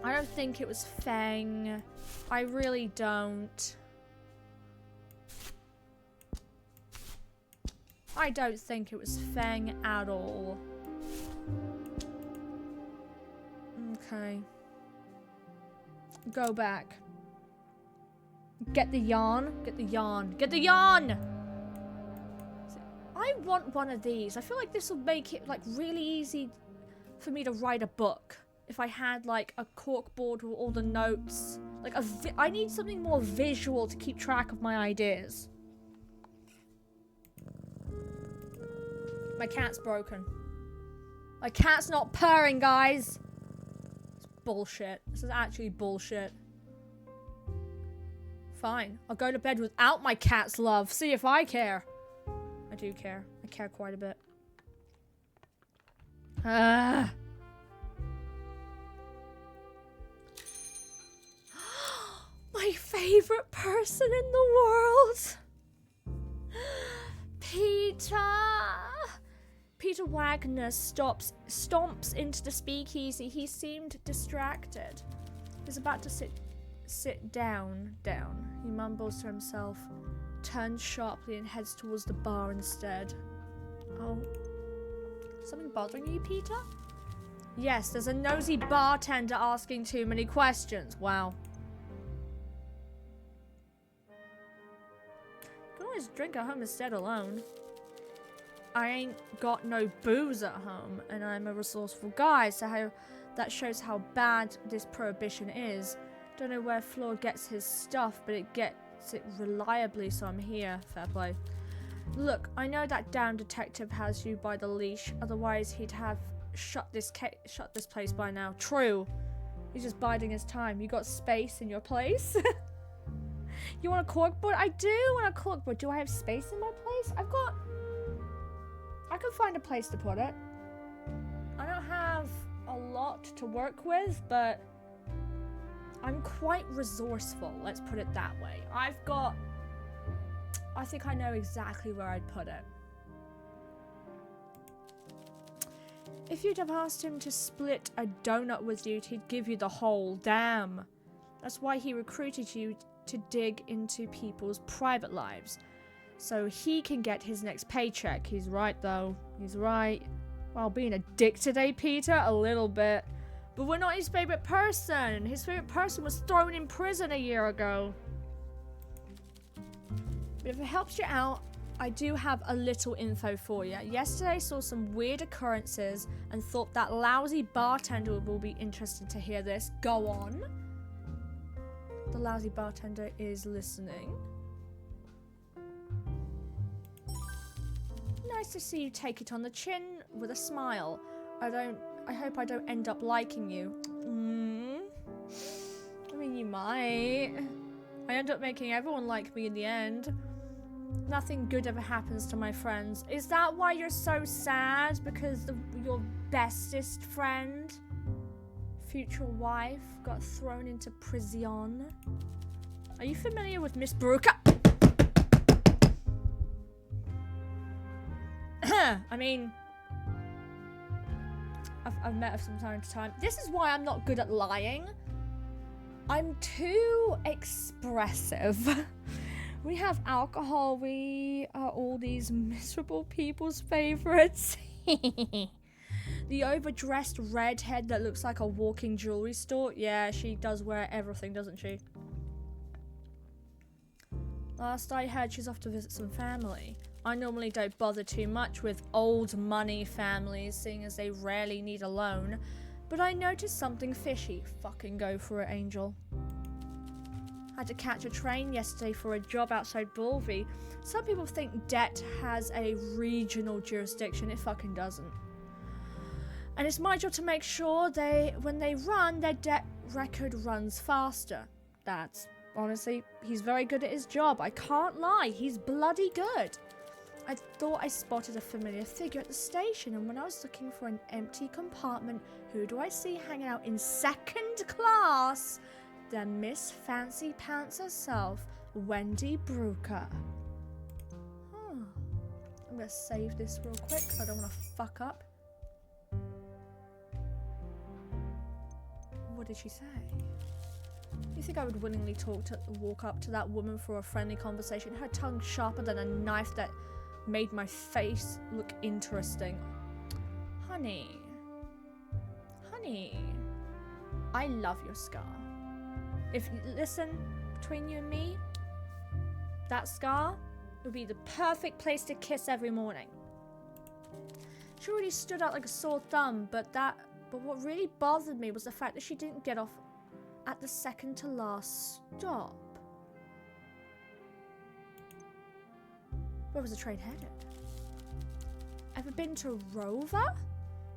I don't think it was Feng. I really don't. I don't think it was Feng at all. Okay. Go back. Get the yarn. Get the yarn. Get the yarn! I want one of these. I feel like this will make it like really easy for me to write a book. If I had like a corkboard with all the notes. Like I need something more visual to keep track of my ideas. My cat's broken. My cat's not purring, guys. It's bullshit. This is actually bullshit. Fine. I'll go to bed without my cat's love. See if I care. I do care. I care quite a bit. Ah. My favorite person in the world. Peter. Peter Wagner stomps into the speakeasy. He seemed distracted. He's about to sit down. He mumbles to himself, turns sharply and heads towards the bar instead. Oh. Something bothering you, Peter? Yes, there's a nosy bartender asking too many questions. Wow. You can always drink at home instead alone. I ain't got no booze at home, and I'm a resourceful guy, so that shows how bad this prohibition is. Don't know where Floor gets his stuff, but it gets it reliably, so I'm here. Fair play. Look, I know that damn detective has you by the leash, otherwise he'd have shut this place by now. True. He's just biding his time. You got space in your place? You want a corkboard? I do want a corkboard. Do I have space in my place? I can find a place to put it. I don't have a lot to work with, but I'm quite resourceful, let's put it that way. I think I know exactly where I'd put it. If you'd have asked him to split a donut with you, he'd give you the whole. Damn. That's why he recruited you to dig into people's private lives. So he can get his next paycheck. He's right, though. He's right. Well, being a dick today, Peter? A little bit. But we're not his favorite person. His favorite person was thrown in prison a year ago. But if it helps you out, I do have a little info for you. Yesterday I saw some weird occurrences and thought that lousy bartender will be interested to hear this. Go on. The lousy bartender is listening. Nice to see you take it on the chin with a smile. I hope I don't end up liking you. I mean, you might. I end up making everyone like me in the end. Nothing good ever happens to my friends. Is that why you're so sad? Because your bestest friend, future wife, got thrown into prison? Are you familiar with Miss Brooker? I mean, I've met her from time to time. This is why I'm not good at lying. I'm too expressive. We have alcohol. We are all these miserable people's favorites. The overdressed redhead that looks like a walking jewelry store. Yeah, she does wear everything, doesn't she? Last I heard, she's off to visit some family. I normally don't bother too much with old money families, seeing as they rarely need a loan. But I noticed something fishy. Fucking go for it, Angel. Had to catch a train yesterday for a job outside Bulvey. Some people think debt has a regional jurisdiction. It fucking doesn't. And it's my job to make sure when they run, their debt record runs faster. That's, honestly, he's very good at his job. I can't lie. He's bloody good. I thought I spotted a familiar figure at the station, and when I was looking for an empty compartment, who do I see hanging out in second class? The Miss Fancy Pants herself, Wendy Brooker. I'm gonna save this real quick because I don't want to fuck up. What did she say? You think I would willingly walk up to that woman for a friendly conversation? Her tongue sharper than a knife that made my face look interesting. Honey, I love your scar. Listen, between you and me, that scar would be the perfect place to kiss every morning. She already stood out like a sore thumb, but what really bothered me was the fact that she didn't get off at the second to last stop. Where was the train headed? Ever been to Rover?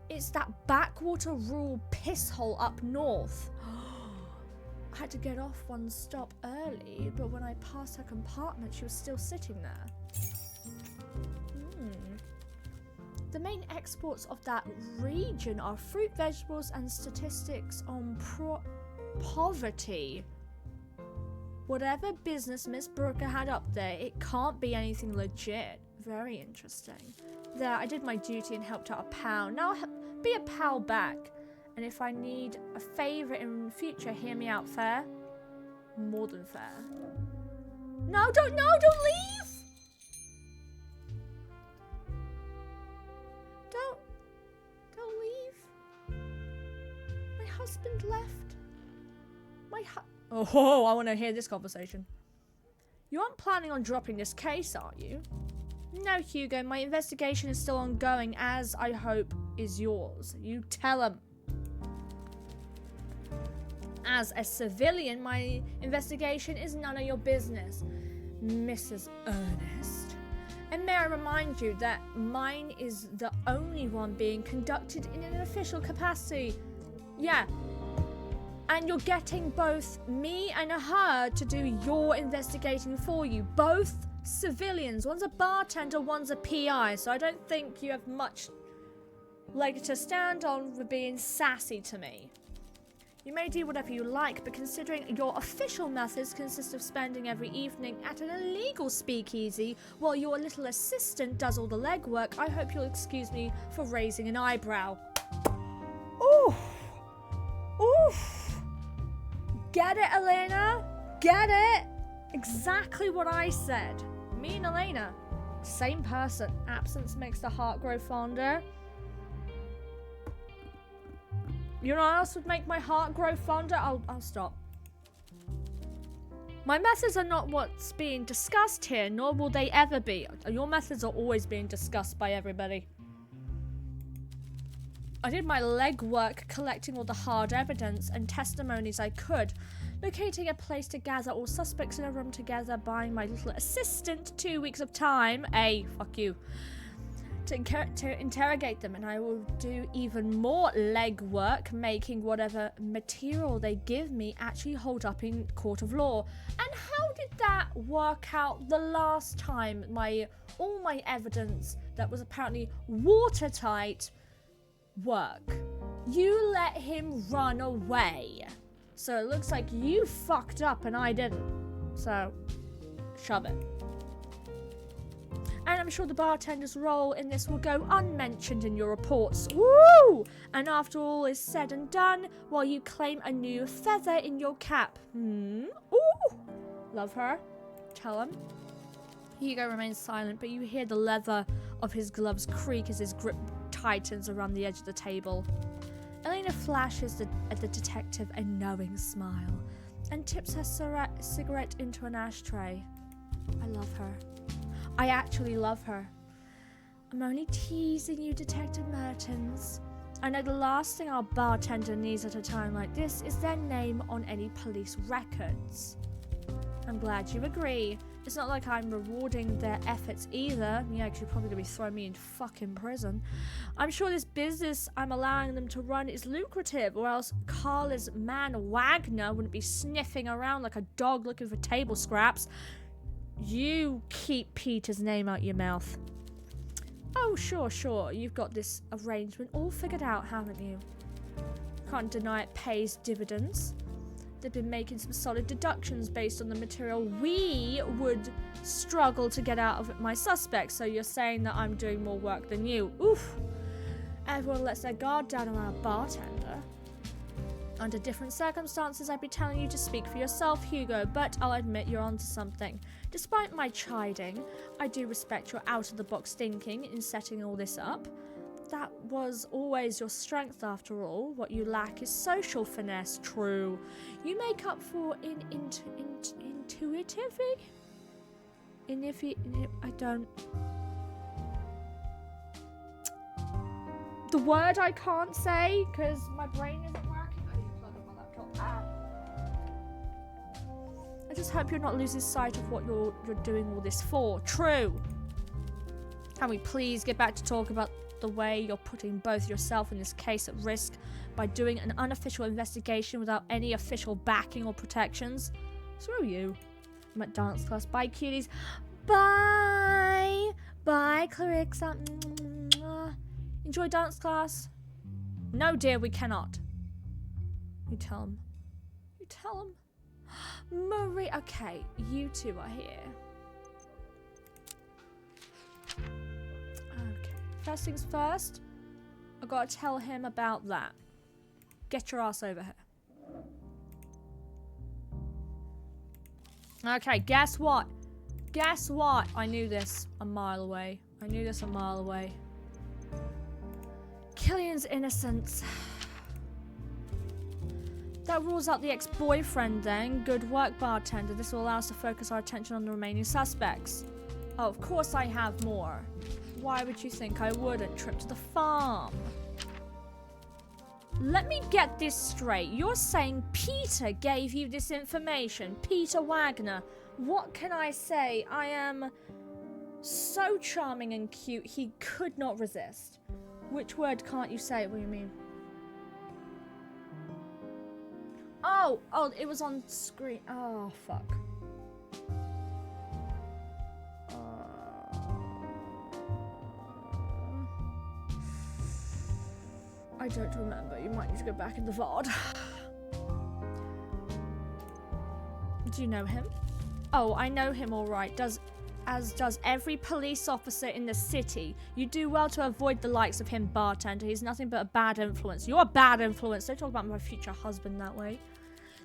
It's that backwater rural piss hole up north. I had to get off one stop early, but when I passed her compartment, she was still sitting there. The main exports of that region are fruit, vegetables, and statistics on poverty. Whatever business Miss Brooker had up there, it can't be anything legit. Very interesting. There, I did my duty and helped out a pal. Now I'll be a pal back. And if I need a favour in the future, hear me out, fair? More than fair. No, don't leave! Don't leave. My husband left. Oh, I want to hear this conversation. You aren't planning on dropping this case, are you? No, Hugo, my investigation is still ongoing, as I hope is yours. You tell him. As a civilian, my investigation is none of your business, Mrs. Ernest. And may I remind you that mine is the only one being conducted in an official capacity. Yeah. And you're getting both me and her to do your investigating for you. Both civilians. One's a bartender, one's a PI. So I don't think you have much leg to stand on for being sassy to me. You may do whatever you like, but considering your official methods consist of spending every evening at an illegal speakeasy while your little assistant does all the legwork, I hope you'll excuse me for raising an eyebrow. Get it, Elena? Get it? Exactly what I said. Me and Elena, same person. Absence makes the heart grow fonder. You know what else would make my heart grow fonder? I'll stop. My methods are not what's being discussed here, nor will they ever be. Your methods are always being discussed by everybody. I did my legwork collecting all the hard evidence and testimonies I could, locating a place to gather all suspects in a room together, buying my little assistant 2 weeks of time, fuck you, to interrogate them, and I will do even more legwork, making whatever material they give me actually hold up in court of law. And how did that work out the last time? All my evidence that was apparently watertight work. You let him run away. So it looks like you fucked up and I didn't. So, shove it. And I'm sure the bartender's role in this will go unmentioned in your reports. Woo! And after all is said and done, while you claim a new feather in your cap. Ooh! Love her. Tell him. Hugo remains silent, but you hear the leather of his gloves creak as his grip tightens around the edge of the table. Elena flashes at the detective a knowing smile and tips her cigarette into an ashtray. I love her. I actually love her. I'm only teasing you, Detective Mertens. I know the last thing our bartender needs at a time like this is their name on any police records. I'm glad you agree. It's not like I'm rewarding their efforts either. Yeah, because you're probably going to be throwing me in fucking prison. I'm sure this business I'm allowing them to run is lucrative, or else Carla's man Wagner wouldn't be sniffing around like a dog looking for table scraps. You keep Peter's name out your mouth. Oh, sure. You've got this arrangement all figured out, haven't you? Can't deny it pays dividends. They've been making some solid deductions based on the material we would struggle to get out of my suspects. So you're saying that I'm doing more work than you. Oof. Everyone lets their guard down around a bartender. Under different circumstances, I'd be telling you to speak for yourself, Hugo, but I'll admit you're onto something. Despite my chiding, I do respect your out-of-the-box thinking in setting all this up. That was always your strength after all. What you lack is social finesse, true. You make up for intuitively? I don't... The word I can't say, because my brain isn't working. I need to plug up my laptop. I just hope you're not losing sight of what you're doing all this for. True. Can we please get back to talk about the way you're putting both yourself and this case at risk by doing an unofficial investigation without any official backing or protections? Screw you. I'm at dance class. Bye, cuties. Bye. Bye, Clarissa. Enjoy dance class. No, dear, we cannot. You tell him. You tell him. Marie. Okay, you two are here. Okay. First things first, I gotta tell him about that. Get your ass over here. Okay, guess what? Guess what? I knew this a mile away. I knew this a mile away. Killian's innocence. That rules out the ex-boyfriend then. Good work, bartender. This will allow us to focus our attention on the remaining suspects. Oh, of course I have more. Why would you think I wouldn't? Trip to the farm. Let me get this straight. You're saying Peter gave you this information? Peter Wagner. What can I say? I am so charming and cute, he could not resist. Which word can't you say? What do you mean? Oh, it was on screen. Oh, fuck. I don't remember. You might need to go back in the VOD. Do you know him? Oh, I know him all right. As does every police officer in the city. You do well to avoid the likes of him, bartender. He's nothing but a bad influence. You're a bad influence. Don't talk about my future husband that way.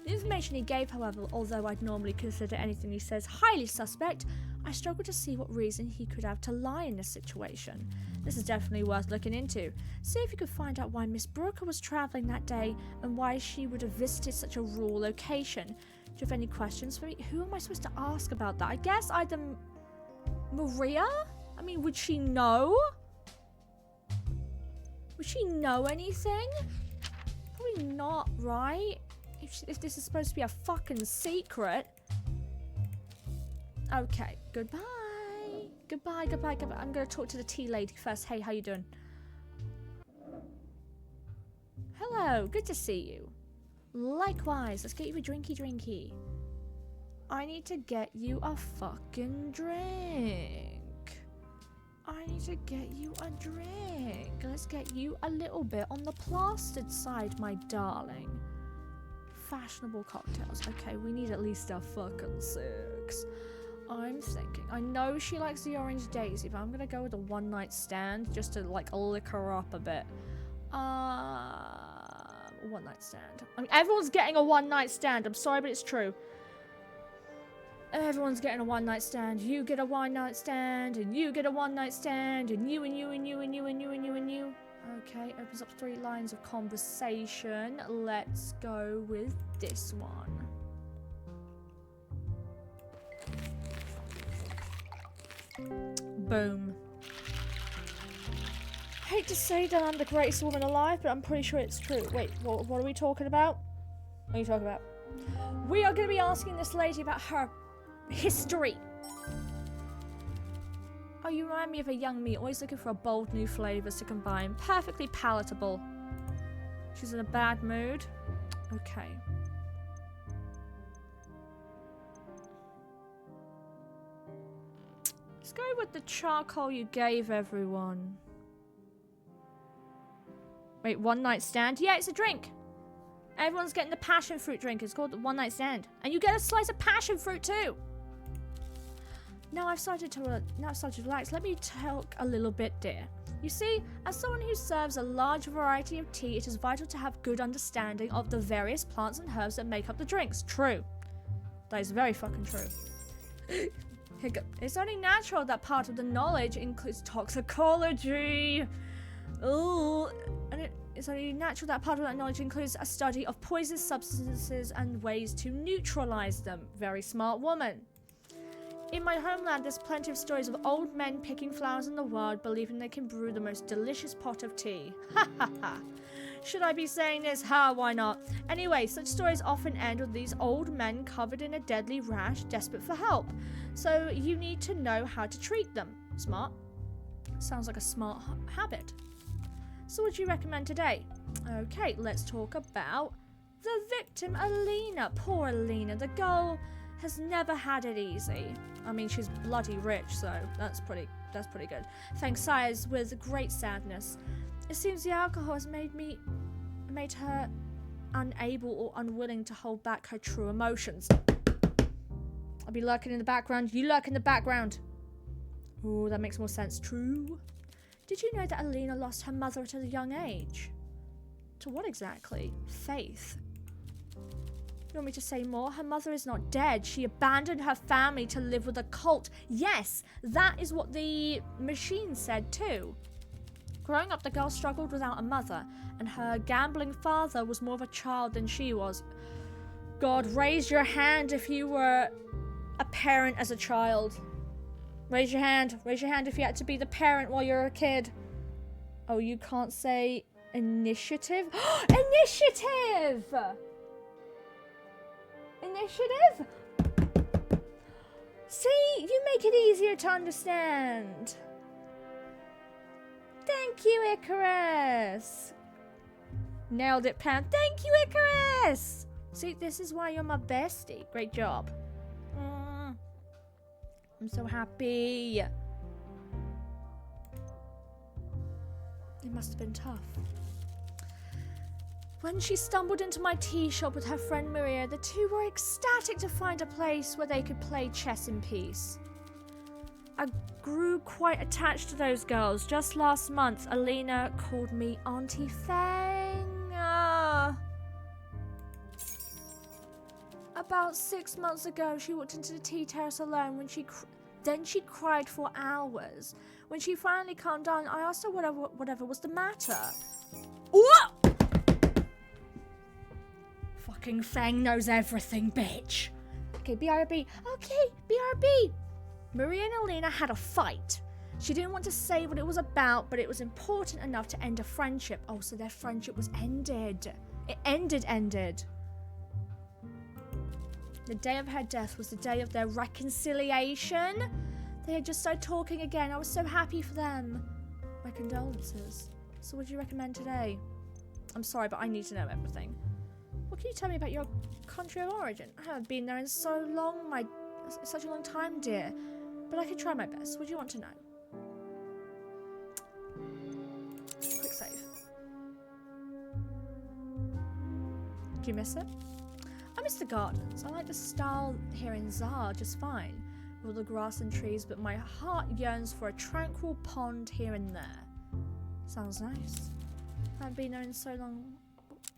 The information he gave, however, although I'd normally consider anything he says highly suspect, I struggle to see what reason he could have to lie in this situation. This is definitely worth looking into. See if you could find out why Miss Brooker was travelling that day and why she would have visited such a rural location. Do you have any questions for me? Who am I supposed to ask about that? I guess either Maria? I mean, would she know? Would she know anything? Probably not, right? If this is supposed to be a fucking secret. Okay, goodbye. Goodbye. I'm gonna talk to the tea lady first. Hey, how you doing? Hello, good to see you. Likewise, let's get you a drinky. I need to get you a fucking drink. I need to get you a drink. Let's get you a little bit on the plastered side, my darling. Fashionable cocktails. Okay, we need at least a fucking 6. I'm thinking, I know she likes the orange daisy, but I'm gonna go with a one night stand just to like lick her up a bit. One night stand. I mean, everyone's getting a one night stand. I'm sorry, but it's true. Everyone's getting a one night stand. You get a one night stand, and you get a one night stand, and you, and you, and you, and you, and you, and you, and you. Okay, opens up 3 lines of conversation. Let's go with this one. Boom. Hate to say that I'm the greatest woman alive, but I'm pretty sure it's true. Wait, what are we talking about? What are you talking about? We are going to be asking this lady about her history. Oh, you remind me of a young me, always looking for bold new flavors to combine. Perfectly palatable. She's in a bad mood. Okay. Let's go with the charcoal you gave everyone. Wait, one night stand? Yeah, it's a drink. Everyone's getting the passion fruit drink. It's called the one night stand. And you get a slice of passion fruit too. Now I've started to relax. Let me talk a little bit, dear. You see, as someone who serves a large variety of tea, it is vital to have good understanding of the various plants and herbs that make up the drinks. True. That is very fucking true. It's only natural that part of the knowledge includes toxicology. Ooh. And it's only natural that part of that knowledge includes a study of poisonous substances and ways to neutralize them. Very smart woman. In my homeland, there's plenty of stories of old men picking flowers in the wild, believing they can brew the most delicious pot of tea. Ha ha ha. Should I be saying this? Ha, why not? Anyway, such stories often end with these old men covered in a deadly rash, desperate for help. So you need to know how to treat them. Smart. Sounds like a smart habit. So what do you recommend today? Okay, let's talk about the victim, Alina. Poor Alina. The girl has never had it easy. I mean, she's bloody rich, so that's pretty good. Thanks, sires, with great sadness. It seems the alcohol has made her unable or unwilling to hold back her true emotions. I'll be lurking in the background. You lurk in the background. Ooh, that makes more sense. True. Did you know that Alina lost her mother at a young age? To what exactly? Faith. You want me to say more? Her mother is not dead. She abandoned her family to live with a cult. Yes, that is what the machine said too. Growing up, the girl struggled without a mother, and her gambling father was more of a child than she was. God, raise your hand if you were a parent as a child. Raise your hand. Raise your hand if you had to be the parent while you're a kid. Oh, you can't say initiative? Initiative! Initiative? See, you make it easier to understand. Thank you, Icarus. Nailed it, Pam. Thank you, Icarus. See, this is why you're my bestie. Great job. I'm so happy. It must have been tough. When she stumbled into my tea shop with her friend Maria, the two were ecstatic to find a place where they could play chess in peace. I grew quite attached to those girls. Just last month, Alina called me Auntie Fang. About 6 months ago, she walked into the tea terrace alone. Then she cried for hours. When she finally calmed down, I asked her whatever was the matter. What? Fucking Fang knows everything, bitch. Okay, BRB. Okay, BRB. Maria and Elena had a fight. She didn't want to say what it was about, but it was important enough to end a friendship. Oh, so their friendship was ended. It ended. The day of her death was the day of their reconciliation. They had just started talking again. I was so happy for them. My condolences. So what do you recommend today? I'm sorry, but I need to know everything. What can you tell me about your country of origin? I haven't been there in so long, such a long time, dear. But I can try my best. What do you want to know? Quick save. Do you miss it? I miss the gardens. I like the style here in Zar just fine, with all the grass and trees, but my heart yearns for a tranquil pond here and there. Sounds nice. I haven't been there in so long.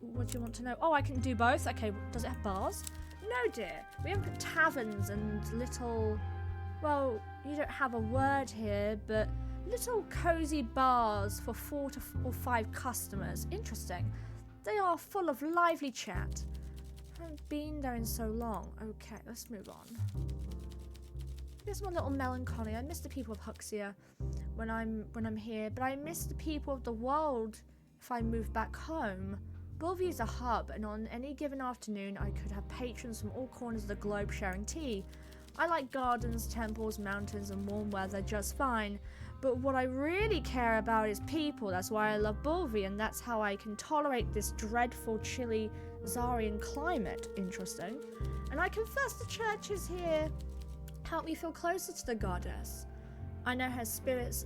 What do you want to know? Oh, I can do both? Okay, does it have bars? No, dear. We have taverns and little... Well, you don't have a word here, but little cozy bars for 4 or 5 customers. Interesting. They are full of lively chat. I haven't been there in so long. Okay, let's move on. Here's my little melancholy. I miss the people of Huxia when I'm here, but I miss the people of the world if I move back home. Bulvi is a hub, and on any given afternoon I could have patrons from all corners of the globe sharing tea. I like gardens, temples, mountains, and warm weather just fine, but what I really care about is people. That's why I love Bulvi, and that's how I can tolerate this dreadful, chilly Zarian climate. Interesting. And I confess the churches here help me feel closer to the goddess. I know her spirit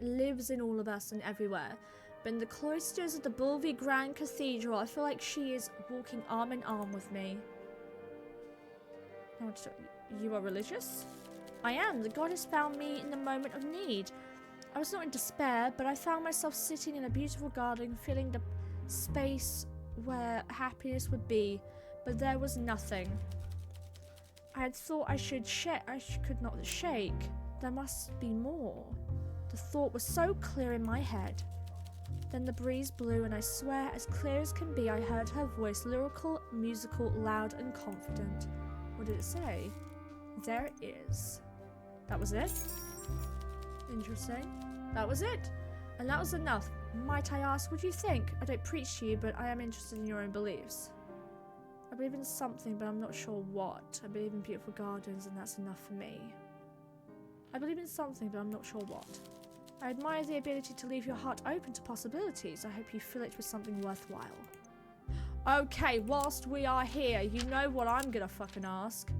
lives in all of us and everywhere, but in the cloisters of the Bulvi Grand Cathedral, I feel like she is walking arm in arm with me. You are religious? I am. The goddess found me in the moment of need. I was not in despair, but I found myself sitting in a beautiful garden, feeling the space where happiness would be, but there was nothing. I had thought I could not shake. There must be more. The thought was so clear in my head. Then the breeze blew, and I swear, as clear as can be, I heard her voice, lyrical, musical, loud, and confident. What did it say? There it is. That was it? Interesting. That was it. And that was enough. Might I ask, what do you think? I don't preach to you, but I am interested in your own beliefs. I believe in something, but I'm not sure what. I believe in beautiful gardens, and that's enough for me. I believe in something, but I'm not sure what. I admire the ability to leave your heart open to possibilities. I hope you fill it with something worthwhile. Okay, whilst we are here, you know what I'm gonna fucking ask.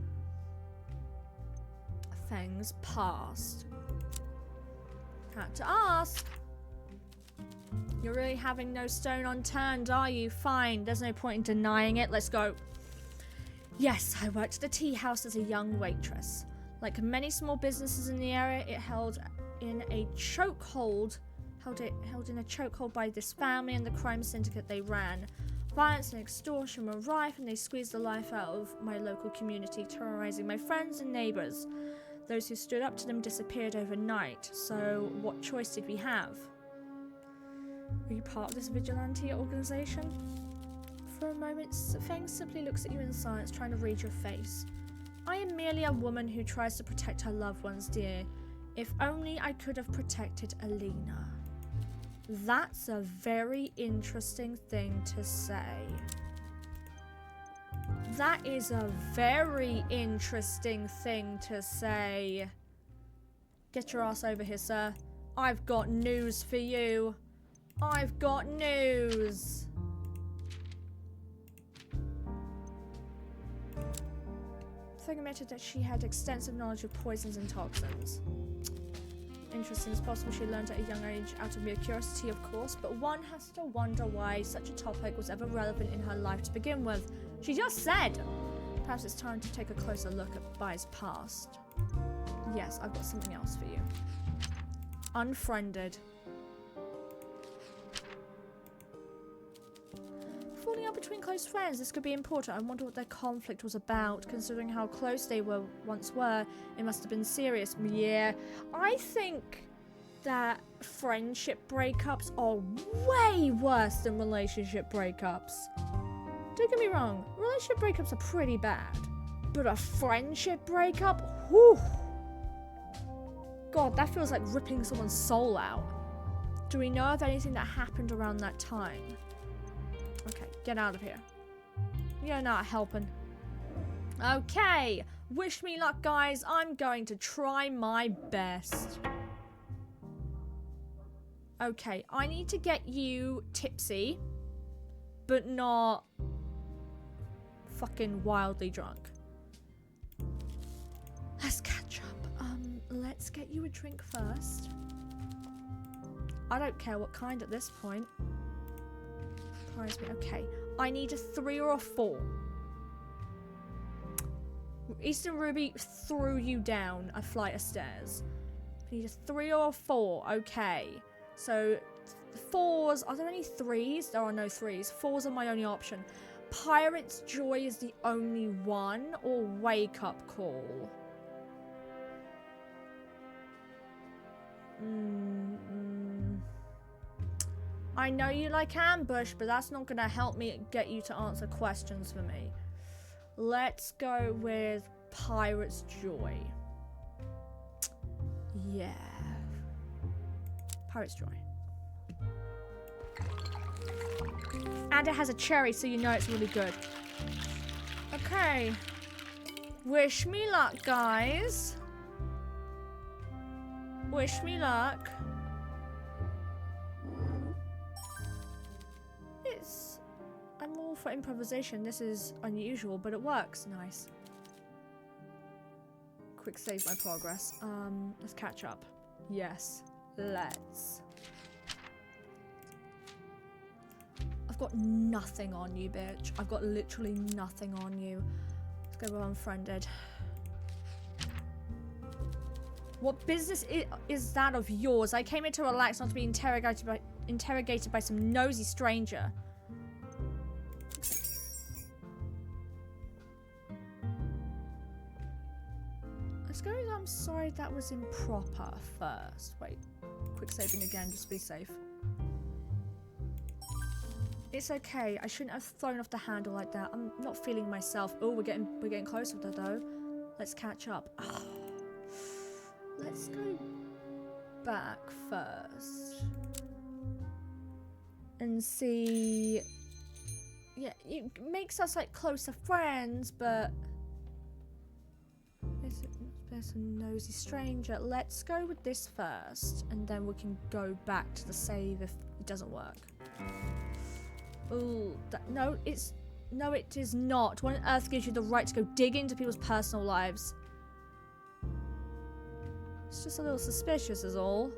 Things past. Had to ask. You're really having no stone unturned, are you? Fine, there's no point in denying it. Let's go. Yes, I worked at a tea house as a young waitress. Like many small businesses in the area, it held in a chokehold by this family and the crime syndicate they ran. Violence and extortion were rife, and they squeezed the life out of my local community, terrorizing my friends and neighbors. Those who stood up to them disappeared overnight, so what choice did we have? Are you part of this vigilante organization? For a moment, Feng simply looks at you in silence, trying to read your face. I am merely a woman who tries to protect her loved ones, dear. If only I could have protected Alina. That's a very interesting thing to say. That is a very interesting thing to say. Get your ass over here, sir. I've got news for you. I've got news. Feng admitted that she had extensive knowledge of poisons and toxins. Interesting. It's possible she learned at a young age out of mere curiosity, of course, but one has to wonder why such a topic was ever relevant in her life to begin with. She just said! Perhaps it's time to take a closer look at Bai's past. Yes, I've got something else for you. Unfriended. Falling up between close friends. This could be important. I wonder what their conflict was about. Considering how close they once were, it must have been serious. Yeah, I think that friendship breakups are way worse than relationship breakups. Don't get me wrong, relationship breakups are pretty bad. But a friendship breakup? Whew. God, that feels like ripping someone's soul out. Do we know of anything that happened around that time? Okay, get out of here. You're not helping. Okay, wish me luck, guys. I'm going to try my best. Okay, I need to get you tipsy, but not fucking wildly drunk. Let's catch up. Let's get you a drink first. I don't care what kind at this point. Surprise me. Okay, I need a 3 or a 4. Eastern Ruby threw you down a flight of stairs. I need a 3 or a 4. Okay, so 4s. Are there any 3s? There are no 3s. 4s are my only option. Pirate's Joy is the only one, or Wake Up Call. I know you like ambush, but that's not gonna help me get you to answer questions for me. Let's go with Pirate's Joy. Yeah. Pirate's Joy. And it has a cherry, so you know it's really good. Okay. Wish me luck, guys. Wish me luck. I'm all for improvisation. This is unusual, but it works. Nice. Quick save my progress. Let's catch up. Yes. Let's. I've got nothing on you, bitch. I've got literally nothing on you. Let's go with unfriended. What business is that of yours? I came here to relax, not to be interrogated by some nosy stranger. Let's go with I'm sorry that was improper first. Wait, quick saving again, just to be safe. It's okay. I shouldn't have thrown off the handle like that. I'm not feeling myself. Oh, we're getting closer though. Let's catch up. Oh. Let's go back first and see. Yeah, it makes us like closer friends, but there's a nosy stranger. Let's go with this first, and then we can go back to the save if it doesn't work. Ooh, no, it is not. What on earth gives you the right to go dig into people's personal lives? It's just a little suspicious is all.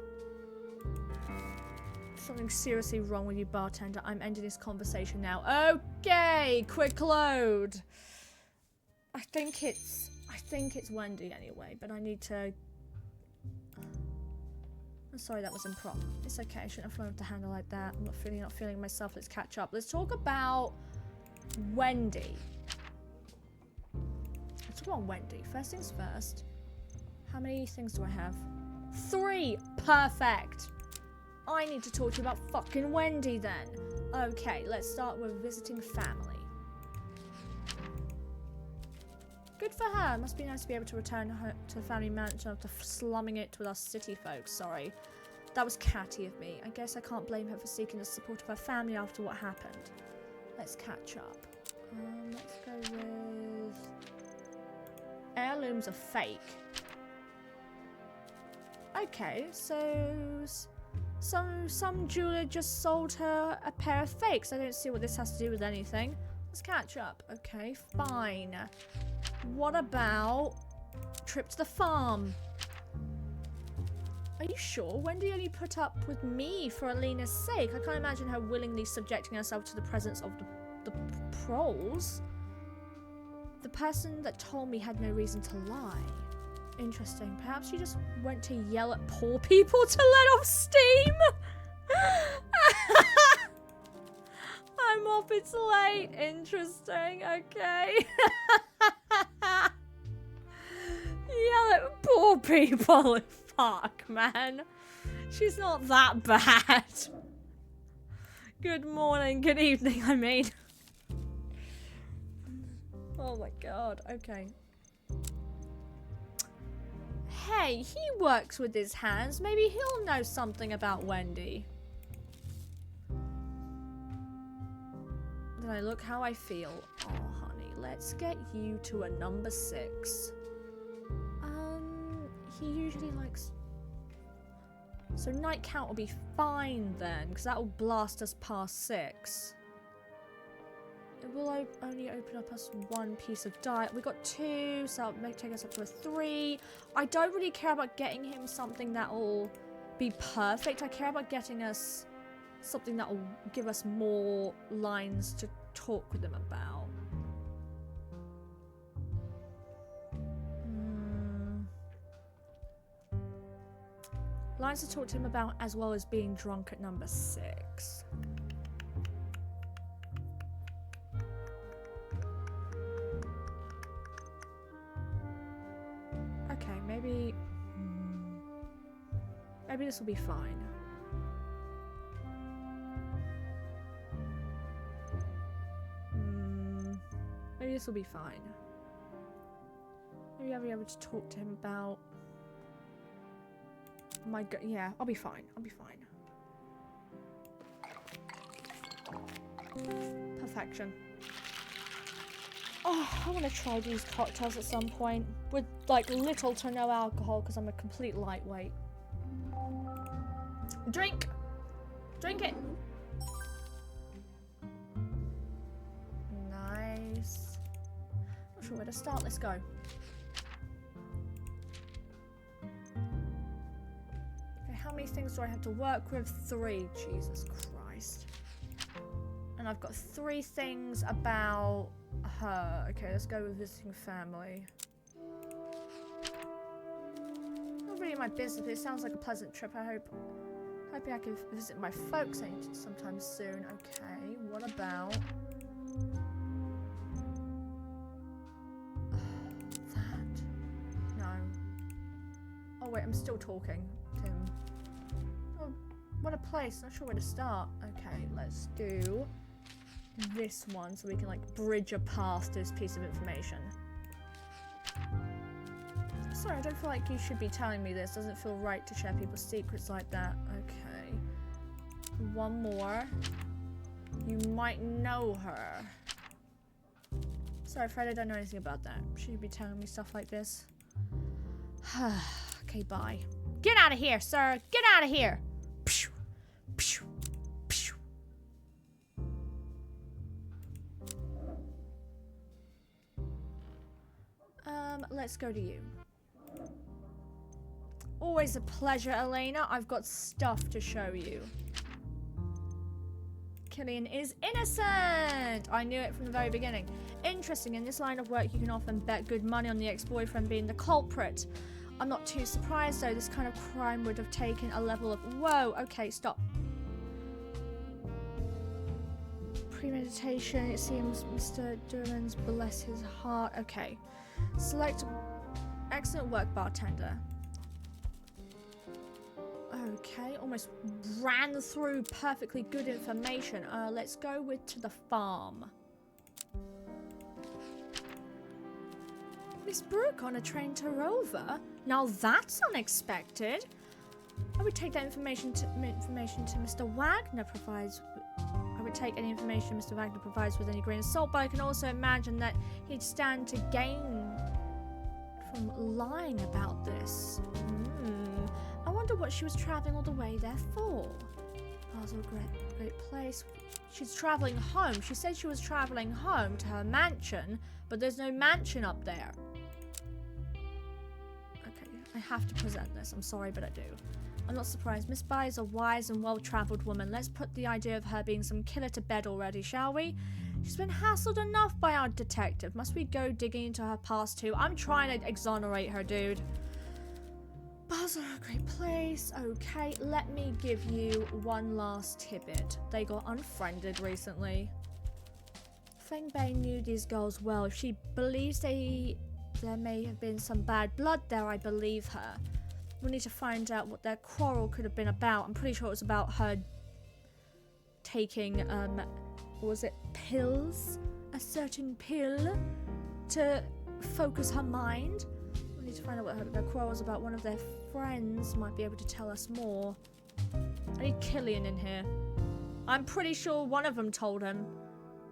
Something seriously wrong with you, bartender. I'm ending this conversation now. Okay, quick load. I think it's Wendy anyway, but I need to. I'm sorry that was improper. It's okay. I shouldn't have flown off the handle like that. I'm not feeling myself. Let's catch up. Let's talk about Wendy. Let's talk about Wendy. First things first. How many things do I have? 3. Perfect. I need to talk to you about fucking Wendy then. Okay, let's start with visiting family. Good for her. Must be nice to be able to return to the family mansion after slumming it with us city folks. Sorry. That was catty of me. I guess I can't blame her for seeking the support of her family after what happened. Let's catch up. Let's go with... Heirlooms are fake. Okay, so some jeweler just sold her a pair of fakes. I don't see what this has to do with anything. Let's catch up. Okay, fine. What about trip to the farm? Are you sure? Wendy only put up with me for Alina's sake. I can't imagine her willingly subjecting herself to the presence of the proles. The person that told me had no reason to lie. Interesting. Perhaps you just went to yell at poor people to let off steam? I'm off, it's late. Interesting, okay. Yeah, like, poor people. Fuck, man. She's not that bad. Good morning, good evening, I mean. Oh my god, okay. Hey, he works with his hands. Maybe he'll know something about Wendy. Then I look how I feel. Oh, honey, let's get you to a number 6. He usually likes... So night count will be fine then, because that will blast us past 6. It will only open up us 1 piece of diet. We got 2, so that'll take us up to a 3. I don't really care about getting him something that will be perfect. I care about getting us something that will give us more lines to talk with him about. Lines to talk to him about, as well as being drunk at number 6. Okay, maybe... maybe this will be fine. Maybe this will be fine. Maybe I'll be able to talk to him about... My god, yeah, I'll be fine. I'll be fine. Perfection. Oh, I want to try these cocktails at some point with like little to no alcohol because I'm a complete lightweight. Drink! Drink it! Nice. Not sure where to start. Let's go. How many things do I have to work with? 3. Jesus Christ. And I've got 3 things about her. Okay, let's go with visiting family. Not really my business, but it sounds like a pleasant trip. Hoping I can visit my folks sometime soon. Okay, what about... that? No. Oh wait, I'm still talking to him. What a place. Not sure where to start. Okay, let's do this one so we can like bridge a path to this piece of information. Sorry, I don't feel like you should be telling me this. Doesn't feel right to share people's secrets like that. Okay. One more. You might know her. Sorry, Fred, I don't know anything about that. Should you be telling me stuff like this? Okay, bye. Get out of here, sir! Get out of here! Phew, phew, phew. Let's go to you. Always a pleasure, Elena. I've got stuff to show you. Killian is innocent! I knew it from the very beginning. Interesting, in this line of work you can often bet good money on the ex-boyfriend being the culprit. I'm not too surprised though, this kind of crime would have taken a level of... Whoa, okay, stop. Premeditation, it seems Mr. Durlan's bless his heart. Okay. Select excellent work, bartender. Okay, almost ran through perfectly good information. Let's go to the farm. Miss Brooke on a train to Rover? Now that's unexpected. I would take that information to Mr. Wagner provides. I would take any information Mr. Wagner provides with any grain of salt, but I can also imagine that he'd stand to gain from lying about this. I wonder what she was traveling all the way there for. Basel, great place. She's traveling home. She said she was traveling home to her mansion, but there's no mansion up there. Okay, I have to present this. I'm sorry, but I do. I'm not surprised. Miss Bai is a wise and well-traveled woman. Let's put the idea of her being some killer to bed already, shall we? She's been hassled enough by our detective. Must we go digging into her past too? I'm trying to exonerate her, dude. Basel, great place. Okay, let me give you one last tidbit. They got unfriended recently. Feng Bei knew these girls well. If she believes there may have been some bad blood there, I believe her. We need to find out what their quarrel could have been about. I'm pretty sure it was about her taking, what was it, pills? A certain pill to focus her mind. We need to find out what their quarrel was about. One of their friends might be able to tell us more. I need Killian in here. I'm pretty sure one of them told him.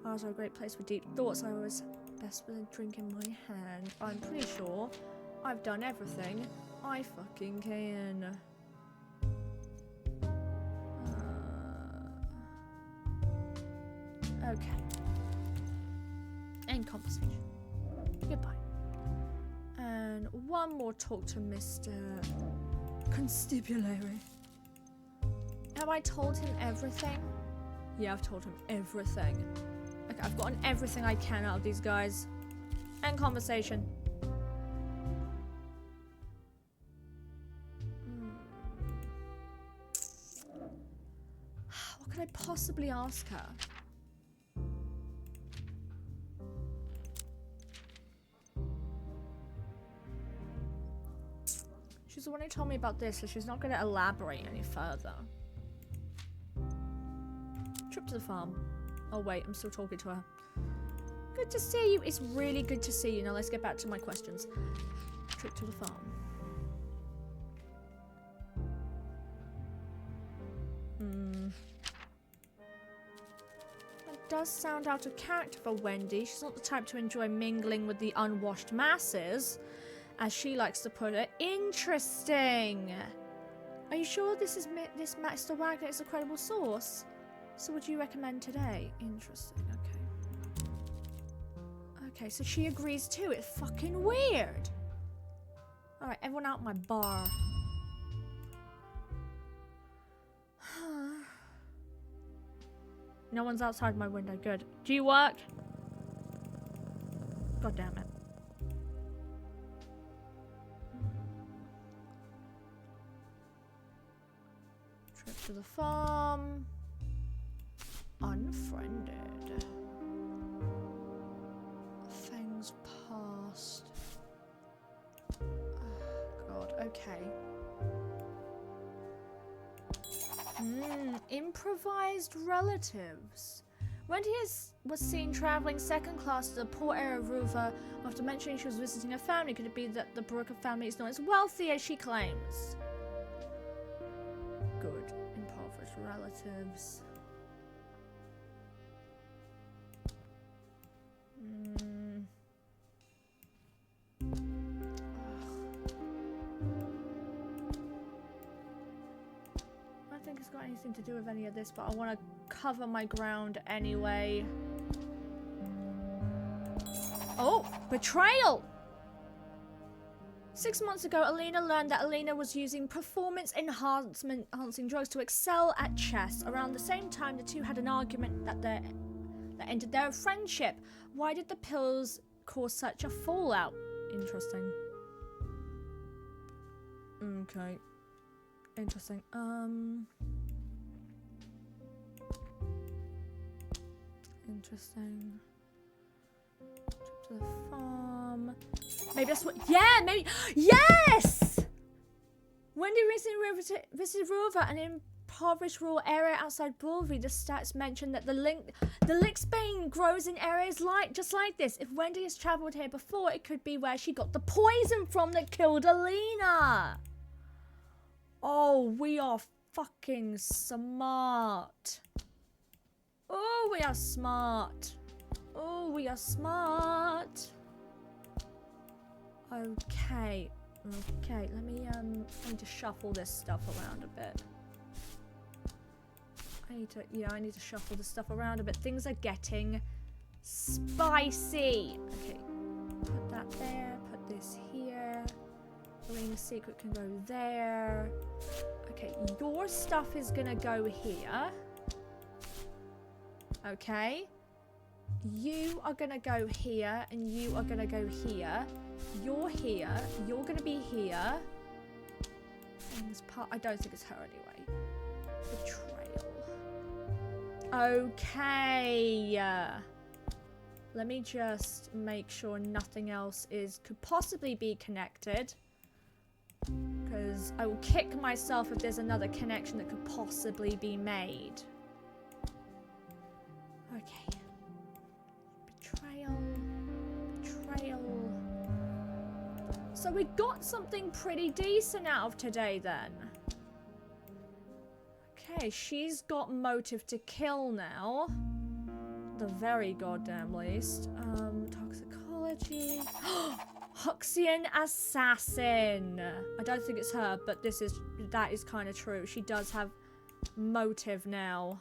Bars are a great place for deep thoughts. I was best with a drink in my hand. I'm pretty sure I've done everything I fucking can. Okay. End conversation. Goodbye. And one more talk to Mr. Constabulary. Have I told him everything? Yeah, I've told him everything. Okay, I've gotten everything I can out of these guys. End conversation. What could I possibly ask her? She's the one who told me about this, so she's not going to elaborate any further. Trip to the farm. Oh wait, I'm still talking to her. Good to see you. It's really good to see you. Now let's get back to my questions. Trip to the farm. That does sound out of character for Wendy. She's not the type to enjoy mingling with the unwashed masses, as she likes to put it. Interesting. Are you sure this Mr. Wagner is a credible source? So would you recommend today? Interesting, okay. Okay, so she agrees too. It's fucking weird. Alright, everyone out my bar. No one's outside my window. Good. Do you work? God damn it. Trip to the farm. Unfriended. Things past. Oh, God, okay. Improvised relatives. Wendy was seen traveling second class to the poor area of Ruva after mentioning she was visiting her family. Could it be that the Brooker family is not as wealthy as she claims? Good. Impoverished relatives. I don't think it's got anything to do with any of this, but I want to cover my ground anyway. Oh, betrayal! 6 months ago, Alina learned that Alina was using performance-enhancing drugs to excel at chess. Around the same time, the two had an argument that ended their friendship. Why did the pills cause such a fallout? Interesting. Okay. Interesting. Interesting. Trip to the farm. Maybe that's what. Yeah, maybe. Yes! Wendy recently visited Ruva, an impoverished rural area outside Bulvi. The stats mention that the Lixbane grows in areas just like this. If Wendy has travelled here before, it could be where she got the poison from that killed Alina. Oh, we are fucking smart. Oh, we are smart. Oh, we are smart. Okay. Okay, let me just shuffle this stuff around a bit. I need to shuffle this stuff around a bit. Things are getting spicy. Okay, put that there, put this here. Alina's secret can go there. Okay, your stuff is gonna go here. Okay. You are gonna go here, and you are gonna go here. You're here. You're gonna be here. And this part, I don't think it's her anyway. Betrayal. Okay. Let me just make sure nothing else could possibly be connected. Because I will kick myself if there's another connection that could possibly be made. Okay. Betrayal. Betrayal. So we got something pretty decent out of today then. Okay, she's got motive to kill now. The very goddamn least. Toxicology. Huxian assassin. I don't think it's her, but that is kind of true. She does have motive now.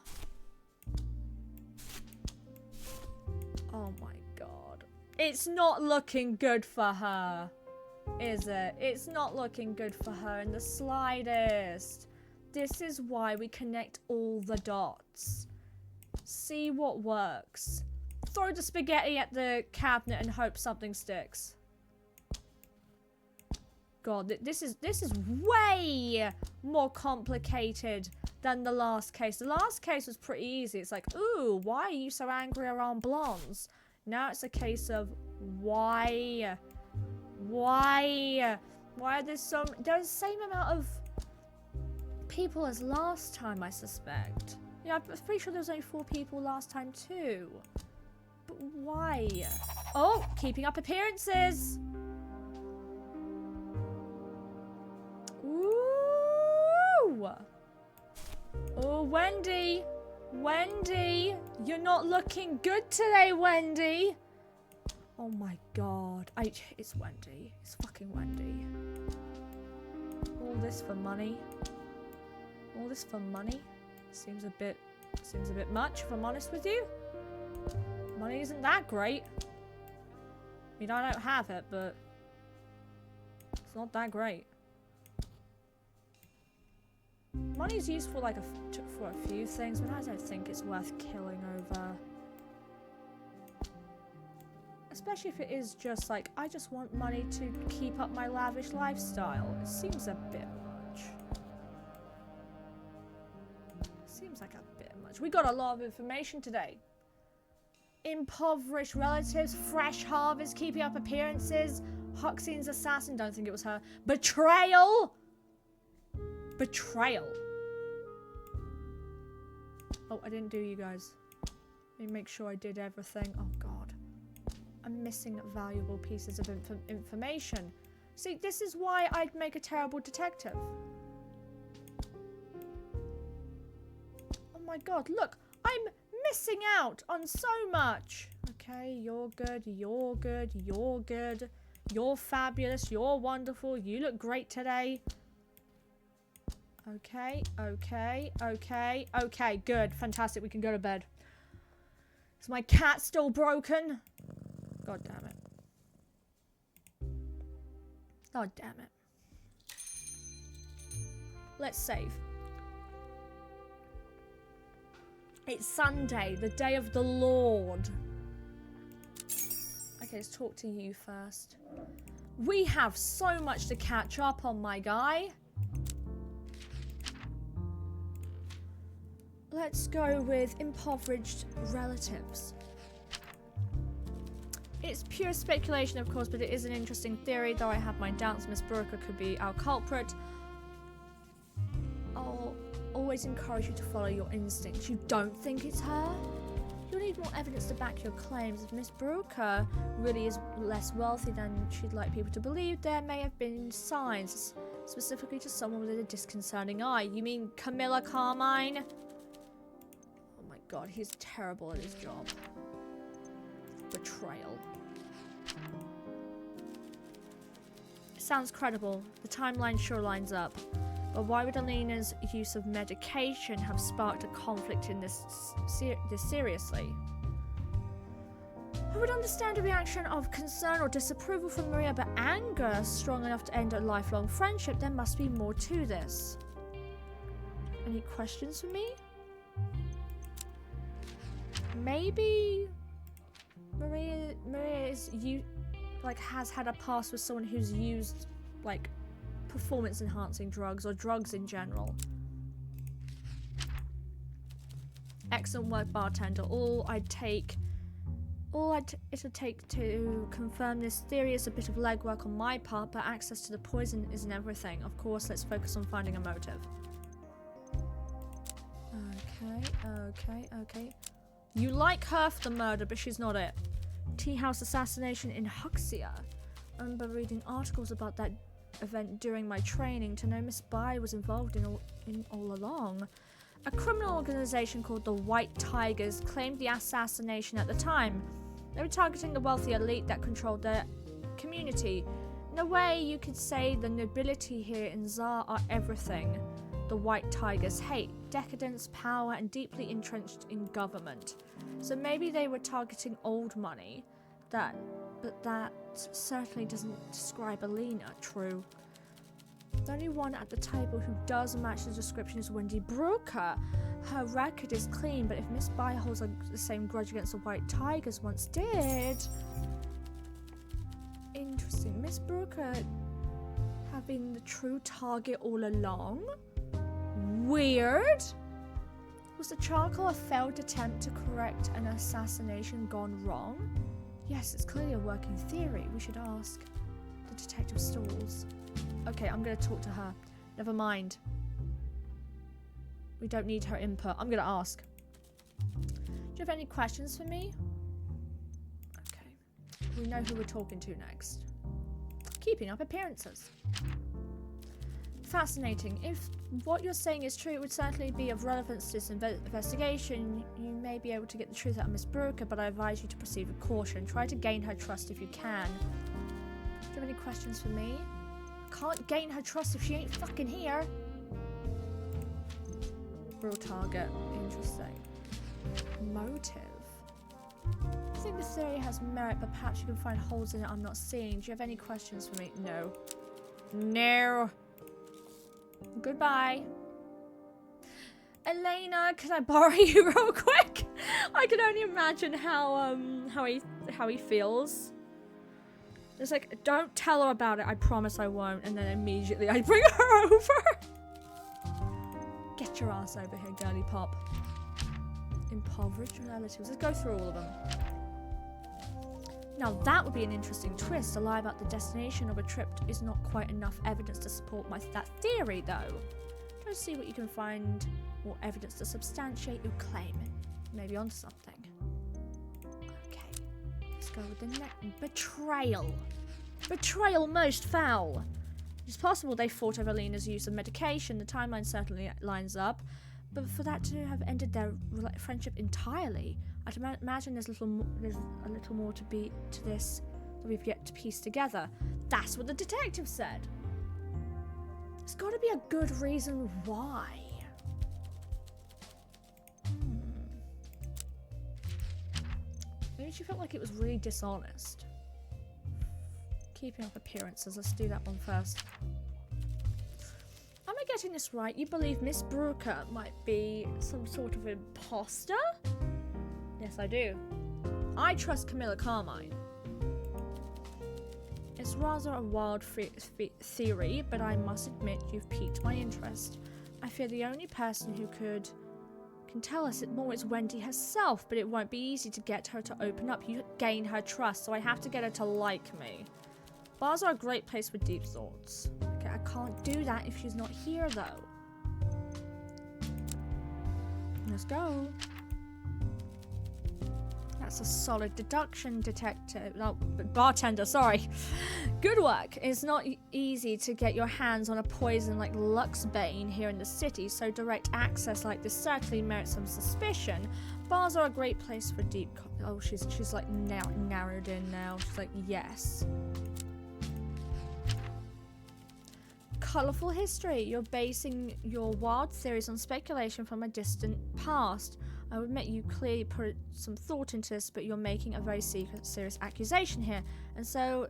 Oh my god. It's not looking good for her, is it? It's not looking good for her in the slightest. This is why we connect all the dots. See what works. Throw the spaghetti at the cabinet and hope something sticks. God, this is way more complicated than the last case. The last case was pretty easy. It's like, ooh, why are you so angry around blondes? Now it's a case of why are there's the same amount of people as last time, I suspect. Yeah, I'm pretty sure there was only 4 people last time too. But why? Oh, keeping up appearances. Ooh. Oh, Wendy. Wendy, you're not looking good today, Wendy. Oh my god. It's Wendy. It's fucking Wendy. All this for money. All this for money? Seems a bit much, if I'm honest with you. Money isn't that great. I mean, I don't have it, but it's not that great. Money's useful like for a few things, but I don't think it's worth killing over. Especially if it is just like, I just want money to keep up my lavish lifestyle. It seems a bit much. Seems like a bit much. We got a lot of information today. Impoverished relatives, fresh harvest, keeping up appearances, Huxian's assassin, don't think it was her. Betrayal! Betrayal. Oh, I didn't do you guys. Let me make sure I did everything. Oh god. I'm missing valuable pieces of information. See, this is why I'd make a terrible detective. Oh my god, look! I'm missing out on so much! Okay, you're good, you're good, you're good. You're fabulous, you're wonderful, you look great today. Okay, okay, okay, okay, good, fantastic, we can go to bed. Is my cat still broken? God damn it. God damn it. Let's save. It's Sunday, the day of the Lord. Okay, let's talk to you first. We have so much to catch up on, my guy. Let's go with impoverished relatives. It's pure speculation, of course, but it is an interesting theory, though I have my doubts Miss Brooker could be our culprit. I'll always encourage you to follow your instincts. You don't think it's her? You'll need more evidence to back your claims. If Miss Brooker really is less wealthy than she'd like people to believe, there may have been signs, specifically to someone with a disconcerting eye. You mean Camilla Carmine? Oh my god, he's terrible at his job. Betrayal. Sounds credible. The timeline sure lines up. But why would Alina's use of medication have sparked a conflict in this seriously? I would understand a reaction of concern or disapproval from Maria, but anger strong enough to end a lifelong friendship. There must be more to this. Any questions for me? Maybe Maria is has had a past with someone who's used like performance enhancing drugs or drugs in general. Excellent work, bartender. All I'd take All it'll take to confirm this theory is a bit of legwork on my part, but access to the poison isn't everything. Of course, let's focus on finding a motive. Okay. You like her for the murder, but she's not it. Tea house assassination in Huxia. I remember reading articles about that event during my training to know Miss Bai was involved in all along. A criminal organization called the White Tigers claimed the assassination at the time. They were targeting the wealthy elite that controlled their community. In a way, you could say the nobility here in Zar are everything the White Tigers hate: decadence, power, and deeply entrenched in government. So maybe they were targeting old money, but that certainly doesn't describe Alina. True. The only one at the table who does match the description is Wendy Brooker. Her record is clean, but if Miss Bai holds the same grudge against the White Tigers once did... Interesting. Miss Brooker have been the true target all along? Weird. Was the charcoal a failed attempt to correct an assassination gone wrong? Yes, it's clearly a working theory. We should ask the detective stalls. Okay, I'm going to talk to her. Never mind. We don't need her input. I'm going to ask. Do you have any questions for me? Okay. We know who we're talking to next. Keeping up appearances. Fascinating. If what you're saying is true, it would certainly be of relevance to this investigation. You may be able to get the truth out of Miss Brooker, but I advise you to proceed with caution. Try to gain her trust if you can. Do you have any questions for me? Can't gain her trust if she ain't fucking here. Real target. Interesting. Motive. I think the theory has merit, but perhaps you can find holes in it I'm not seeing. Do you have any questions for me? No. No. Goodbye. Elena, can I borrow you real quick? I can only imagine how he feels. It's like, don't tell her about it, I promise I won't. And then immediately I bring her over. Get your ass over here, girly pop. Impoverished relatives. Let's go through all of them. Now that would be an interesting twist. A lie about the destination of a trip is not quite enough evidence to support that theory, though. Try to see what you can find more evidence to substantiate your claim. Maybe onto something. Let's go with the next. Betrayal. Betrayal most foul. It's possible they fought over Lena's use of medication. The timeline certainly lines up. But for that to have ended their friendship entirely, I'd imagine there's a little more to this that we've yet to piece together. That's what the detective said. There's got to be a good reason why. Maybe she felt like it was really dishonest. Keeping up appearances. Let's do that one first. Am I getting this right? You believe Miss Brooker might be some sort of imposter? Yes, I do. I trust Camilla Carmine. It's rather a wild theory, but I must admit you've piqued my interest. I fear the only person who can tell us it more is Wendy herself, but it won't be easy to get her to open up. You gain her trust, so I have to get her to like me. Bars are a great place for deep thoughts. Okay, I can't do that if she's not here, though. Let's go. That's a solid deduction, detective. No, bartender, sorry. Good work. It's not easy to get your hands on a poison like Luxbane here in the city, so direct access like this certainly merits some suspicion. Bars are a great place for deep... Oh, she's like now narrowed in now. She's like, yes. Colourful history. You're basing your wild theories on speculation from a distant past. I would admit you clearly put some thought into this, but you're making a very serious accusation here, and so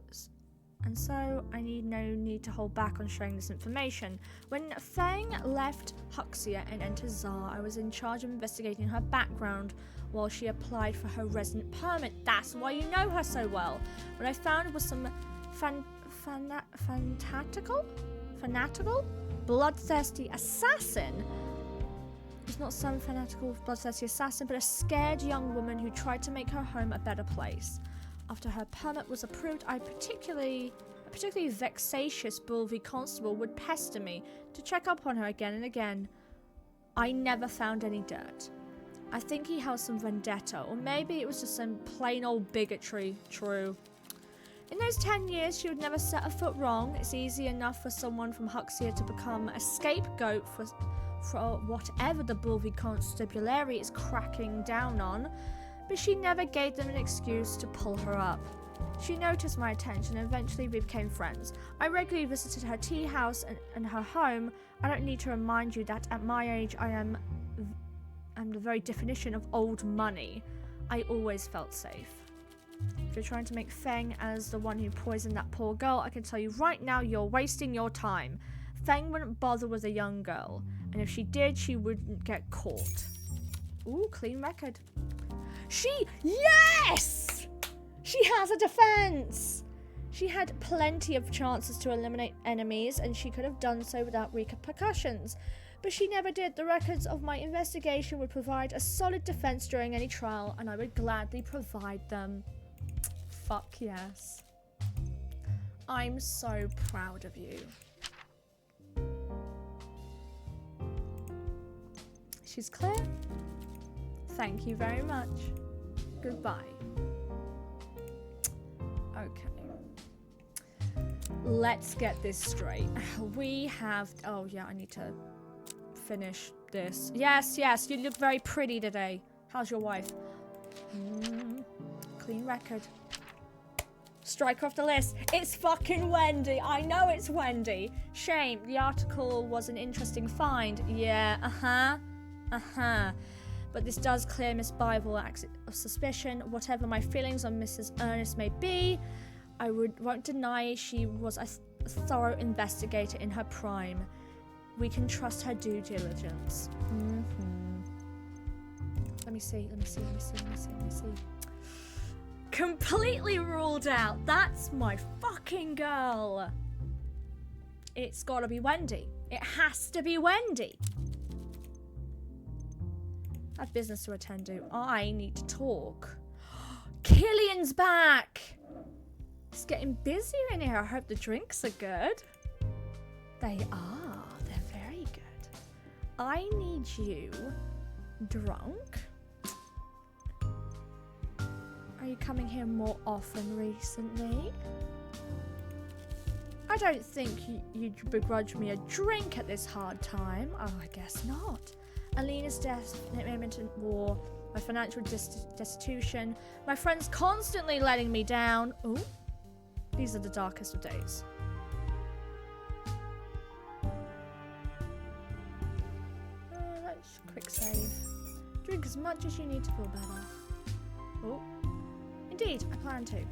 I need to hold back on sharing this information. When Fang left Huxia and entered Zar, I was in charge of investigating her background while she applied for her resident permit. That's why you know her so well. What I found was some fanatical, bloodthirsty assassin was was not some fanatical, bloodthirsty assassin, but a scared young woman who tried to make her home a better place. After her permit was approved, a particularly vexatious Bulvey constable would pester me to check up on her again and again. I never found any dirt. I think he held some vendetta, or maybe it was just some plain old bigotry. True. In those 10 years, she would never set a foot wrong. It's easy enough for someone from Huxley to become a scapegoat for whatever the Bulvey Constabulary is cracking down on, but she never gave them an excuse to pull her up. She noticed my attention and eventually we became friends. I regularly visited her tea house and her home. I don't need to remind you that at my age I am the very definition of old money. I always felt safe. If you're trying to make Feng as the one who poisoned that poor girl, I can tell you right now you're wasting your time. Feng wouldn't bother with a young girl, and if she did, she wouldn't get caught. Ooh, clean record. Yes! She has a defense! She had plenty of chances to eliminate enemies, and she could have done so without repercussions. But she never did. The records of my investigation would provide a solid defense during any trial, and I would gladly provide them. Fuck yes. I'm so proud of you. She's clear. Thank you very much. Goodbye. Okay. Let's get this straight. We have... Oh, yeah, I need to finish this. Yes, yes, you look very pretty today. How's your wife? Clean record. Strike off the list. It's fucking Wendy. I know it's Wendy. Shame. The article was an interesting find. Yeah, But this does clear Miss Bible of suspicion. Whatever my feelings on Mrs. Ernest may be, I won't deny she was a thorough investigator in her prime. We can trust her due diligence. Let me see. Completely ruled out. That's my fucking girl. It's gotta be Wendy. It has to be Wendy. I have business to attend to. I need to talk. Killian's back. It's getting busier in here. I hope the drinks are good. They are. They're very good. I need you drunk. Are you coming here more often recently? I don't think you'd begrudge me a drink at this hard time. Oh, I guess not. Alina's death, intermittent war, my financial destitution, my friends constantly letting me down. Ooh, these are the darkest of days. Let's quick save. Drink as much as you need to feel better. Oh, indeed, I plan to.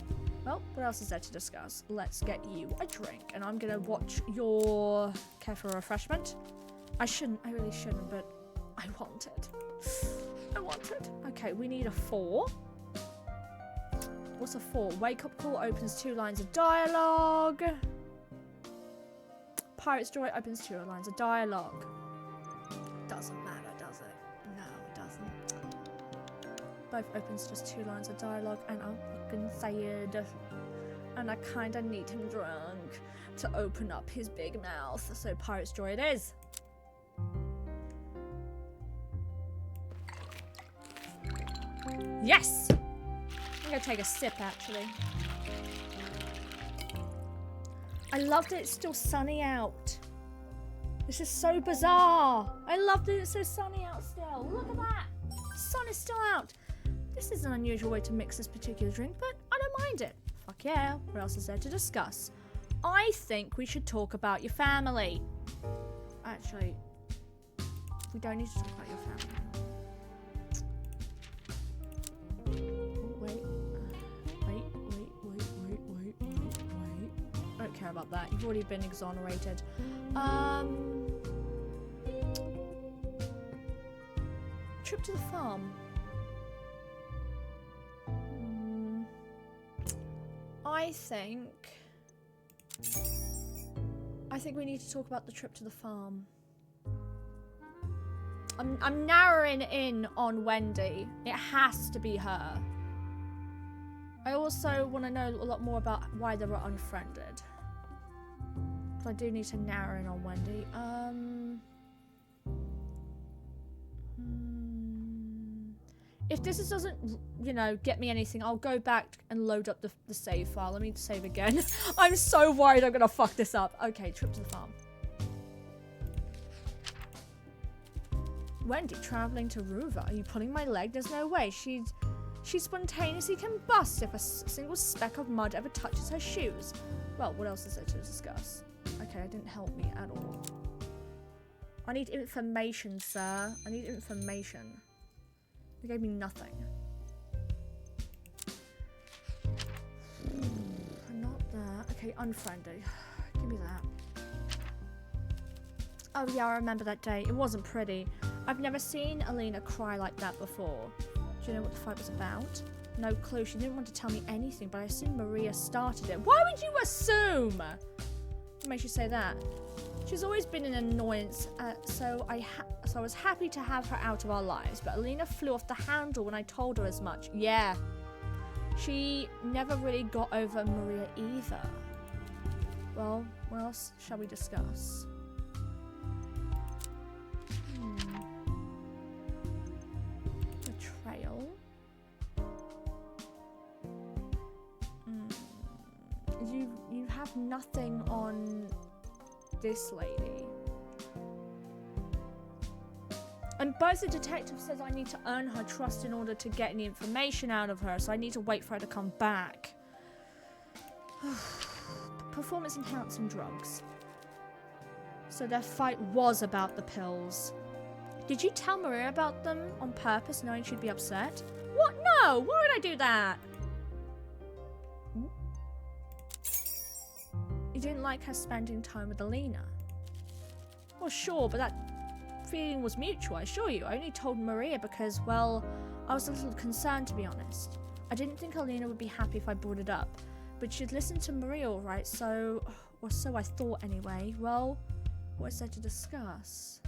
Well, what else is there to discuss? Let's get you a drink, and I'm gonna watch your care for refreshment. I really shouldn't, but I want it. I want it. Okay, we need a 4. What's a 4? Wake up call opens 2 lines of dialogue. Pirate's Joy opens 2 lines of dialogue. Doesn't matter, does it? No, it doesn't. Both opens just 2 lines of dialogue, and I'm fucking tired. And I kinda need him drunk to open up his big mouth. So Pirate's Joy it is. Yes! I'm gonna take a sip, actually. I love that it's still sunny out. This is so bizarre. I love that it's so sunny out still. Look at that. The sun is still out. This is an unusual way to mix this particular drink, but I don't mind it. Fuck yeah. What else is there to discuss? I think we should talk about your family. Actually, we don't need to talk about your family. I don't care about that. You've already been exonerated. Trip to the farm. I think we need to talk about the trip to the farm. I'm narrowing in on Wendy. It has to be her. I also want to know a lot more about why they were unfriended. So I do need to narrow in on Wendy. If this doesn't, you know, get me anything, I'll go back and load up the save file. Let me save again. I'm so worried I'm gonna fuck this up. Okay, trip to the farm. Wendy traveling to Ruva. Are you pulling my leg? There's no way. She spontaneously combust if a single speck of mud ever touches her shoes. Well, what else is there to discuss? Okay, it didn't help me at all. I need information, sir. I need information. They gave me nothing. Not that. Okay, unfriendly. Give me that. Oh yeah, I remember that day. It wasn't pretty. I've never seen Alina cry like that before. Do you know what the fight was about? No clue. She didn't want to tell me anything, but I assume Maria started it. Why would you assume? What makes you say that? She's always been an annoyance, so I was happy to have her out of our lives, but Alina flew off the handle when I told her as much. Yeah. She never really got over Maria either. Well, what else shall we discuss? Betrayal. You have nothing on this lady. And both the detective says I need to earn her trust in order to get any information out of her, so I need to wait for her to come back. Performance enhancing drugs. So their fight was about the pills. Did you tell Maria about them on purpose, knowing she'd be upset? What? No! Why would I do that? You didn't like her spending time with Alina? Well, sure, but that feeling was mutual, I assure you. I only told Maria because, well, I was a little concerned, to be honest. I didn't think Alina would be happy if I brought it up, but she'd listen to Maria all right, so... or so I thought, anyway. Well, what is there to discuss?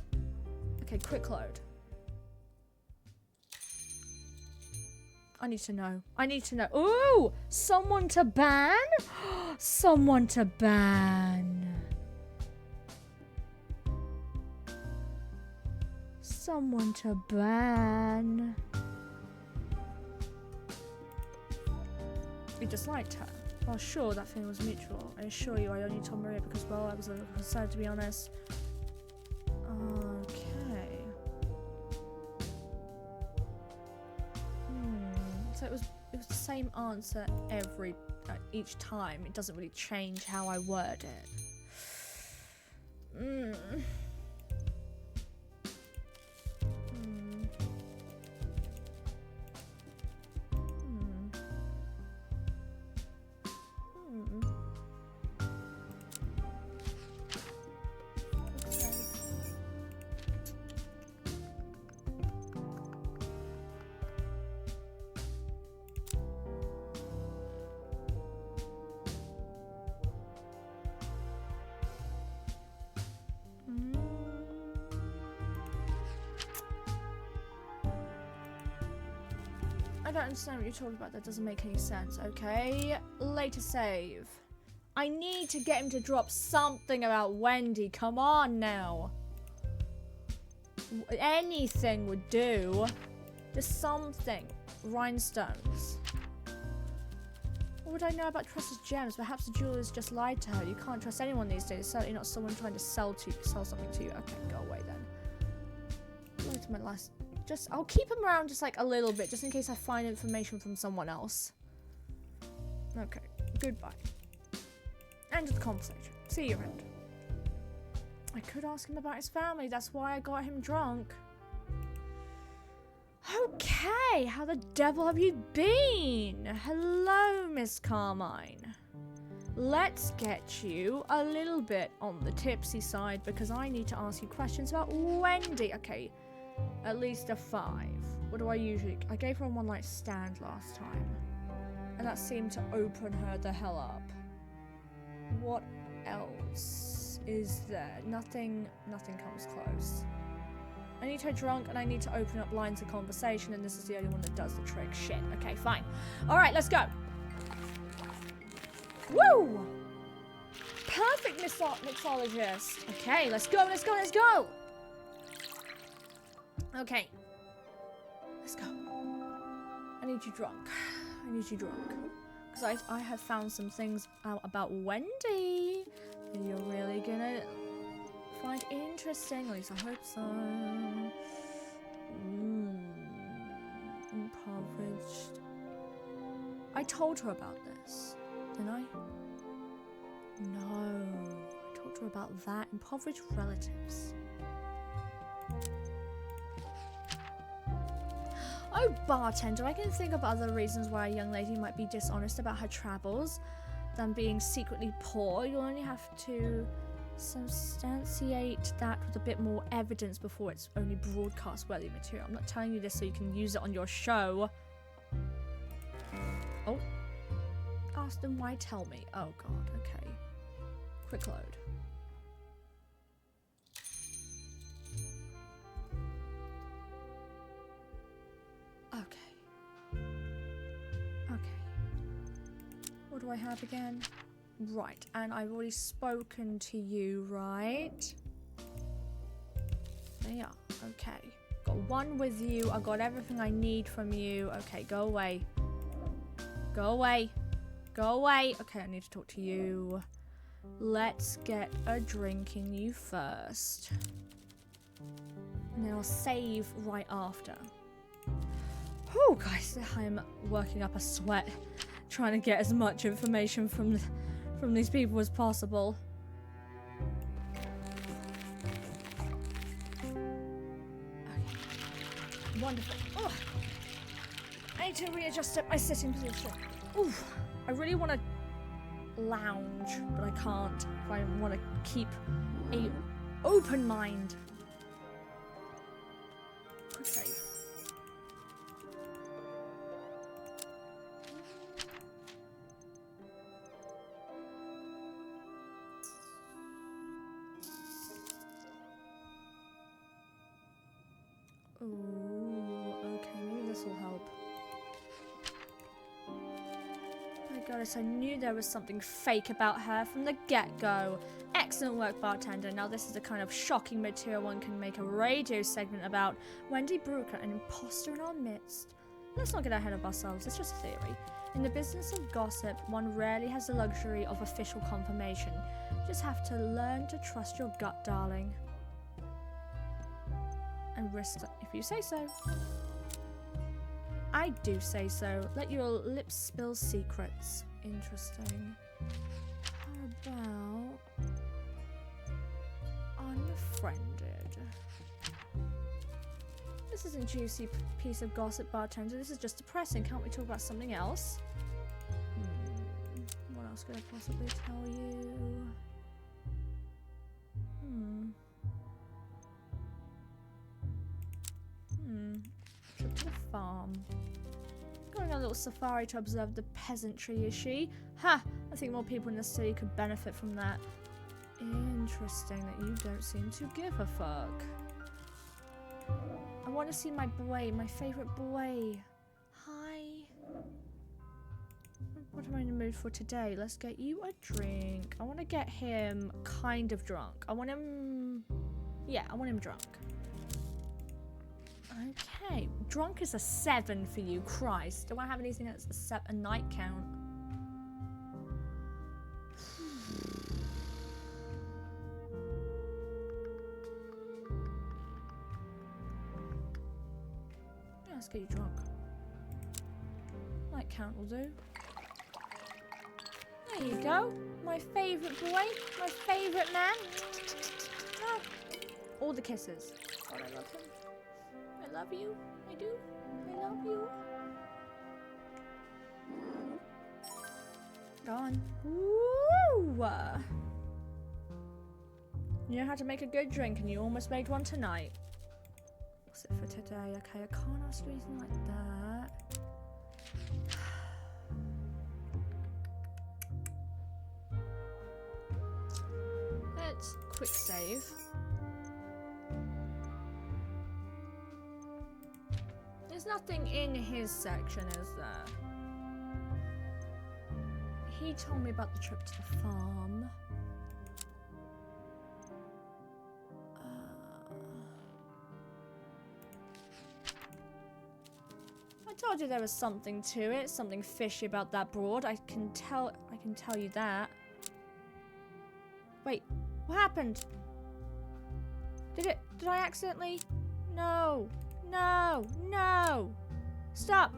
Okay, quick load. I need to know. I need to know. Ooh! Someone to ban? Someone to ban. Someone to ban. You disliked her? Well, sure, that feeling was mutual. I assure you, I only told Maria because, well, I was a little concerned, to be honest. Okay. So it was the same answer each time. It doesn't really change how I word it. I don't understand what you're talking about. That doesn't make any sense. Okay, later save. I need to get him to drop something about Wendy. Come on now. Anything would do. Just something. Rhinestones. What would I know about Trust's gems? Perhaps the jewelers just lied to her. You can't trust anyone these days. Certainly not someone trying to sell something to you. Okay, go away then. Go to my last... I'll keep him around just like a little bit, just in case I find information from someone else. Okay, goodbye. End of the conversation. See you around. I could ask him about his family. That's why I got him drunk. Okay, how the devil have you been? Hello, Miss Carmine. Let's get you a little bit on the tipsy side because I need to ask you questions about Wendy. Okay. At least a 5. What do I usually... I gave her a one-night stand last time. And that seemed to open her the hell up. What else is there? Nothing comes close. I need her drunk, and I need to open up lines of conversation, and this is the only one that does the trick. Shit. Okay, fine. Alright, let's go. Woo! Perfect mixologist. Okay, let's go, let's go, let's go! Okay. Let's go. I need you drunk. I need you drunk. Because I have found some things out about Wendy that you're really gonna find interesting. At least I hope so. Impoverished. I told her about this, didn't I? No. I told her about that. Impoverished relatives. Oh, bartender, I can think of other reasons why a young lady might be dishonest about her travels than being secretly poor. You'll only have to substantiate that with a bit more evidence before it's only broadcast-worthy material. I'm not telling you this so you can use it on your show. Oh. Ask them why tell me. Oh, God, okay. Quick load. Okay. What do I have again? Right, and I've already spoken to you, right? There you are. Okay. Got one with you. I got everything I need from you. Okay, go away. Go away. Go away. Okay, I need to talk to you. Let's get a drink in you first. And then I'll save right after. Oh, guys, I'm working up a sweat trying to get as much information from these people as possible. Okay. Wonderful. Oh, I need to readjust my sitting position. Ooh, I really want to lounge, but I can't if I want to keep a open mind. Quick save. Ooh, okay, maybe this will help. My goodness, I knew there was something fake about her from the get-go. Excellent work, bartender. Now this is the kind of shocking material one can make a radio segment about. Wendy Brooker, an imposter in our midst. Let's not get ahead of ourselves, it's just a theory. In the business of gossip, one rarely has the luxury of official confirmation. You just have to learn to trust your gut, darling. And risk it if you say so. I do say so. Let your lips spill secrets. Interesting. How about unfriended? This isn't a juicy piece of gossip, bartender. This is just depressing. Can't we talk about something else? What else could I possibly tell you? Trip to the farm. Going on a little safari to observe the peasantry, is she? Ha! I think more people in the city could benefit from that. Interesting that you don't seem to give a fuck. I want to see my boy, my favorite boy. Hi. What am I in the mood for today? Let's get you a drink. I want to get him kind of drunk. I want him... Yeah, I want him drunk. Okay, drunk is a 7 for you, Christ. Do I have anything that's a night count? Yeah, let's get you drunk. Night count will do. There you go. My favourite boy, my favourite man. Oh. All the kisses. God, I love him. I love you. I do. I love you. Go on. Woo! You know how to make a good drink and you almost made one tonight. What's it for today? Okay, I can't ask you anything like that. Let's quick save. nothing in his section, is there? He told me about the trip to the farm. I told you there was something to it, something fishy about that broad. I can tell you that. Wait, what happened? Did I accidentally? No, no, no! Stop!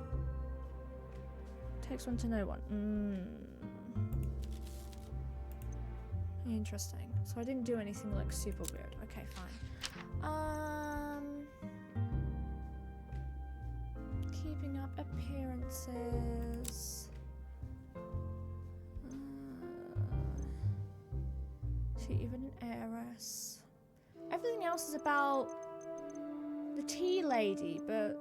Takes one to know one. Interesting. So I didn't do anything like super weird. Okay, fine. Keeping up appearances. She even an heiress. Everything else is about the tea lady, but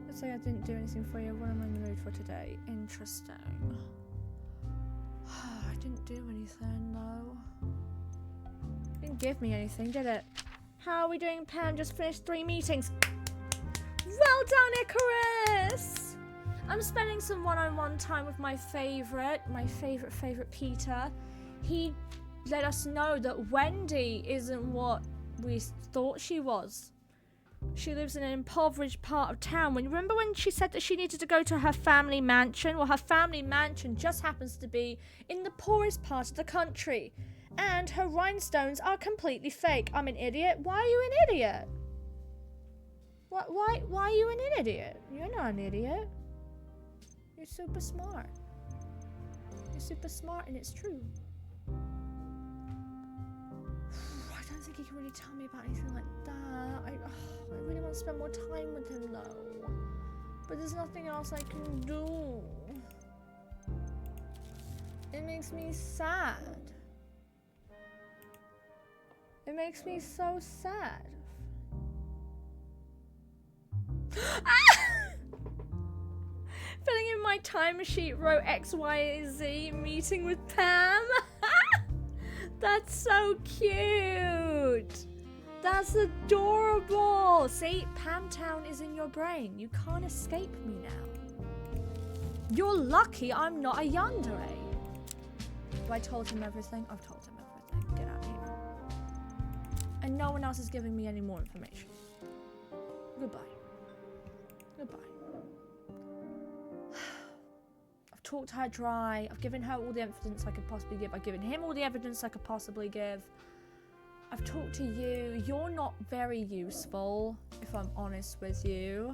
let's say I didn't do anything for you. What am I in the mood for today? Interesting. I didn't do anything though. Didn't give me anything, did it? How are we doing, Pam? Just finished 3 meetings. Well done, Icarus! I'm spending some one-on-one time with my favorite Peter. He let us know that Wendy isn't what we thought she was. She lives in an impoverished part of town. Remember when she said that she needed to go to her family mansion? Well, her family mansion just happens to be in the poorest part of the country. And her rhinestones are completely fake. I'm an idiot. Why are you an idiot? Why are you an idiot? You're not an idiot. You're super smart. You're super smart and it's true. I don't think he can really tell me about anything like that. I really want to spend more time with him though. But there's nothing else I can do. It makes me sad. It makes me so sad. Filling in my time sheet, wrote XYZ meeting with Pam. That's so cute. That's adorable. See, Pamtown is in your brain. You can't escape me now. You're lucky I'm not a yandere. Have I told him everything? I've told him everything. Get out of here. And no one else is giving me any more information. Goodbye. Goodbye. I've talked her dry. I've given her all the evidence I could possibly give. I've given him all the evidence I could possibly give. I've talked to you. You're not very useful, if I'm honest with you.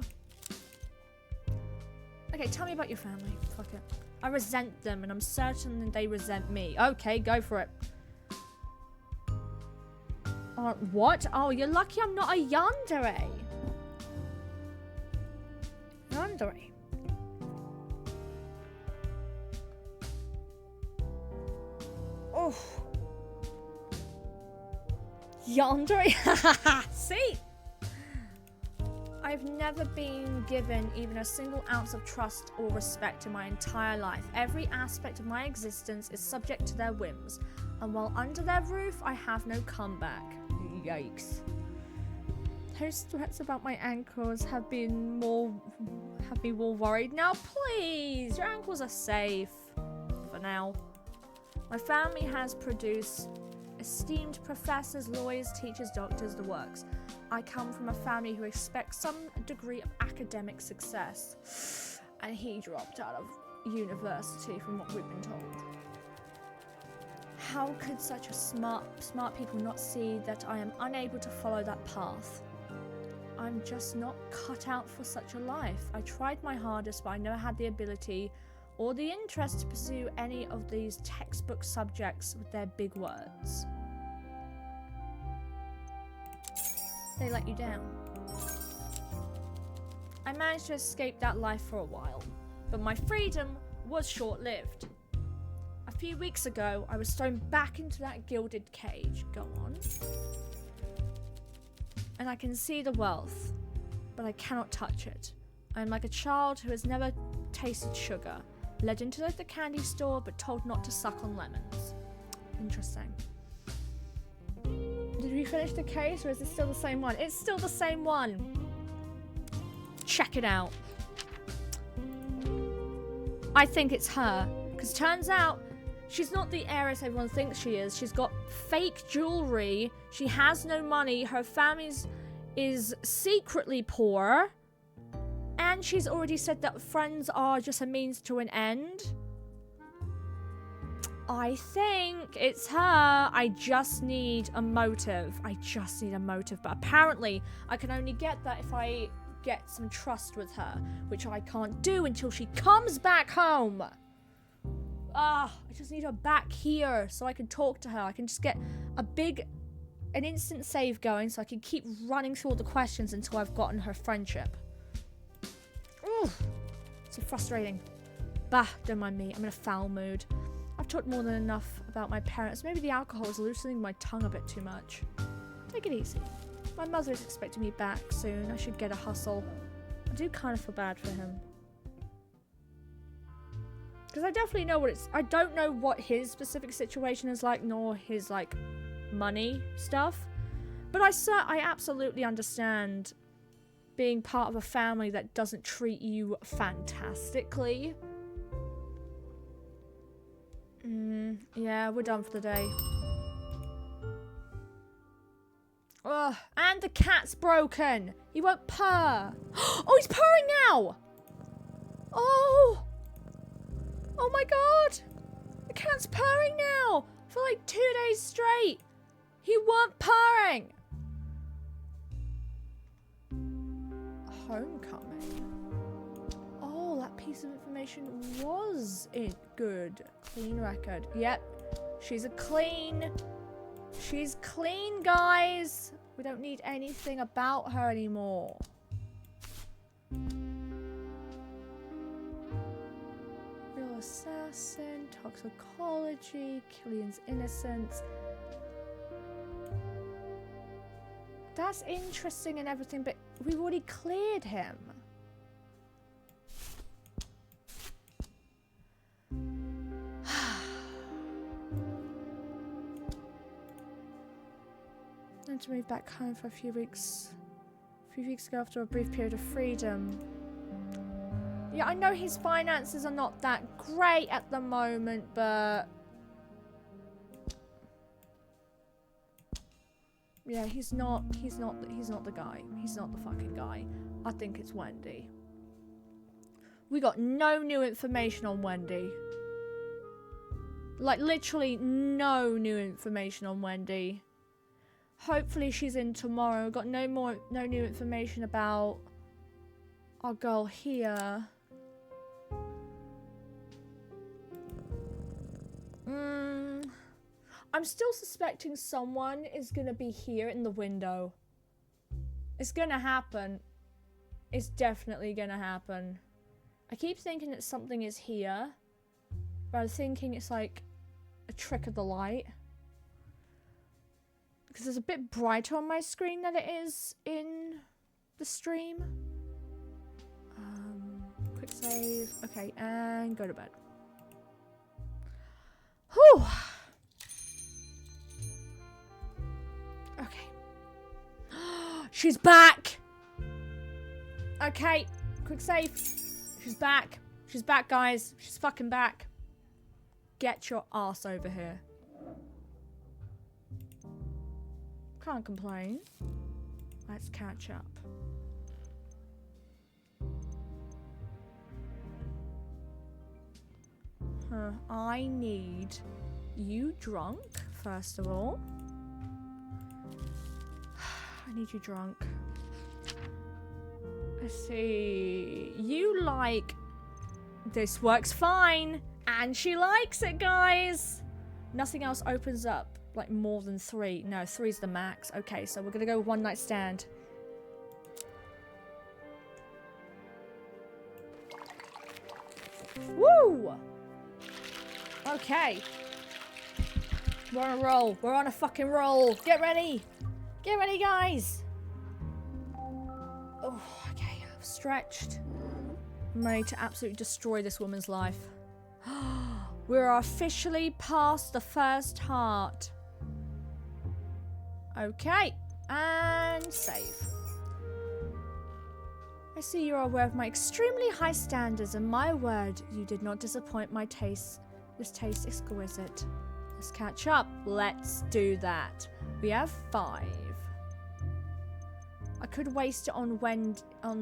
Okay, tell me about your family. Fuck it. I resent them, and I'm certain that they resent me. Okay, go for it. What? Oh, you're lucky I'm not a yandere. Yandere. Oh. Yandere. See? I've never been given even a single ounce of trust or respect in my entire life. Every aspect of my existence is subject to their whims. And while under their roof, I have no comeback. Yikes. Those threats about my ankles have me more worried. Now, please, your ankles are safe. For now. My family has produced esteemed professors, lawyers, teachers, doctors, the works. I come from a family who expects some degree of academic success. And he dropped out of university from what we've been told. How could such a smart people not see that I am unable to follow that path? I'm just not cut out for such a life. I tried my hardest, but I never had the ability or the interest to pursue any of these textbook subjects with their big words. They let you down. I managed to escape that life for a while, but my freedom was short-lived. A few weeks ago, I was thrown back into that gilded cage. Go on. And I can see the wealth, but I cannot touch it. I am like a child who has never tasted sugar. Led into the candy store, but told not to suck on lemons. Interesting. Did we finish the case, or is it still the same one? It's still the same one. Check it out. I think it's her. Because turns out, she's not the heiress everyone thinks she is. She's got fake jewelry. She has no money. Her family is secretly poor. And she's already said that friends are just a means to an end. I think it's her. I just need a motive. But apparently, I can only get that if I get some trust with her, which I can't do until she comes back home. I just need her back here so I can talk to her. I can just get an instant save going so I can keep running through all the questions until I've gotten her friendship. Ooh, so frustrating. Bah, don't mind me. I'm in a foul mood. I've talked more than enough about my parents. Maybe the alcohol is loosening my tongue a bit too much. Take it easy. My mother is expecting me back soon. I should get a hustle. I do kind of feel bad for him. Because I definitely know I don't know what his specific situation is like, nor his, like, money stuff. But I absolutely understand being part of a family that doesn't treat you fantastically. Yeah, we're done for the day. Ugh, and the cat's broken. He won't purr. Oh, he's purring now. Oh. Oh my god. The cat's purring now. For like 2 days straight. He weren't purring. Homecoming. Oh, that piece of information was it good. Clean record. Yep. She's clean, guys. We don't need anything about her anymore. Real assassin, toxicology, Killian's innocence. That's interesting and everything, but we've already cleared him. To move back home for a few weeks ago after a brief period of freedom. Yeah, I know his finances are not that great at the moment, but yeah, he's not the guy. He's not the fucking guy. I think it's Wendy. We got no new information on Wendy. Like literally no new information on Wendy. Hopefully she's in tomorrow. We've got no new information about our girl here. I'm still suspecting someone is gonna be here in the window. It's gonna happen. It's definitely gonna happen. I keep thinking that something is here, but I'm thinking it's like a trick of the light. Because it's a bit brighter on my screen than it is in the stream. Quick save. Okay, and go to bed. Whew. Okay. She's back! Okay, quick save. She's back. She's back, guys. She's fucking back. Get your ass over here. Can't complain. Let's catch up. I need you drunk, first of all. I need you drunk. Let's see. You like... This works fine. And she likes it, guys. Nothing else opens up. Like more than 3. No, 3's the max. Okay, so we're gonna go one night stand. Woo! Okay. We're on a roll. We're on a fucking roll. Get ready. Get ready, guys. Oh, okay. I've stretched. I'm ready to absolutely destroy this woman's life. We're officially past the first heart. Okay. And save. I see you're aware of my extremely high standards, and my word, you did not disappoint my taste. This tastes exquisite. Let's catch up. Let's do that. We have 5. I could waste it on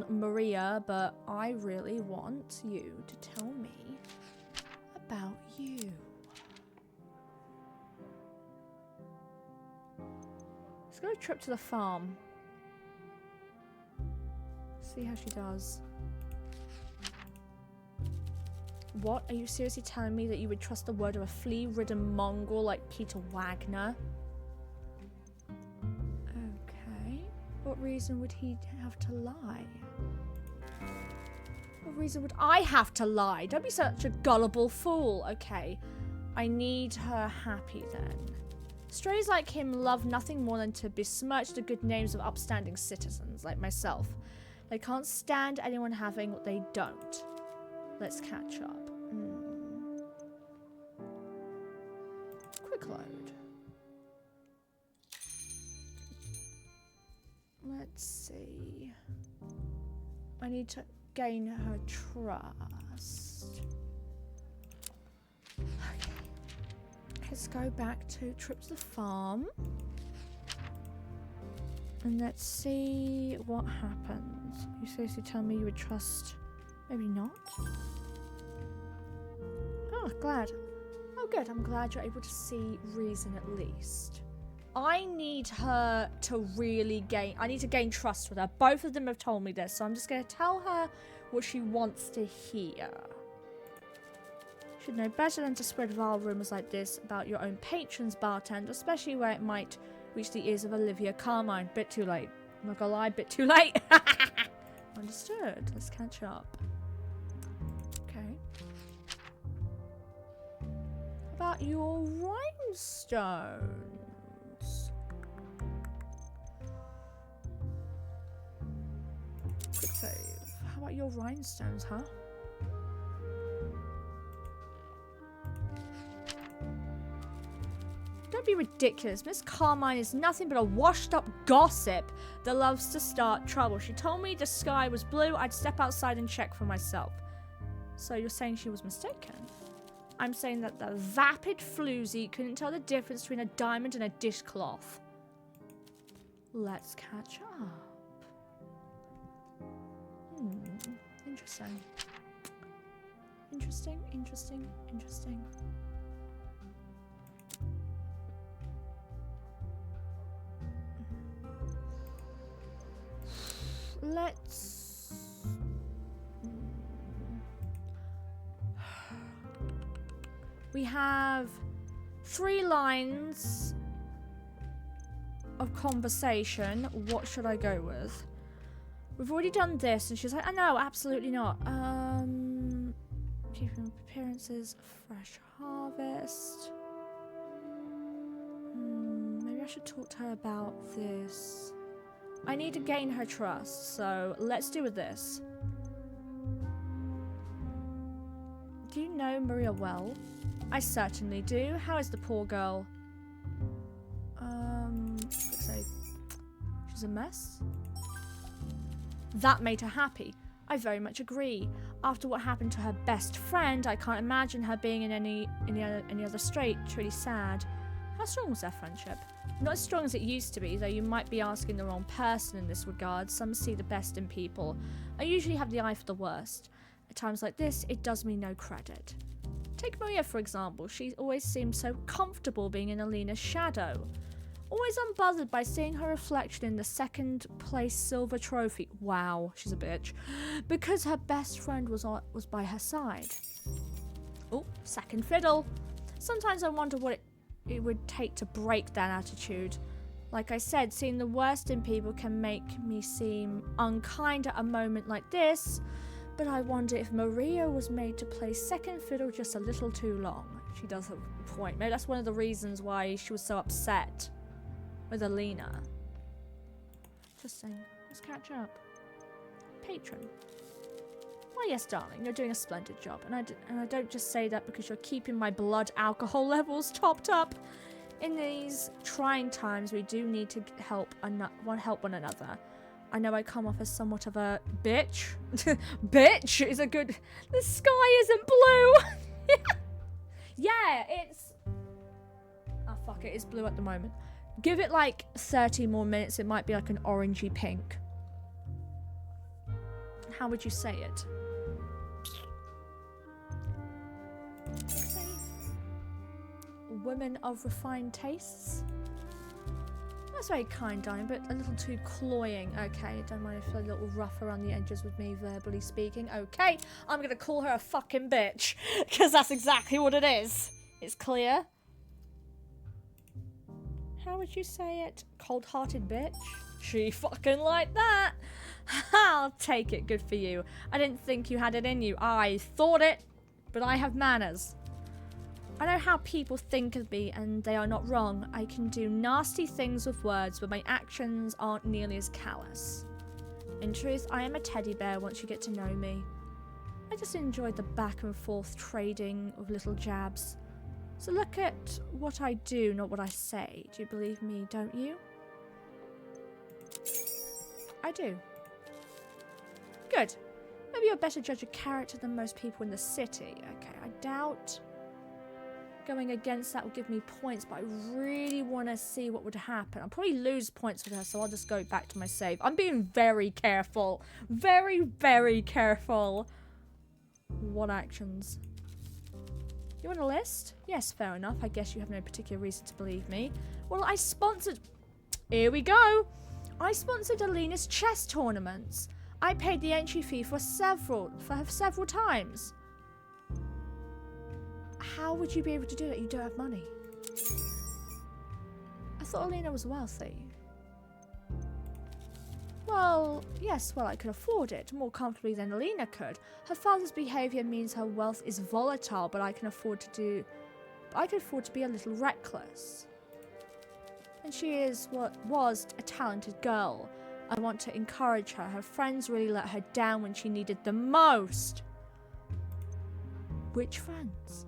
Maria, but I really want you to tell me about you. Let's go a trip to the farm. See how she does. What? Are you seriously telling me that you would trust the word of a flea-ridden Mongol like Peter Wagner? Okay. What reason would he have to lie? What reason would I have to lie? Don't be such a gullible fool. Okay. I need her happy then. Strays like him love nothing more than to besmirch the good names of upstanding citizens like myself. They can't stand anyone having what they don't. Let's catch up. Quick load. Let's see. I need to gain her trust. Okay. Let's go back to trip to the farm. And let's see what happens. You seriously tell me you would trust... Maybe not? Oh, glad. Oh, good. I'm glad you're able to see reason at least. I need her to really gain... I need to gain trust with her. Both of them have told me this, so I'm just going to tell her what she wants to hear. Should know better than to spread vile rumors like this about your own patron's bartender, especially where it might reach the ears of Olivia Carmine. Bit too late. I'm not gonna lie, bit too late. Understood. Let's catch up. Okay. About your rhinestones. Quick save. How about your rhinestones, huh? Don't be ridiculous. Miss Carmine is nothing but a washed-up gossip that loves to start trouble. She told me the sky was blue. I'd step outside and check for myself. So you're saying she was mistaken? I'm saying that the vapid floozy couldn't tell the difference between a diamond and a dishcloth. Let's catch up. Interesting. Interesting, interesting, interesting. Let's... We have 3 lines of conversation. What should I go with? We've already done this, and she's like, "Oh no, absolutely not." Keeping appearances, fresh harvest. Maybe I should talk to her about this. I need to gain her trust, so let's do with this. Do you know Maria well? I certainly do. How is the poor girl? Quick save. She's a mess. That made her happy. I very much agree. After what happened to her best friend, I can't imagine her being in any other strait. Truly sad. How strong was their friendship? Not as strong as it used to be, though you might be asking the wrong person in this regard. Some see the best in people. I usually have the eye for the worst. At times like this, it does me no credit. Take Maria, for example. She always seemed so comfortable being in Alina's shadow. Always unbothered by seeing her reflection in the second place silver trophy. Wow, she's a bitch. Because her best friend was by her side. Oh, second fiddle. Sometimes I wonder what it would take to break that attitude. Like I said, seeing the worst in people can make me seem unkind at a moment like this, but I wonder if Maria was made to play second fiddle just a little too long. She does have a point. Maybe that's one of the reasons why she was so upset with Alina. Interesting. Let's catch up. Patron. Why, yes, darling, you're doing a splendid job. And I don't just say that because you're keeping my blood alcohol levels topped up. In these trying times, we do need to help one another. I know I come off as somewhat of a bitch. Bitch is a good... The sky isn't blue. Yeah, it's... Oh, fuck it. It's blue at the moment. Give it like 30 more minutes. It might be like an orangey pink. How would you say it? Say, women of refined tastes? That's very kind, darling, but a little too cloying. Okay, don't mind if you're a little rough around the edges with me, verbally speaking. Okay, I'm gonna call her a fucking bitch, because that's exactly what it is. It's clear. How would you say it? Cold-hearted bitch? She fucking like that. I'll take it. Good for you. I didn't think you had it in you. I thought it, but I have manners. I know how people think of me, and they are not wrong. I can do nasty things with words, but my actions aren't nearly as callous. In truth, I am a teddy bear once you get to know me. I just enjoy the back and forth trading of little jabs. So look at what I do, not what I say. Do you believe me, don't you? I do. Good. Maybe you're a better judge of character than most people in the city. Okay, I doubt going against that will give me points, but I really want to see what would happen. I'll probably lose points with her, so I'll just go back to my save. I'm being very careful. Very, very careful. What actions? You want a list? Yes, fair enough. I guess you have no particular reason to believe me. Well, I sponsored... Here we go. I sponsored Alina's chess tournaments. I paid the entry fee for several times. How would you be able to do that? You don't have money. I thought Alina was wealthy. Well, yes, well, I could afford it more comfortably than Alina could. Her father's behavior means her wealth is volatile, but I can afford to be a little reckless. And she was a talented girl. I want to encourage her. Her friends really let her down when she needed the most. Which friends?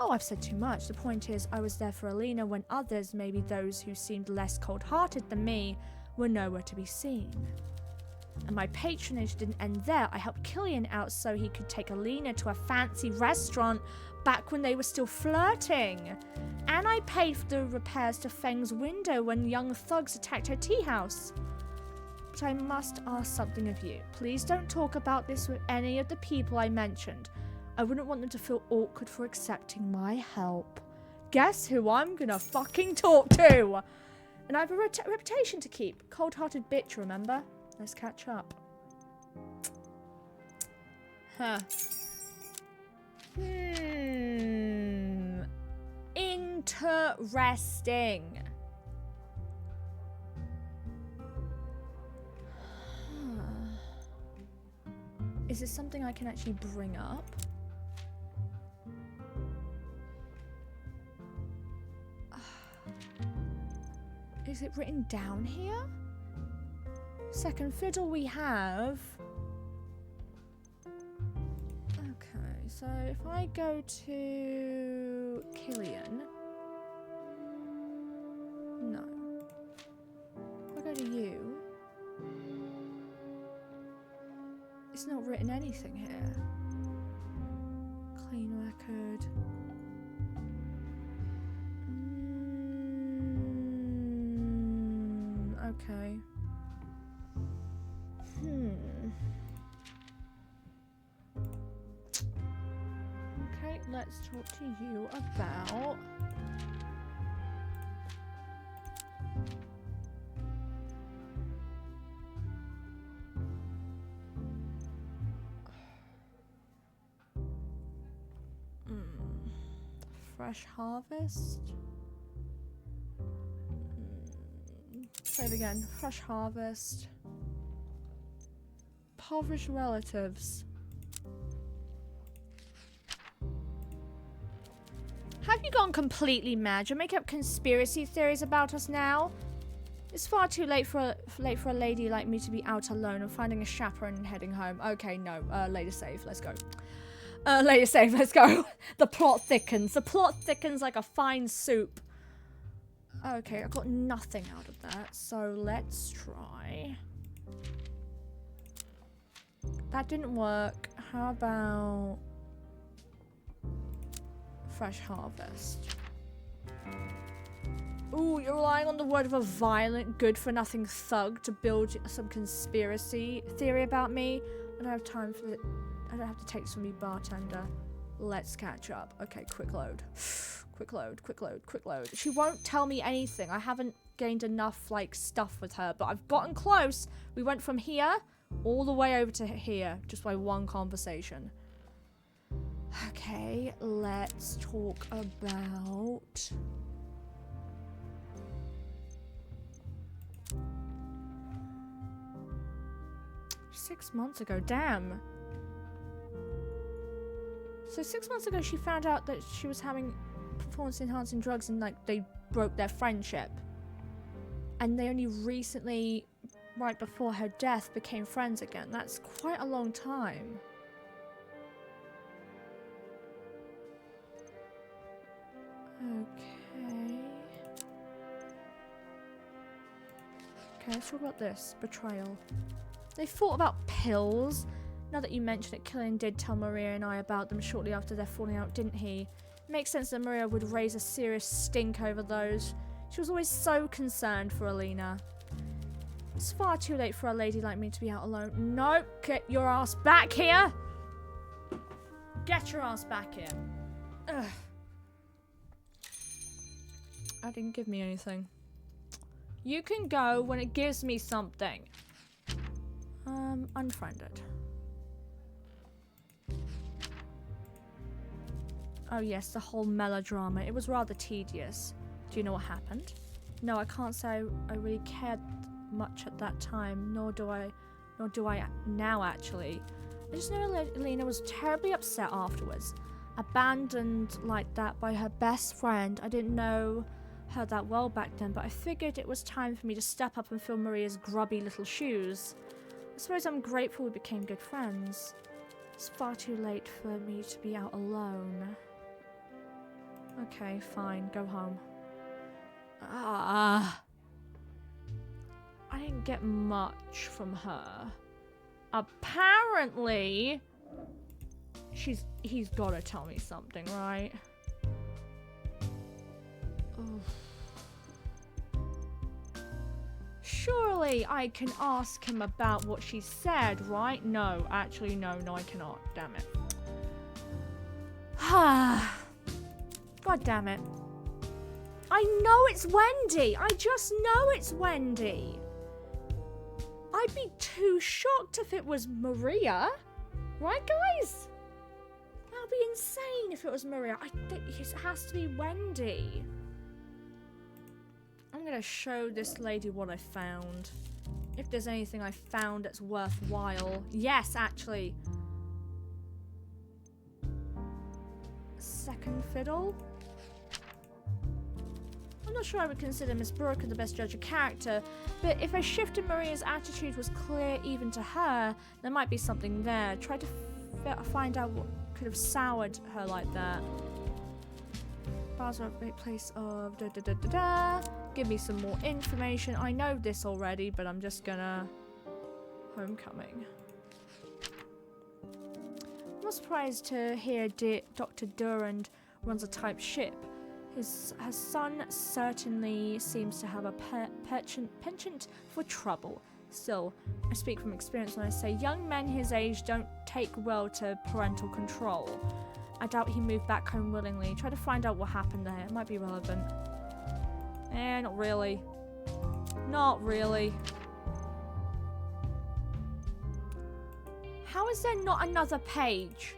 Oh, I've said too much. The point is, I was there for Alina when others, maybe those who seemed less cold-hearted than me, were nowhere to be seen. And my patronage didn't end there. I helped Killian out so he could take Alina to a fancy restaurant back when they were still flirting. And I paid for the repairs to Feng's window when young thugs attacked her tea house. But I must ask something of you. Please don't talk about this with any of the people I mentioned. I wouldn't want them to feel awkward for accepting my help. Guess who I'm gonna fucking talk to? And I have a reputation to keep. Cold-hearted bitch, remember? Let's catch up. Huh. Interesting. Is this something I can actually bring up? Is it written down here? Second fiddle we have. Okay, so if I go to Killian. No. If I go to you. It's not written anything here. Clean record. Okay. Okay, let's talk to you about... Fresh harvest? Say it again. Fresh harvest. Impoverished relatives. Have you gone completely mad? You're making up conspiracy theories about us now? It's far too late for a lady like me to be out alone and finding a chaperone and heading home. Okay, no. Later save. Let's go. Later save. Let's go. The plot thickens. The plot thickens like a fine soup. Okay, I got nothing out of that, so let's try. That didn't work. How about fresh harvest? Ooh, you're relying on the word of a violent, good-for-nothing thug to build some conspiracy theory about me. I don't have time for it. I don't have to take this from you, bartender. Let's catch up. Okay, quick load. Quick load, quick load, quick load. She won't tell me anything. I haven't gained enough, like, stuff with her, but I've gotten close. We went from here all the way over to here just by one conversation. Okay, let's talk about... 6 months ago, damn. So 6 months ago she found out that she was having performance enhancing drugs and like they broke their friendship. And they only recently, right before her death, became friends again. That's quite a long time. Okay. Okay, let's talk about this. Betrayal. They thought about pills. Now that you mention it, Killian did tell Maria and I about them shortly after their falling out, didn't he? It makes sense that Maria would raise a serious stink over those. She was always so concerned for Alina. It's far too late for a lady like me to be out alone. No, get your ass back here! Get your ass back here. Ugh. That didn't give me anything. You can go when it gives me something. Unfriended. Oh yes, the whole melodrama. It was rather tedious. Do you know what happened? No, I can't say I really cared much at that time, nor do I now actually. I just know Alina was terribly upset afterwards. Abandoned like that by her best friend. I didn't know her that well back then, but I figured it was time for me to step up and fill Maria's grubby little shoes. I suppose I'm grateful we became good friends. It's far too late for me to be out alone. Okay, fine, go home. I didn't get much from her. Apparently, he's gotta tell me something, right? Oof. Surely I can ask him about what she said, right? No, actually, no, I cannot. Damn it. God damn it. I know it's Wendy. I just know it's Wendy. I'd be too shocked if it was Maria. Right, guys? That would be insane if it was Maria. I think it has to be Wendy. I'm gonna show this lady what I found. If there's anything I found that's worthwhile. Yes, actually. Second fiddle? I'm not sure I would consider Miss Brooker the best judge of character, but if a shift in Maria's attitude was clear even to her, there might be something there. Try to find out what could have soured her like that. Bars are a great place of Give me some more information. I know this already, but I'm just gonna... Homecoming. I'm not surprised to hear Dr. Durand runs a type ship. Her son certainly seems to have a penchant for trouble. Still, I speak from experience when I say young men his age don't take well to parental control. I doubt he moved back home willingly. Try to find out what happened there. It might be relevant. Not really. Not really. How is there not another page?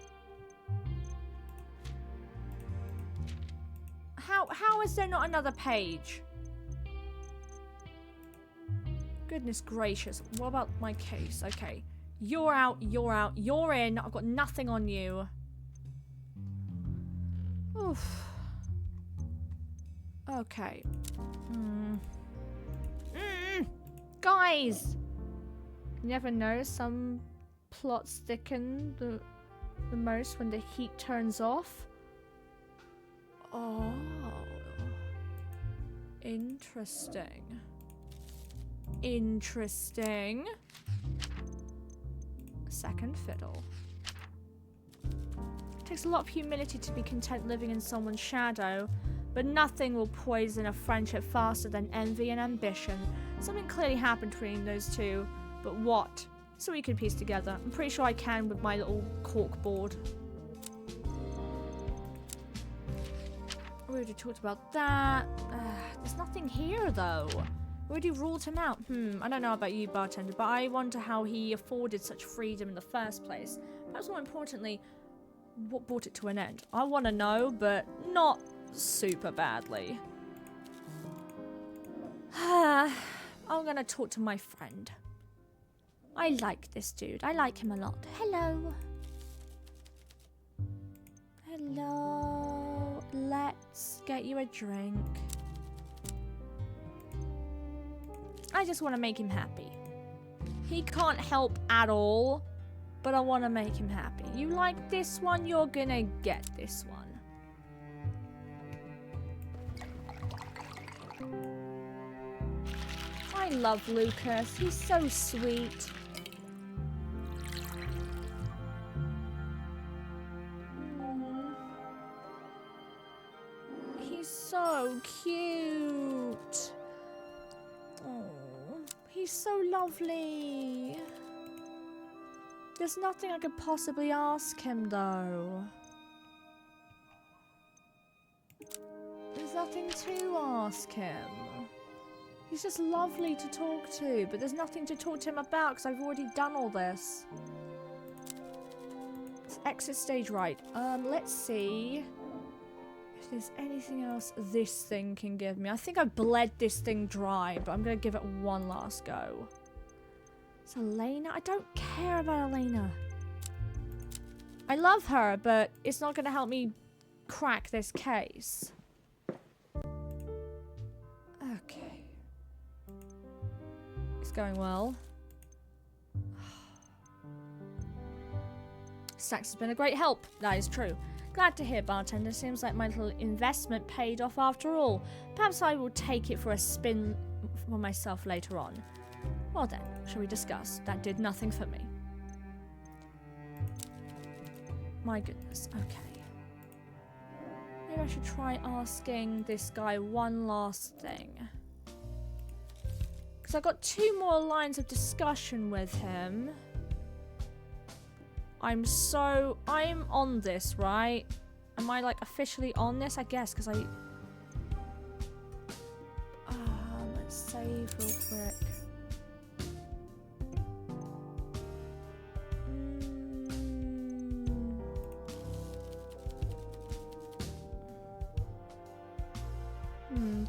How is there not another page? Goodness gracious. What about my case? Okay. You're out, you're in. I've got nothing on you. Oof. Okay. Guys! You never know, some plots thicken the most when the heat turns off. Oh. Interesting. Interesting. Second fiddle. It takes a lot of humility to be content living in someone's shadow, but nothing will poison a friendship faster than envy and ambition. Something clearly happened between those two, but what? So we can piece together. I'm pretty sure I can with my little cork board. We already talked about that. There's nothing here, though. We already ruled him out. I don't know about you, bartender, but I wonder how he afforded such freedom in the first place. Perhaps more importantly, what brought it to an end? I want to know, but not super badly. I'm gonna talk to my friend. I like this dude. I like him a lot. Hello. Hello. Let's get you a drink. I just want to make him happy. He can't help at all, but I want to make him happy. You like this one? You're gonna get this one. I love Lucas. He's so sweet. He's so cute. Oh, he's so lovely. There's nothing I could possibly ask him, though. There's nothing to ask him. He's just lovely to talk to, but there's nothing to talk to him about because I've already done all this. It's exit stage right. Let's see if there's anything else this thing can give me. I think I bled this thing dry, but I'm going to give it one last go. It's Elena. I don't care about Elena. I love her, but it's not going to help me crack this case. Okay. It's going well. Sax has been a great help. That is true. Glad to hear, bartender. Seems like my little investment paid off after all. Perhaps I will take it for a spin for myself later on. Well then, shall we discuss? That did nothing for me. My goodness, okay. Maybe I should try asking this guy one last thing. Because I've got 2 more lines of discussion with him. I'm on this, right? Am I like officially on this? I guess, because I... let's save real quick.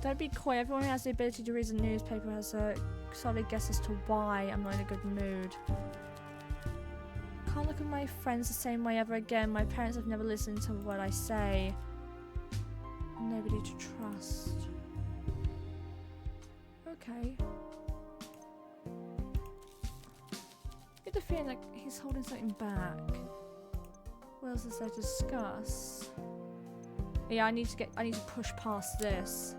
Don't be coy. Everyone who has the ability to read the newspaper has a solid guess as to why I'm not in a good mood. Can't look at my friends the same way ever again. My parents have never listened to what I say. Nobody to trust. Okay. I get the feeling like he's holding something back. What else is there to discuss? Yeah, I need to push past this.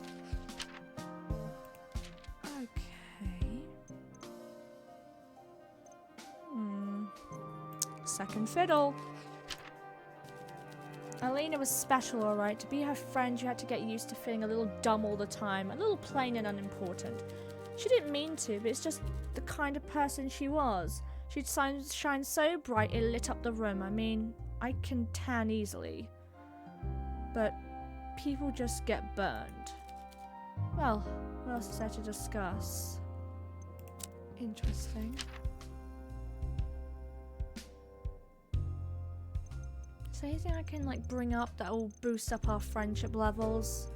Okay. Second fiddle. Elena was special, alright. To be her friend, you had to get used to feeling a little dumb all the time, a little plain and unimportant. She didn't mean to, but it's just the kind of person she was. She'd shine so bright it lit up the room. I mean, I can tan easily. But people just get burned. Well, what else is there to discuss? Interesting. Is there anything I can like bring up that will boost up our friendship levels?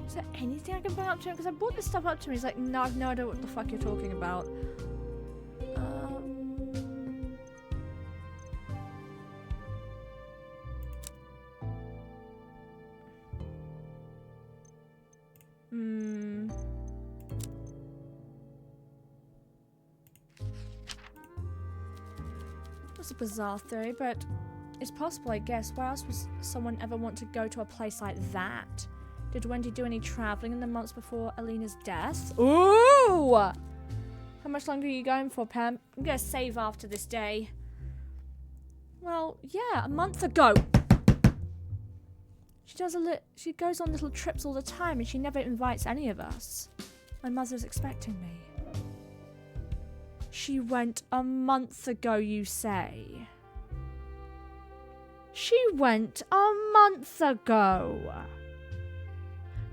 Is there anything I can bring up to him? Because I brought this stuff up to him. He's like, no, I've no idea what the fuck you're talking about. That's a bizarre theory, but it's possible, I guess. Why else would someone ever want to go to a place like that? Did Wendy do any traveling in the months before Alina's death? Ooh! How much longer are you going for, Pam? I'm gonna save after this day. Well, yeah, a month ago. She goes on little trips all the time, and she never invites any of us. My mother's expecting me. She went a month ago, you say? She went a month ago.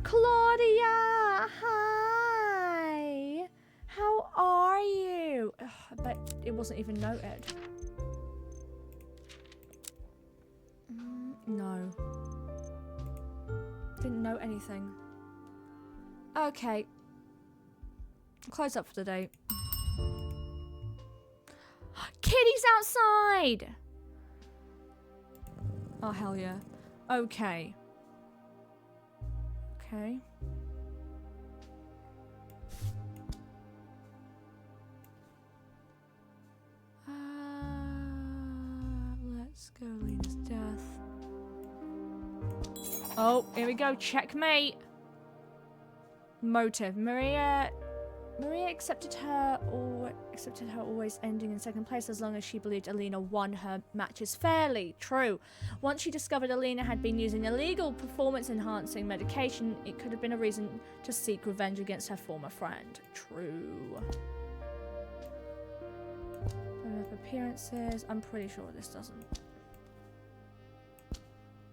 Claudia, hi. How are you? Ugh, I bet it wasn't even noted. No. Didn't know anything. Okay. Close up for the day. Kitty's outside! Oh, hell yeah. Okay. Okay. Let's go, Lena's death. Oh, here we go. Checkmate. Motive. Maria accepted her always ending in second place as long as she believed Alina won her matches fairly. True. Once she discovered Alina had been using illegal performance-enhancing medication, it could have been a reason to seek revenge against her former friend. True. Appearances. I'm pretty sure this doesn't.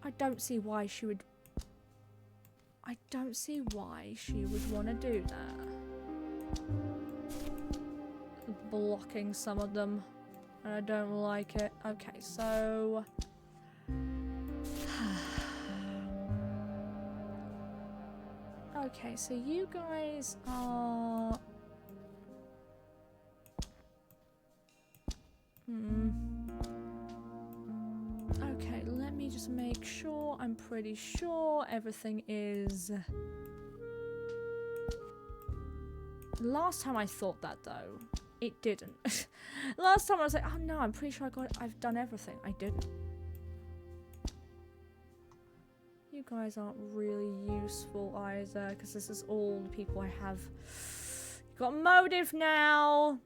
I don't see why she would want to do that. Blocking some of them, and I don't like it. Okay, so okay, so you guys are okay, let me just make sure. I'm pretty sure everything is. Last time I thought that though, it didn't. Last time I was like, oh no, I'm pretty sure I've done everything. I didn't. You guys aren't really useful either, because this is all the people I have. You got motive now.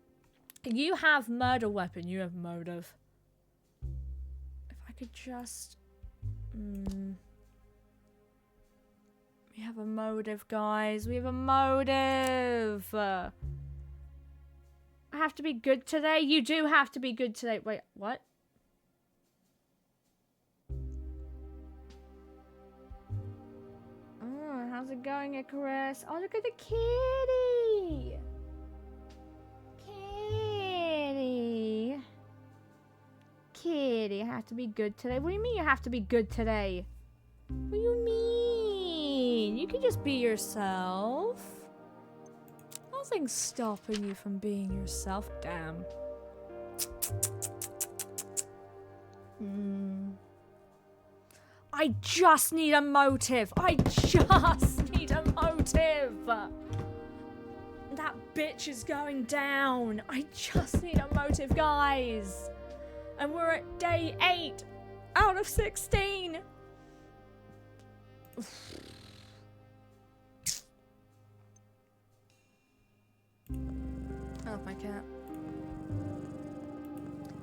You have murder weapon. You have motive. If I could just. We have a motive, guys. We have a motive. I have to be good today? You do have to be good today. Wait, what? Oh, how's it going, Icarus? Oh, look at the kitty. Kitty. Kitty, I have to be good today. What do you mean you have to be good today? What do you mean? You can just be yourself. Nothing's stopping you from being yourself. Damn. I just need a motive. I just need a motive. That bitch is going down. I just need a motive, guys. And we're at day 8 out of 16. I love my cat.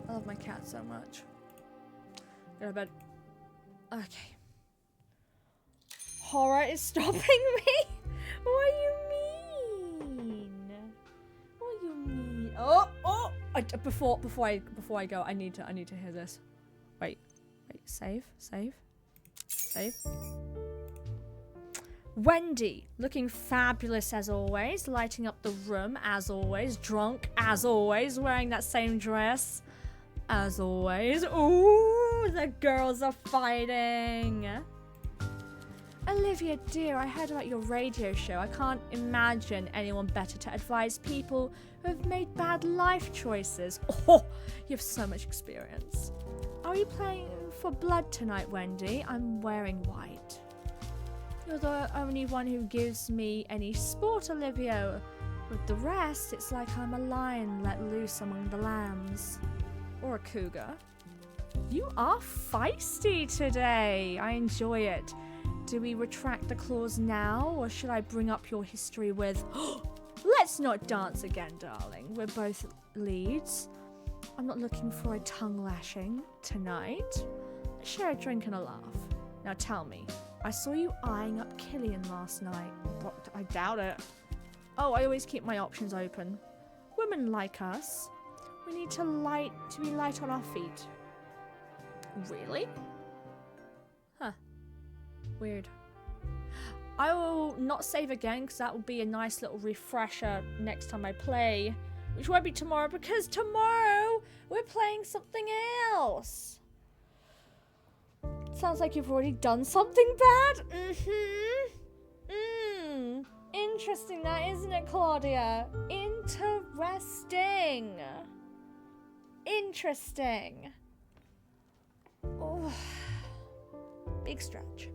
I love my cat so much. Go to bed. Okay. Horror is stopping me? What do you mean? What do you mean? Oh! Before I go, I need to hear this. Wait. Save. Wendy, looking fabulous as always, lighting up the room as always, drunk as always, wearing that same dress as always. Ooh, the girls are fighting. Olivia, dear, I heard about your radio show. I can't imagine anyone better to advise people who have made bad life choices. Oh, you have so much experience. Are you playing for blood tonight, Wendy? I'm wearing white. You're the only one who gives me any sport, Olivia. With the rest, it's like I'm a lion let loose among the lambs. Or a cougar. You are feisty today. I enjoy it. Do we retract the clause now, or should I bring up your history with... Let's not dance again, darling. We're both leads. I'm not looking for a tongue lashing tonight. Let's share a drink and a laugh. Now tell me, I saw you eyeing up Killian last night. What? I doubt it. Oh, I always keep my options open. Women like us, we need to be light on our feet. Really? Huh. Weird. I will not save again because that will be a nice little refresher next time I play. Which won't be tomorrow because tomorrow we're playing something else. Sounds like you've already done something bad. Interesting that, isn't it, Claudia? Interesting. Interesting. Oh, big stretch.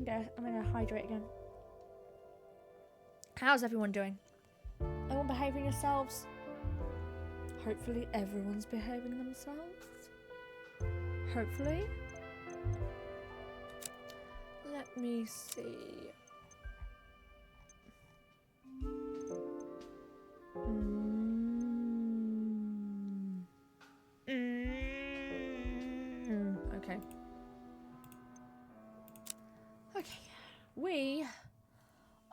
Okay, I'm gonna hydrate again. How's everyone doing? Everyone behaving yourselves? Hopefully everyone's behaving themselves. Hopefully. Let me see. Okay. Okay. We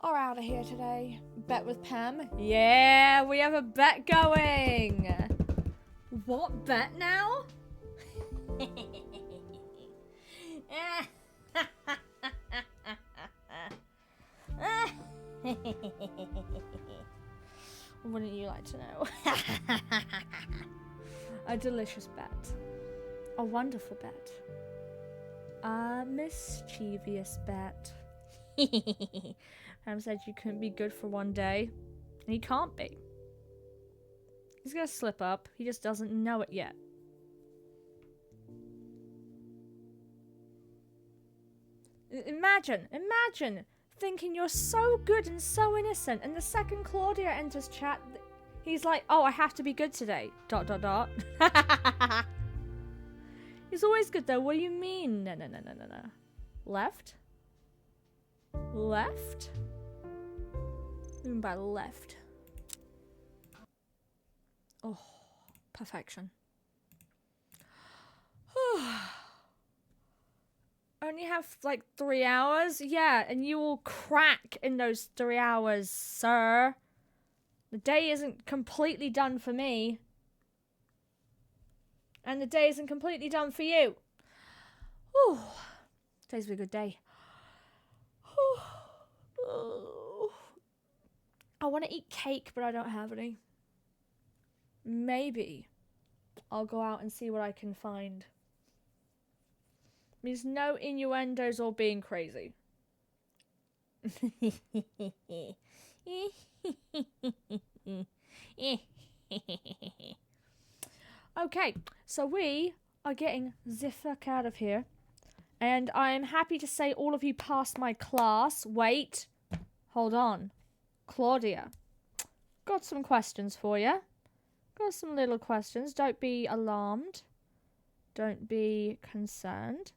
are out of here today. Bet with Pam. Yeah, we have a bet going. What bet now? Wouldn't you like to know? A delicious bet. A wonderful bet. A mischievous bet. Pam said you couldn't be good for one day. And he can't be. He's gonna slip up. He just doesn't know it yet. Imagine thinking you're so good and so innocent, and the second Claudia enters chat, he's like, oh, I have to be good today. ... He's always good though. What do you mean? No. Left? Left? What do you mean by left? Oh, perfection. Only have like 3 hours? Yeah, and you will crack in those 3 hours, sir. The day isn't completely done for me. And the day isn't completely done for you. Whew. Today's been a good day. I want to eat cake, but I don't have any. Maybe I'll go out and see what I can find. Means no innuendos or being crazy. Okay, so we are getting the fuck out of here. And I am happy to say all of you passed my class. Wait. Hold on. Claudia. Got some questions for you. Got some little questions. Don't be alarmed. Don't be concerned.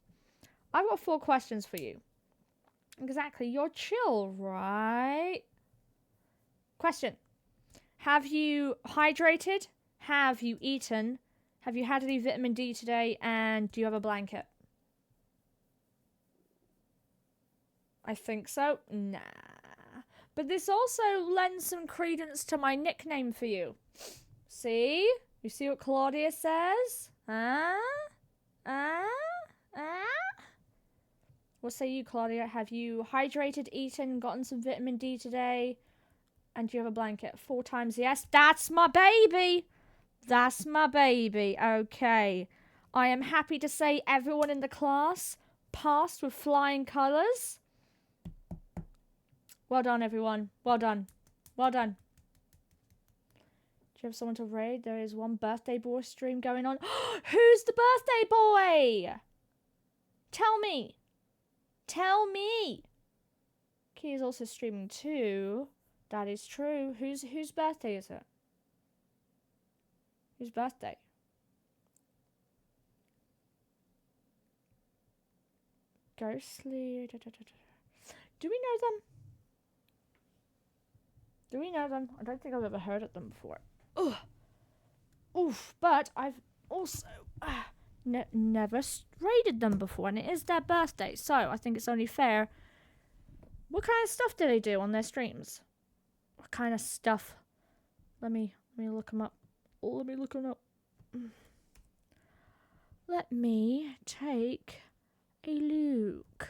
I've got 4 questions for you. Exactly. You're chill, right? Question. Have you hydrated? Have you eaten? Have you had any vitamin D today? And do you have a blanket? I think so. Nah. But this also lends some credence to my nickname for you. See? You see what Claudia says? What say you, Claudia? Have you hydrated, eaten, gotten some vitamin D today? And do you have a blanket? 4 times yes. That's my baby. That's my baby. Okay. I am happy to say everyone in the class passed with flying colours. Well done, everyone. Well done. Well done. Do you have someone to raid? There is one birthday boy stream going on. Who's the birthday boy? Tell me. Tell me. Key is also streaming too. That is true. Whose birthday is it? Whose birthday? Ghostly. Do we know them? Do we know them? I don't think I've ever heard of them before. Ugh. Oof. But I've also never raided them before, and it is their birthday, so I think it's only fair. What kind of stuff do they do on their streams? What kind of stuff? Let me look them up. Let me look them up. Let me take a look.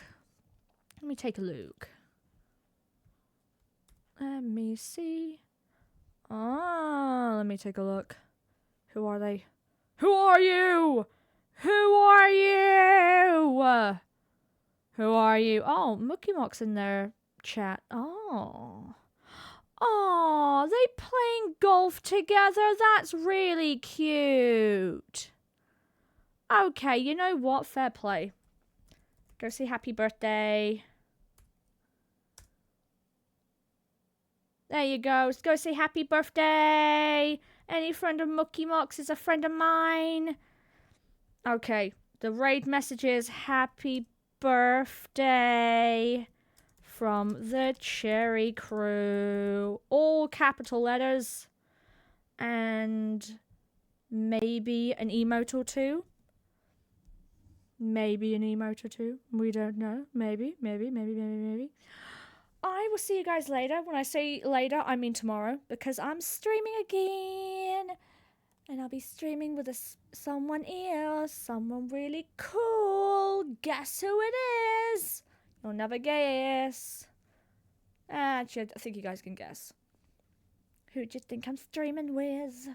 Let me take a look. Let me see. Let me take a look. Who are they? Who are you? Who are you? Who are you? Oh, Mookie Mock's in their chat. Oh. Oh, they playing golf together? That's really cute. Okay, you know what? Fair play. Go say happy birthday. There you go. Go say happy birthday. Any friend of Mookie Mock's is a friend of mine. Okay, the raid message is happy birthday from the Cherry Crew. All capital letters. And maybe an emote or two. Maybe an emote or two. We don't know. Maybe. I will see you guys later. When I say later, I mean tomorrow. Because I'm streaming again. And I'll be streaming with someone else. Someone really cool. Guess who it is? You'll never guess. Actually, I think you guys can guess. Who do you think I'm streaming with?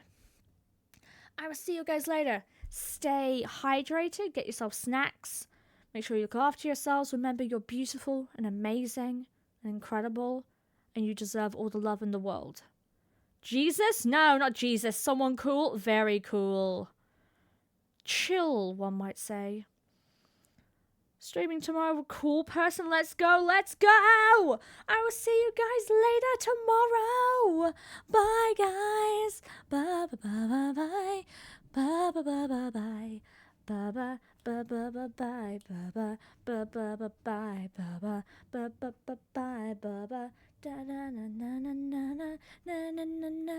I will see you guys later. Stay hydrated. Get yourself snacks. Make sure you look after yourselves. Remember, you're beautiful and amazing and incredible. And you deserve all the love in the world. Jesus? No, not Jesus. Someone cool? Very cool. Chill, one might say. Streaming tomorrow, cool person. Let's go, let's go! I will see you guys later tomorrow. Bye, guys. Bye, bye, bye, bye, bye, bye, bye, bye, bye. Ba ba ba ba ba bye ba ba ba ba ba bye ba ba ba ba ba bye ba ba da na na na na na na na na na